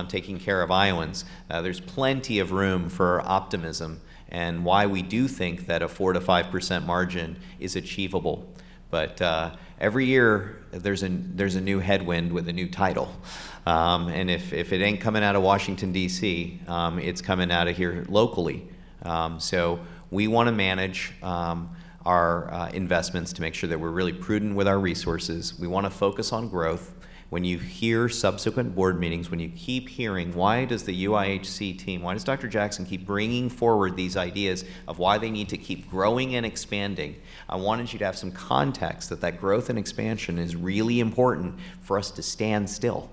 taking care of Iowans. There's plenty of room for optimism and why we do think that a 4 to 5% margin is achievable. But every year there's a new headwind with a new title. And if it ain't coming out of Washington, D.C., it's coming out of here locally. So we want to manage our investments to make sure that we're really prudent with our resources. We want to focus on growth. When you hear subsequent board meetings, when you keep hearing, why does the UIHC team, why does Dr. Jackson keep bringing forward these ideas of why they need to keep growing and expanding, I wanted you to have some context that growth and expansion is really important for us to stand still.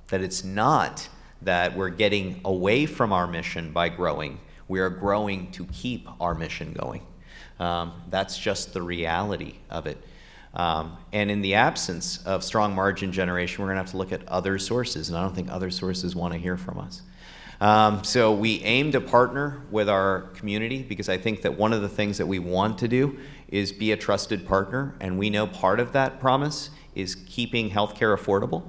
That it's not that we're getting away from our mission by growing. We are growing to keep our mission going. That's just the reality of it. And in the absence of strong margin generation, we're going to have to look at other sources, and I don't think other sources want to hear from us. So we aim to partner with our community because I think that one of the things that we want to do is be a trusted partner, and we know part of that promise is keeping healthcare affordable.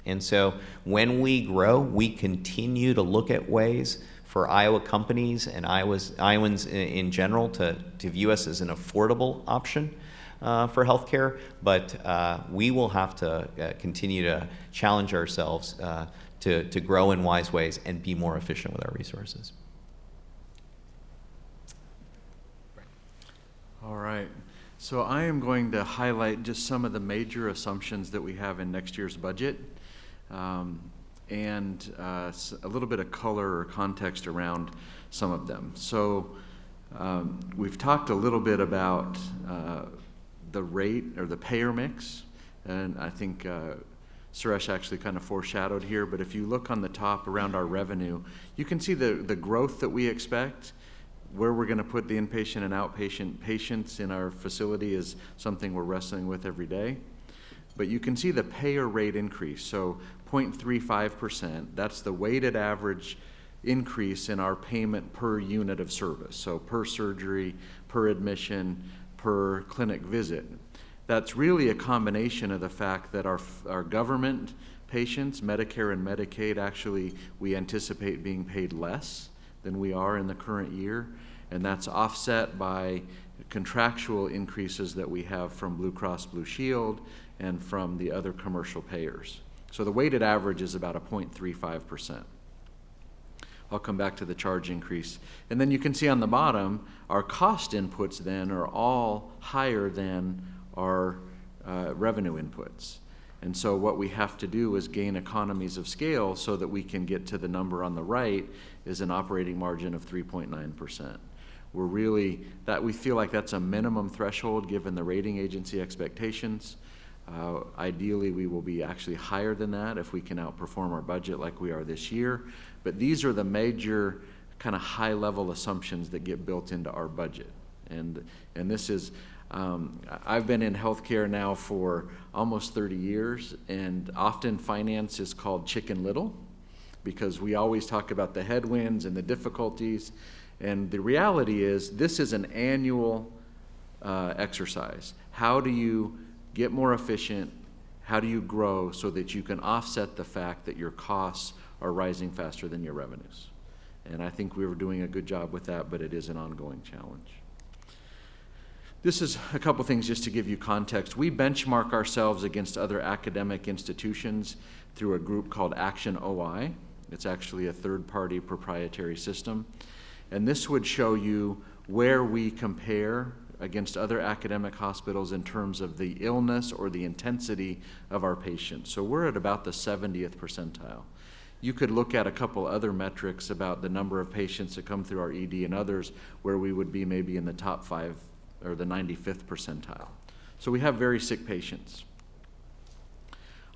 And so when we grow, we continue to look at ways for Iowa companies and Iowans in general to view us as an affordable option for healthcare, but we will have to continue to challenge ourselves to grow in wise ways and be more efficient with our resources. All right. So I am going to highlight just some of the major assumptions that we have in next year's budget. And a little bit of color or context around some of them. So we've talked a little bit about the rate or the payer mix, and I think Suresh actually kind of foreshadowed here, but if you look on the top around our revenue, you can see the growth that we expect. Where we're going to put the inpatient and outpatient patients in our facility is something we're wrestling with every day. But you can see the payer rate increase, so 0.35%, that's the weighted average increase in our payment per unit of service, so per surgery, per admission, per clinic visit. That's really a combination of the fact that our government patients, Medicare and Medicaid, actually we anticipate being paid less than we are in the current year, and that's offset by contractual increases that we have from Blue Cross Blue Shield and from the other commercial payers. So the weighted average is about a 0.35%. I'll come back to the charge increase. And then you can see on the bottom, our cost inputs then are all higher than our revenue inputs. And so what we have to do is gain economies of scale so that we can get to the number on the right is an operating margin of 3.9%. We're really, we feel like that's a minimum threshold given the rating agency expectations. Ideally, we will be actually higher than that if we can outperform our budget like we are this year. But these are the major kind of high-level assumptions that get built into our budget. And this is, I've been in healthcare now for almost 30 years, and often finance is called Chicken Little because we always talk about the headwinds and the difficulties. And the reality is this is an annual exercise. How do you get more efficient? How do you grow so that you can offset the fact that your costs are rising faster than your revenues? And I think we were doing a good job with that, but it is an ongoing challenge. This is a couple things just to give you context. We benchmark ourselves against other academic institutions through a group called Action OI. It's actually a third-party proprietary system. And this would show you where we compare against other academic hospitals in terms of the illness or the intensity of our patients. So we're at about the 70th percentile. You could look at a couple other metrics about the number of patients that come through our ED and others where we would be maybe in the top 5 or the 95th percentile. So we have very sick patients.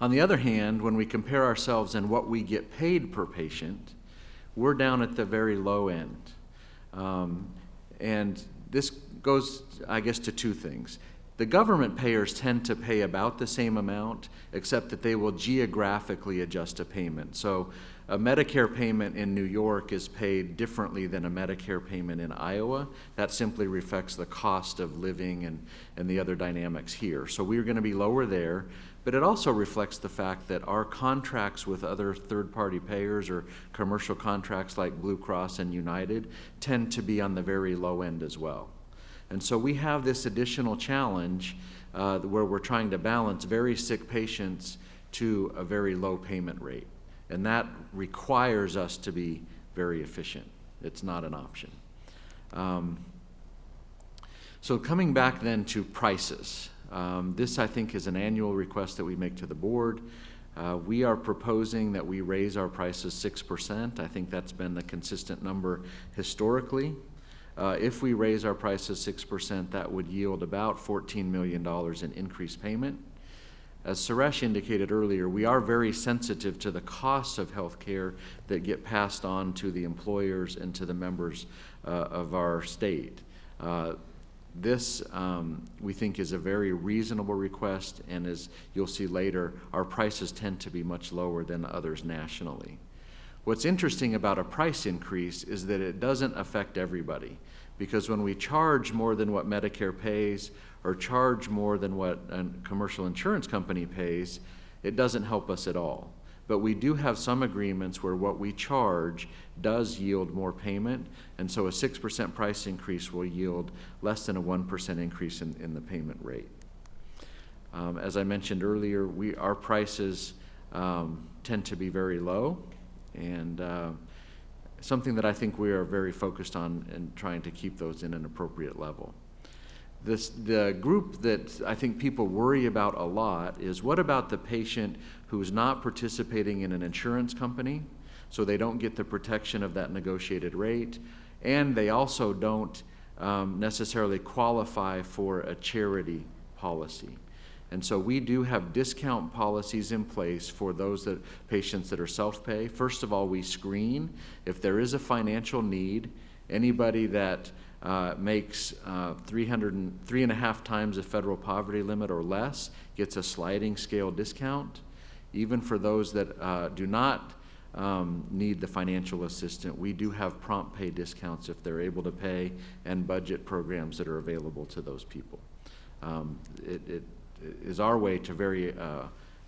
On the other hand, when we compare ourselves and what we get paid per patient, we're down at the very low end. And this goes, I guess, to two things. The government payers tend to pay about the same amount, except that they will geographically adjust a payment. So a Medicare payment in New York is paid differently than a Medicare payment in Iowa. That simply reflects the cost of living and the other dynamics here. So we're going to be lower there, but it also reflects the fact that our contracts with other third-party payers or commercial contracts like Blue Cross and United tend to be on the very low end as well. And so we have this additional challenge where we're trying to balance very sick patients to a very low payment rate. And that requires us to be very efficient. It's not an option. So coming back then to prices, this I think is an annual request that we make to the board. We are proposing that we raise our prices 6%. I think that's been the consistent number historically. If we raise our prices 6%, that would yield about $14 million in increased payment. As Suresh indicated earlier, we are very sensitive to the costs of health care that get passed on to the employers and to the members of our state. This, we think, is a very reasonable request, and as you'll see later, our prices tend to be much lower than others nationally. What's interesting about a price increase is that it doesn't affect everybody, because when we charge more than what Medicare pays or charge more than what a commercial insurance company pays, it doesn't help us at all. But we do have some agreements where what we charge does yield more payment, and so a 6% price increase will yield less than a 1% increase in the payment rate. As I mentioned earlier, our prices tend to be very low, and something that I think we are very focused on and trying to keep those in an appropriate level. The group that I think people worry about a lot is, what about the patient who's not participating in an insurance company, so they don't get the protection of that negotiated rate, and they also don't necessarily qualify for a charity policy. And so we do have discount policies in place for those patients that are self-pay. First of all, we screen. If there is a financial need, anybody that makes 3.5 times the federal poverty limit or less gets a sliding scale discount. Even for those that do not need the financial assistance, we do have prompt pay discounts if they're able to pay, and budget programs that are available to those people. It is our way to very,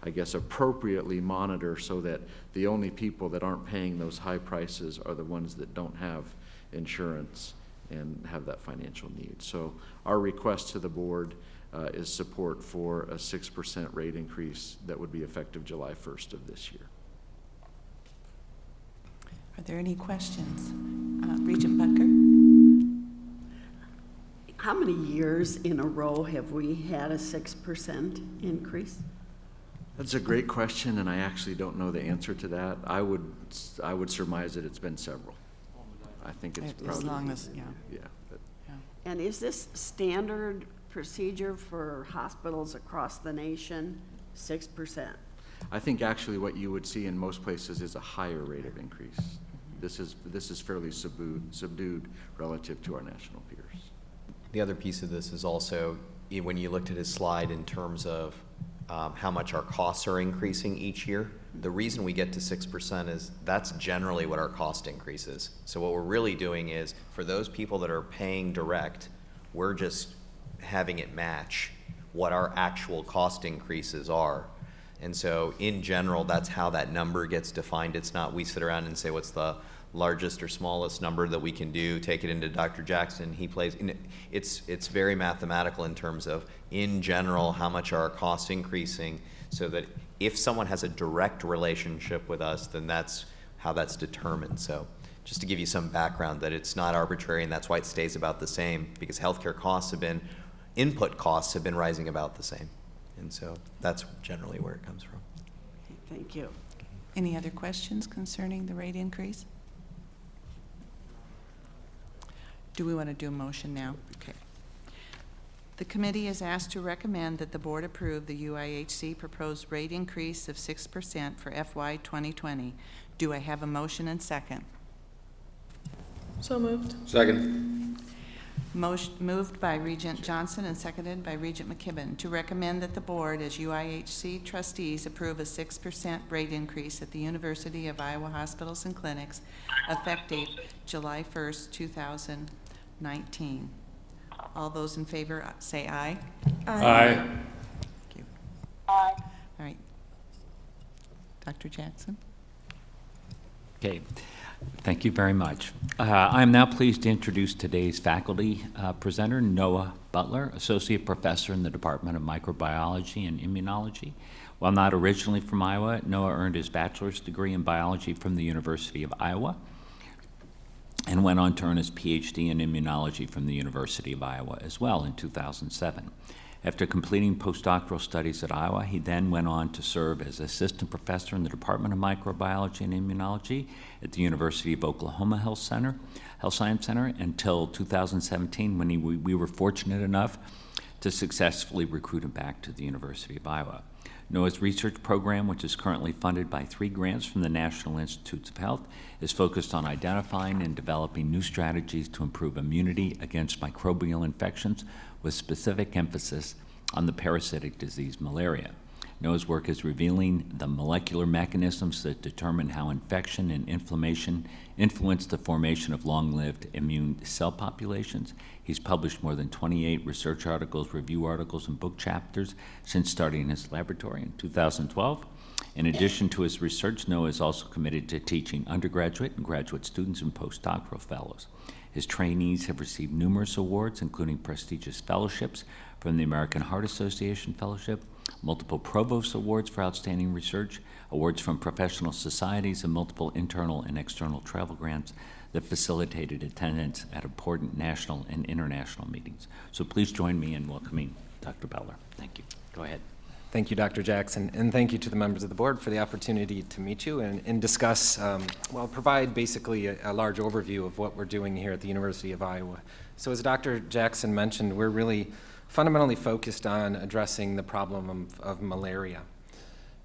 I guess, appropriately monitor so that the only people that aren't paying those high prices are the ones that don't have insurance and have that financial need. So our request to the board is support for a 6% rate increase that would be effective July 1st of this year. Are there any questions? Regent Butker? How many years in a row have we had a 6% increase? That's a great question, and I actually don't know the answer to that. I would surmise that it's been several. I think it's probably as long as, yeah. Yeah. And is this standard procedure for hospitals across the nation, 6%? I think actually what you would see in most places is a higher rate of increase. This is fairly subdued relative to our national peers. The other piece of this is also, when you looked at his slide in terms of how much our costs are increasing each year, the reason we get to 6% is that's generally what our cost increase is. So what we're really doing is, for those people that are paying direct, we're just having it match what our actual cost increases are. And so in general, that's how that number gets defined. It's not we sit around and say what's the largest or smallest number that we can do, take it into Dr. Jackson, he plays. It's very mathematical in terms of, in general, how much are our costs increasing, so that if someone has a direct relationship with us, then that's how that's determined. So just to give you some background, that it's not arbitrary, and that's why it stays about the same, because healthcare costs input costs have been rising about the same. And so that's generally where it comes from. Thank you. Any other questions concerning the rate increase? Do we want to do a motion now? Okay. The committee is asked to recommend that the board approve the UIHC proposed rate increase of 6% for FY 2020. Do I have a motion and second? So moved. Second. Motion moved by Regent Johnson and seconded by Regent McKibben to recommend that the board, as UIHC trustees, approve a 6% rate increase at the University of Iowa Hospitals and Clinics effective July 1st, 2019. All those in favor say aye. Aye. Thank you. Aye. All right. Dr. Jackson? Okay. Thank you very much. I am now pleased to introduce today's faculty presenter, Noah Butler, Associate Professor in the Department of Microbiology and Immunology. While not originally from Iowa, Noah earned his bachelor's degree in biology from the University of Iowa and went on to earn his PhD in immunology from the University of Iowa as well in 2007. After completing postdoctoral studies at Iowa, he then went on to serve as assistant professor in the Department of Microbiology and Immunology at the University of Oklahoma Health Science Center until 2017, when we were fortunate enough to successfully recruit him back to the University of Iowa. Noah's research program, which is currently funded by 3 grants from the National Institutes of Health, is focused on identifying and developing new strategies to improve immunity against microbial infections, with specific emphasis on the parasitic disease malaria. Noah's work is revealing the molecular mechanisms that determine how infection and inflammation influence the formation of long-lived immune cell populations. He's published more than 28 research articles, review articles, and book chapters since starting his laboratory in 2012. In addition to his research, Noah is also committed to teaching undergraduate and graduate students and postdoctoral fellows. His trainees have received numerous awards, including prestigious fellowships from the American Heart Association Fellowship, multiple Provost Awards for outstanding research, awards from professional societies, and multiple internal and external travel grants that facilitated attendance at important national and international meetings. So please join me in welcoming Dr. Butler. Thank you. Go ahead. Thank you, Dr. Jackson, and thank you to the members of the board for the opportunity to meet you and discuss, provide basically a large overview of what we're doing here at the University of Iowa. So as Dr. Jackson mentioned, we're really fundamentally focused on addressing the problem of malaria.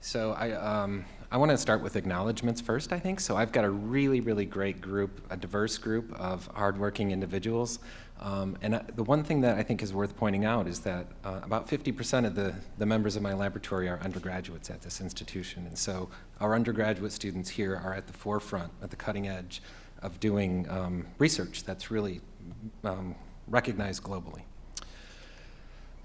So I want to start with acknowledgments first, I think. So I've got a really, really great group, a diverse group of hardworking individuals. The one thing that I think is worth pointing out is that about 50% of the members of my laboratory are undergraduates at this institution. And so our undergraduate students here are at the forefront, at the cutting edge of doing research that's really recognized globally.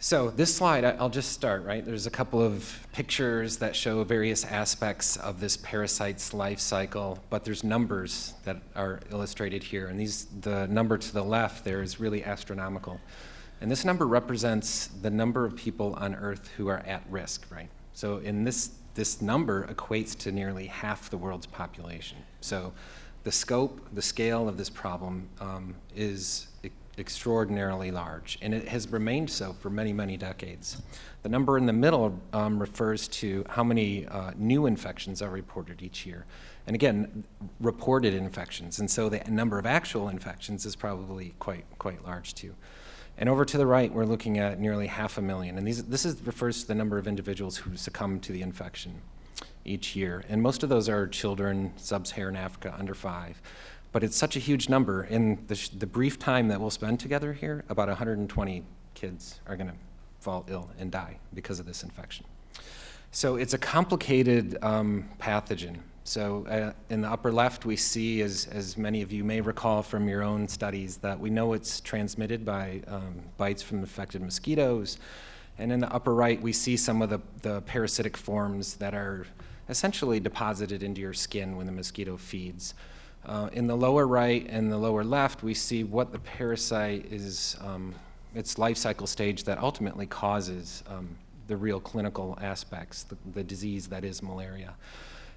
So this slide, I'll just start, right? There's a couple of pictures that show various aspects of this parasite's life cycle, but there's numbers that are illustrated here. And the number to the left there is really astronomical. And this number represents the number of people on Earth who are at risk, right? So in this number equates to nearly half the world's population. So the scope, the scale of this problem is extraordinarily large, and it has remained so for many, many decades. The number in the middle refers to how many new infections are reported each year. And again, reported infections, and so the number of actual infections is probably quite large too. And over to the right, we're looking at nearly 500,000, and this refers to the number of individuals who succumb to the infection each year. And most of those are children, sub-Saharan Africa, under 5. But it's such a huge number. In the brief time that we'll spend together here, about 120 kids are going to fall ill and die because of this infection. So it's a complicated pathogen. So in the upper left, we see, as many of you may recall from your own studies, that we know it's transmitted by bites from infected mosquitoes. And in the upper right, we see some of the parasitic forms that are essentially deposited into your skin when the mosquito feeds. In the lower right and the lower left, we see what the parasite is, its life cycle stage that ultimately causes the real clinical aspects, the disease that is malaria.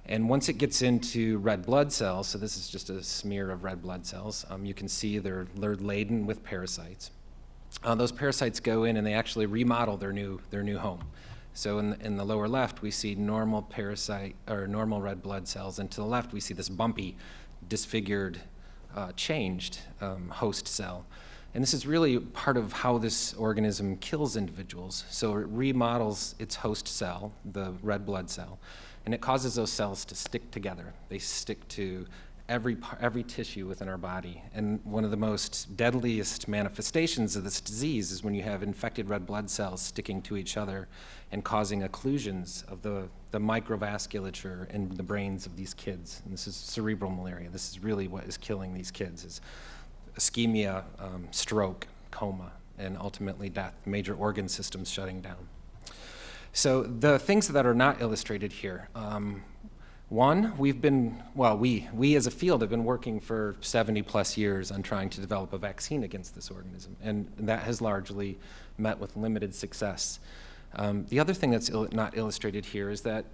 And once it gets into red blood cells, so this is just a smear of red blood cells, you can see they're laden with parasites. Those parasites go in and they actually remodel their new home. So in the lower left, we see normal parasite or normal red blood cells, and to the left, we see this bumpy, disfigured, changed host cell. And this is really part of how this organism kills individuals. So it remodels its host cell, the red blood cell, and it causes those cells to stick together. They stick to every tissue within our body. And one of the most deadliest manifestations of this disease is when you have infected red blood cells sticking to each other and causing occlusions of the microvasculature in the brains of these kids. And this is cerebral malaria. This is really what is killing these kids, is ischemia, stroke, coma, and ultimately death, major organ systems shutting down. So the things that are not illustrated here, one, we as a field have been working for 70 plus years on trying to develop a vaccine against this organism, and that has largely met with limited success. The other thing that's not illustrated here is that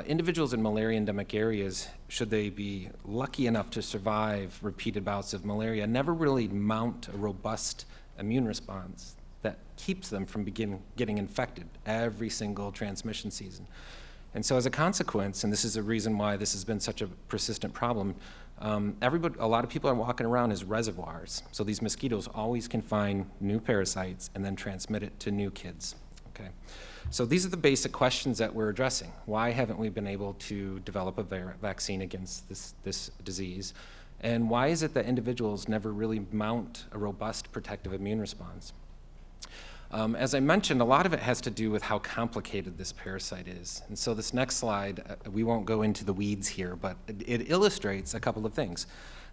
individuals in malaria endemic areas, should they be lucky enough to survive repeated bouts of malaria, never really mount a robust immune response that keeps them from getting infected every single transmission season. And so as a consequence, and this is a reason why this has been such a persistent problem, a lot of people are walking around as reservoirs. So these mosquitoes always can find new parasites and then transmit it to new kids. Okay. So these are the basic questions that we're addressing. Why haven't we been able to develop a vaccine against this disease? And why is it that individuals never really mount a robust protective immune response? As I mentioned, a lot of it has to do with how complicated this parasite is. And so this next slide, we won't go into the weeds here, but it illustrates a couple of things.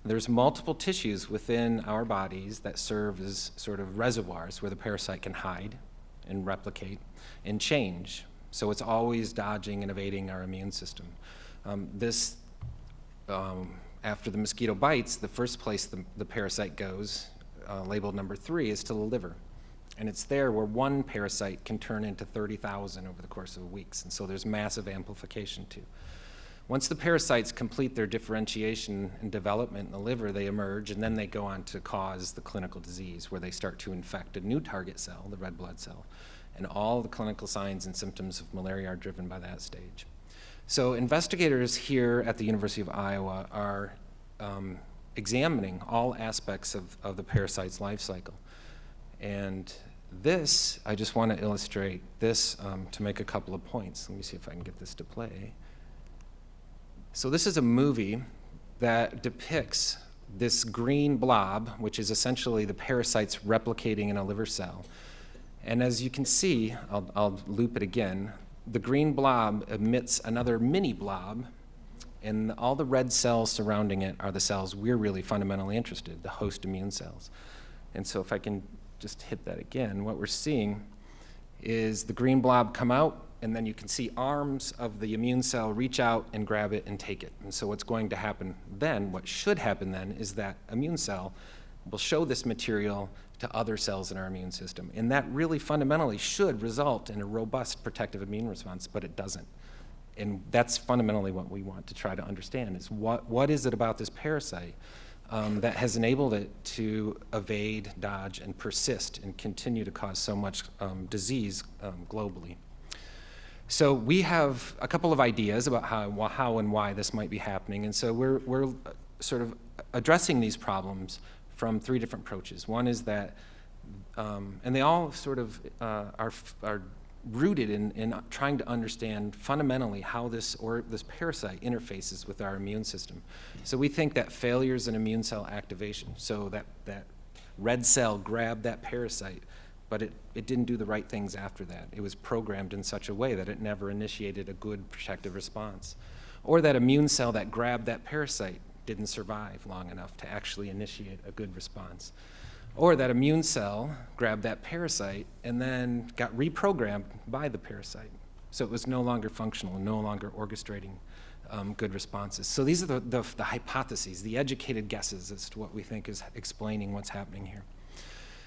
There's multiple tissues within our bodies that serve as sort of reservoirs where the parasite can hide and replicate and change. So it's always dodging and evading our immune system. After the mosquito bites, the first place the parasite goes, labeled number 3, is to the liver. And it's there where one parasite can turn into 30,000 over the course of weeks. And so there's massive amplification too. Once the parasites complete their differentiation and development in the liver, they emerge, and then they go on to cause the clinical disease, where they start to infect a new target cell, the red blood cell. And all the clinical signs and symptoms of malaria are driven by that stage. So investigators here at the University of Iowa are examining all aspects of the parasite's life cycle. And this, I just want to illustrate this to make a couple of points. Let me see if I can get this to play. So this is a movie that depicts this green blob, which is essentially the parasites replicating in a liver cell. And as you can see, I'll loop it again, the green blob emits another mini blob, and all the red cells surrounding it are the cells we're really fundamentally interested in, the host immune cells. And so if I can just hit that again, what we're seeing is the green blob come out, and then you can see arms of the immune cell reach out and grab it and take it. And so what's going to happen then, what should happen then, is that immune cell will show this material to other cells in our immune system. And that really fundamentally should result in a robust protective immune response, but it doesn't. And that's fundamentally what we want to try to understand, is what is it about this parasite that has enabled it to evade, dodge, and persist and continue to cause so much disease globally. So we have a couple of ideas about how and why this might be happening, and so we're sort of addressing these problems from three different approaches. One is that, and they all sort of are rooted in trying to understand fundamentally how this parasite interfaces with our immune system. So we think that failures in immune cell activation, so that red cell grabbed that parasite, but it didn't do the right things after that. It was programmed in such a way that it never initiated a good protective response. Or that immune cell that grabbed that parasite didn't survive long enough to actually initiate a good response. Or that immune cell grabbed that parasite and then got reprogrammed by the parasite. So it was no longer functional and no longer orchestrating good responses. So these are the hypotheses, the educated guesses as to what we think is explaining what's happening here.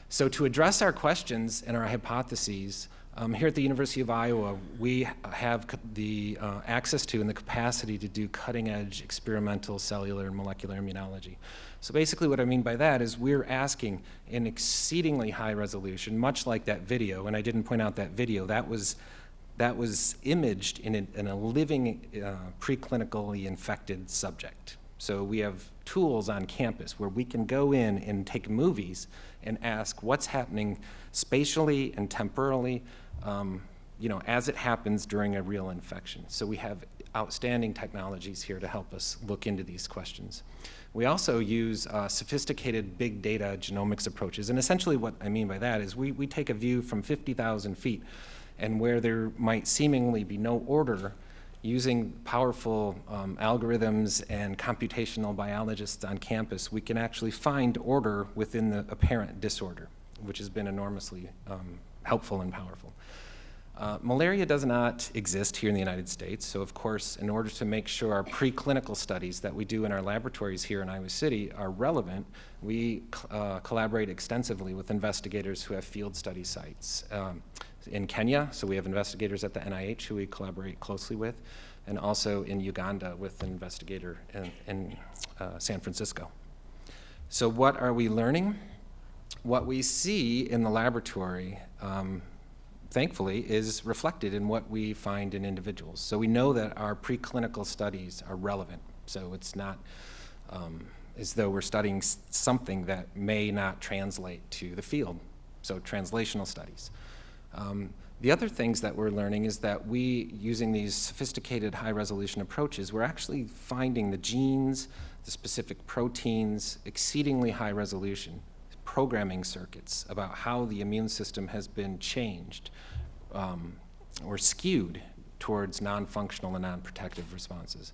So to address our questions and our hypotheses, here at the University of Iowa, we have the access to and the capacity to do cutting-edge experimental cellular and molecular immunology. So basically what I mean by that is we're asking in exceedingly high resolution, much like that video, and I didn't point out that video, that was imaged in a living preclinically infected subject. So we have tools on campus where we can go in and take movies and ask what's happening spatially and temporally, as it happens during a real infection. So we have outstanding technologies here to help us look into these questions. We also use sophisticated big data genomics approaches, and essentially what I mean by that is we take a view from 50,000 feet, and where there might seemingly be no order, using powerful algorithms and computational biologists on campus, we can actually find order within the apparent disorder, which has been enormously helpful and powerful. Malaria does not exist here in the United States, so of course, in order to make sure our preclinical studies that we do in our laboratories here in Iowa City are relevant, we collaborate extensively with investigators who have field study sites. In Kenya, so we have investigators at the NIH who we collaborate closely with, and also in Uganda with an investigator in San Francisco. So what are we learning? What we see in the laboratory, thankfully, is reflected in what we find in individuals. So we know that our preclinical studies are relevant. So it's not as though we're studying something that may not translate to the field. So translational studies. The other things that we're learning is that using these sophisticated high-resolution approaches, we're actually finding the genes, the specific proteins, exceedingly high resolution, programming circuits about how the immune system has been changed or skewed towards non-functional and non-protective responses.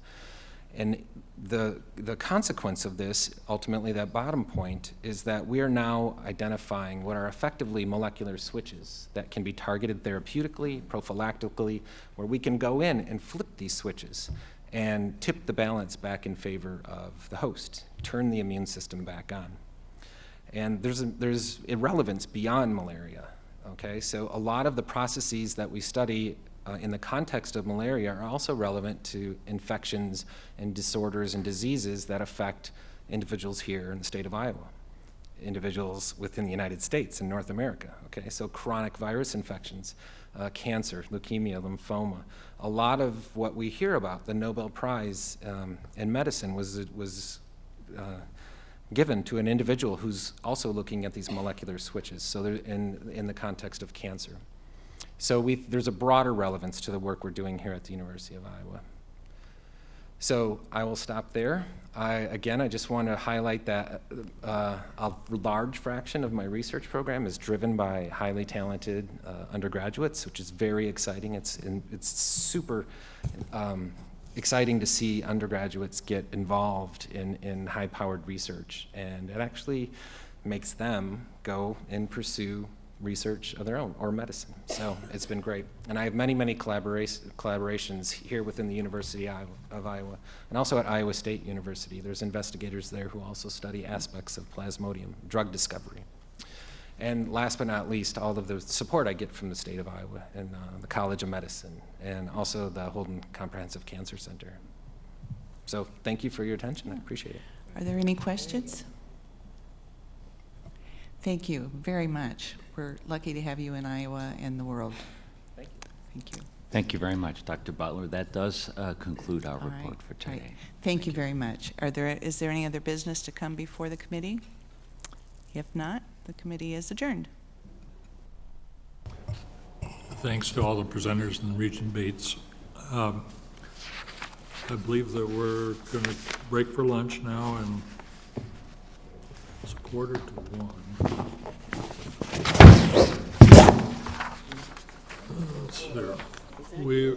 And the consequence of this, ultimately that bottom point, is that we are now identifying what are effectively molecular switches that can be targeted therapeutically, prophylactically, where we can go in and flip these switches and tip the balance back in favor of the host, turn the immune system back on. And there's irrelevance beyond malaria, okay? So a lot of the processes that we study in the context of malaria are also relevant to infections and disorders and diseases that affect individuals here in the state of Iowa, individuals within the United States and North America, okay? So chronic virus infections, cancer, leukemia, lymphoma. A lot of what we hear about, the Nobel Prize in medicine was given to an individual who's also looking at these molecular switches, so they're in the context of cancer. So there's a broader relevance to the work we're doing here at the University of Iowa. So I will stop there. Again, I just want to highlight that a large fraction of my research program is driven by highly talented undergraduates, which is very exciting. It's super exciting to see undergraduates get involved in high-powered research, and it actually makes them go and pursue research of their own, or medicine. So it's been great. And I have many, many collaborations here within the University of Iowa, and also at Iowa State University. There's investigators there who also study aspects of Plasmodium, drug discovery. And last but not least, all of the support I get from the state of Iowa and the College of Medicine, and also the Holden Comprehensive Cancer Center. So thank you for your attention. I appreciate it. Are there any questions? Thank you very much. We're lucky to have you in Iowa and the world. Thank you. Thank you. Thank you very much, Dr. Butler. That does conclude our All right, report for all today. right. Thank you very much. Is there any other business to come before the committee? If not, the committee is adjourned. Thanks to all the presenters and Regent Bates. I believe that we're going to break for lunch now, and it's 1:45. Let's see. We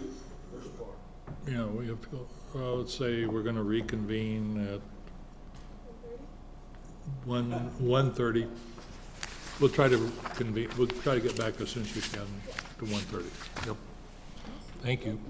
have to go, let's say we're going to reconvene at 1:30. We'll try to convene, we'll try to get back as soon as we can to 1:30. Yep. Thank you.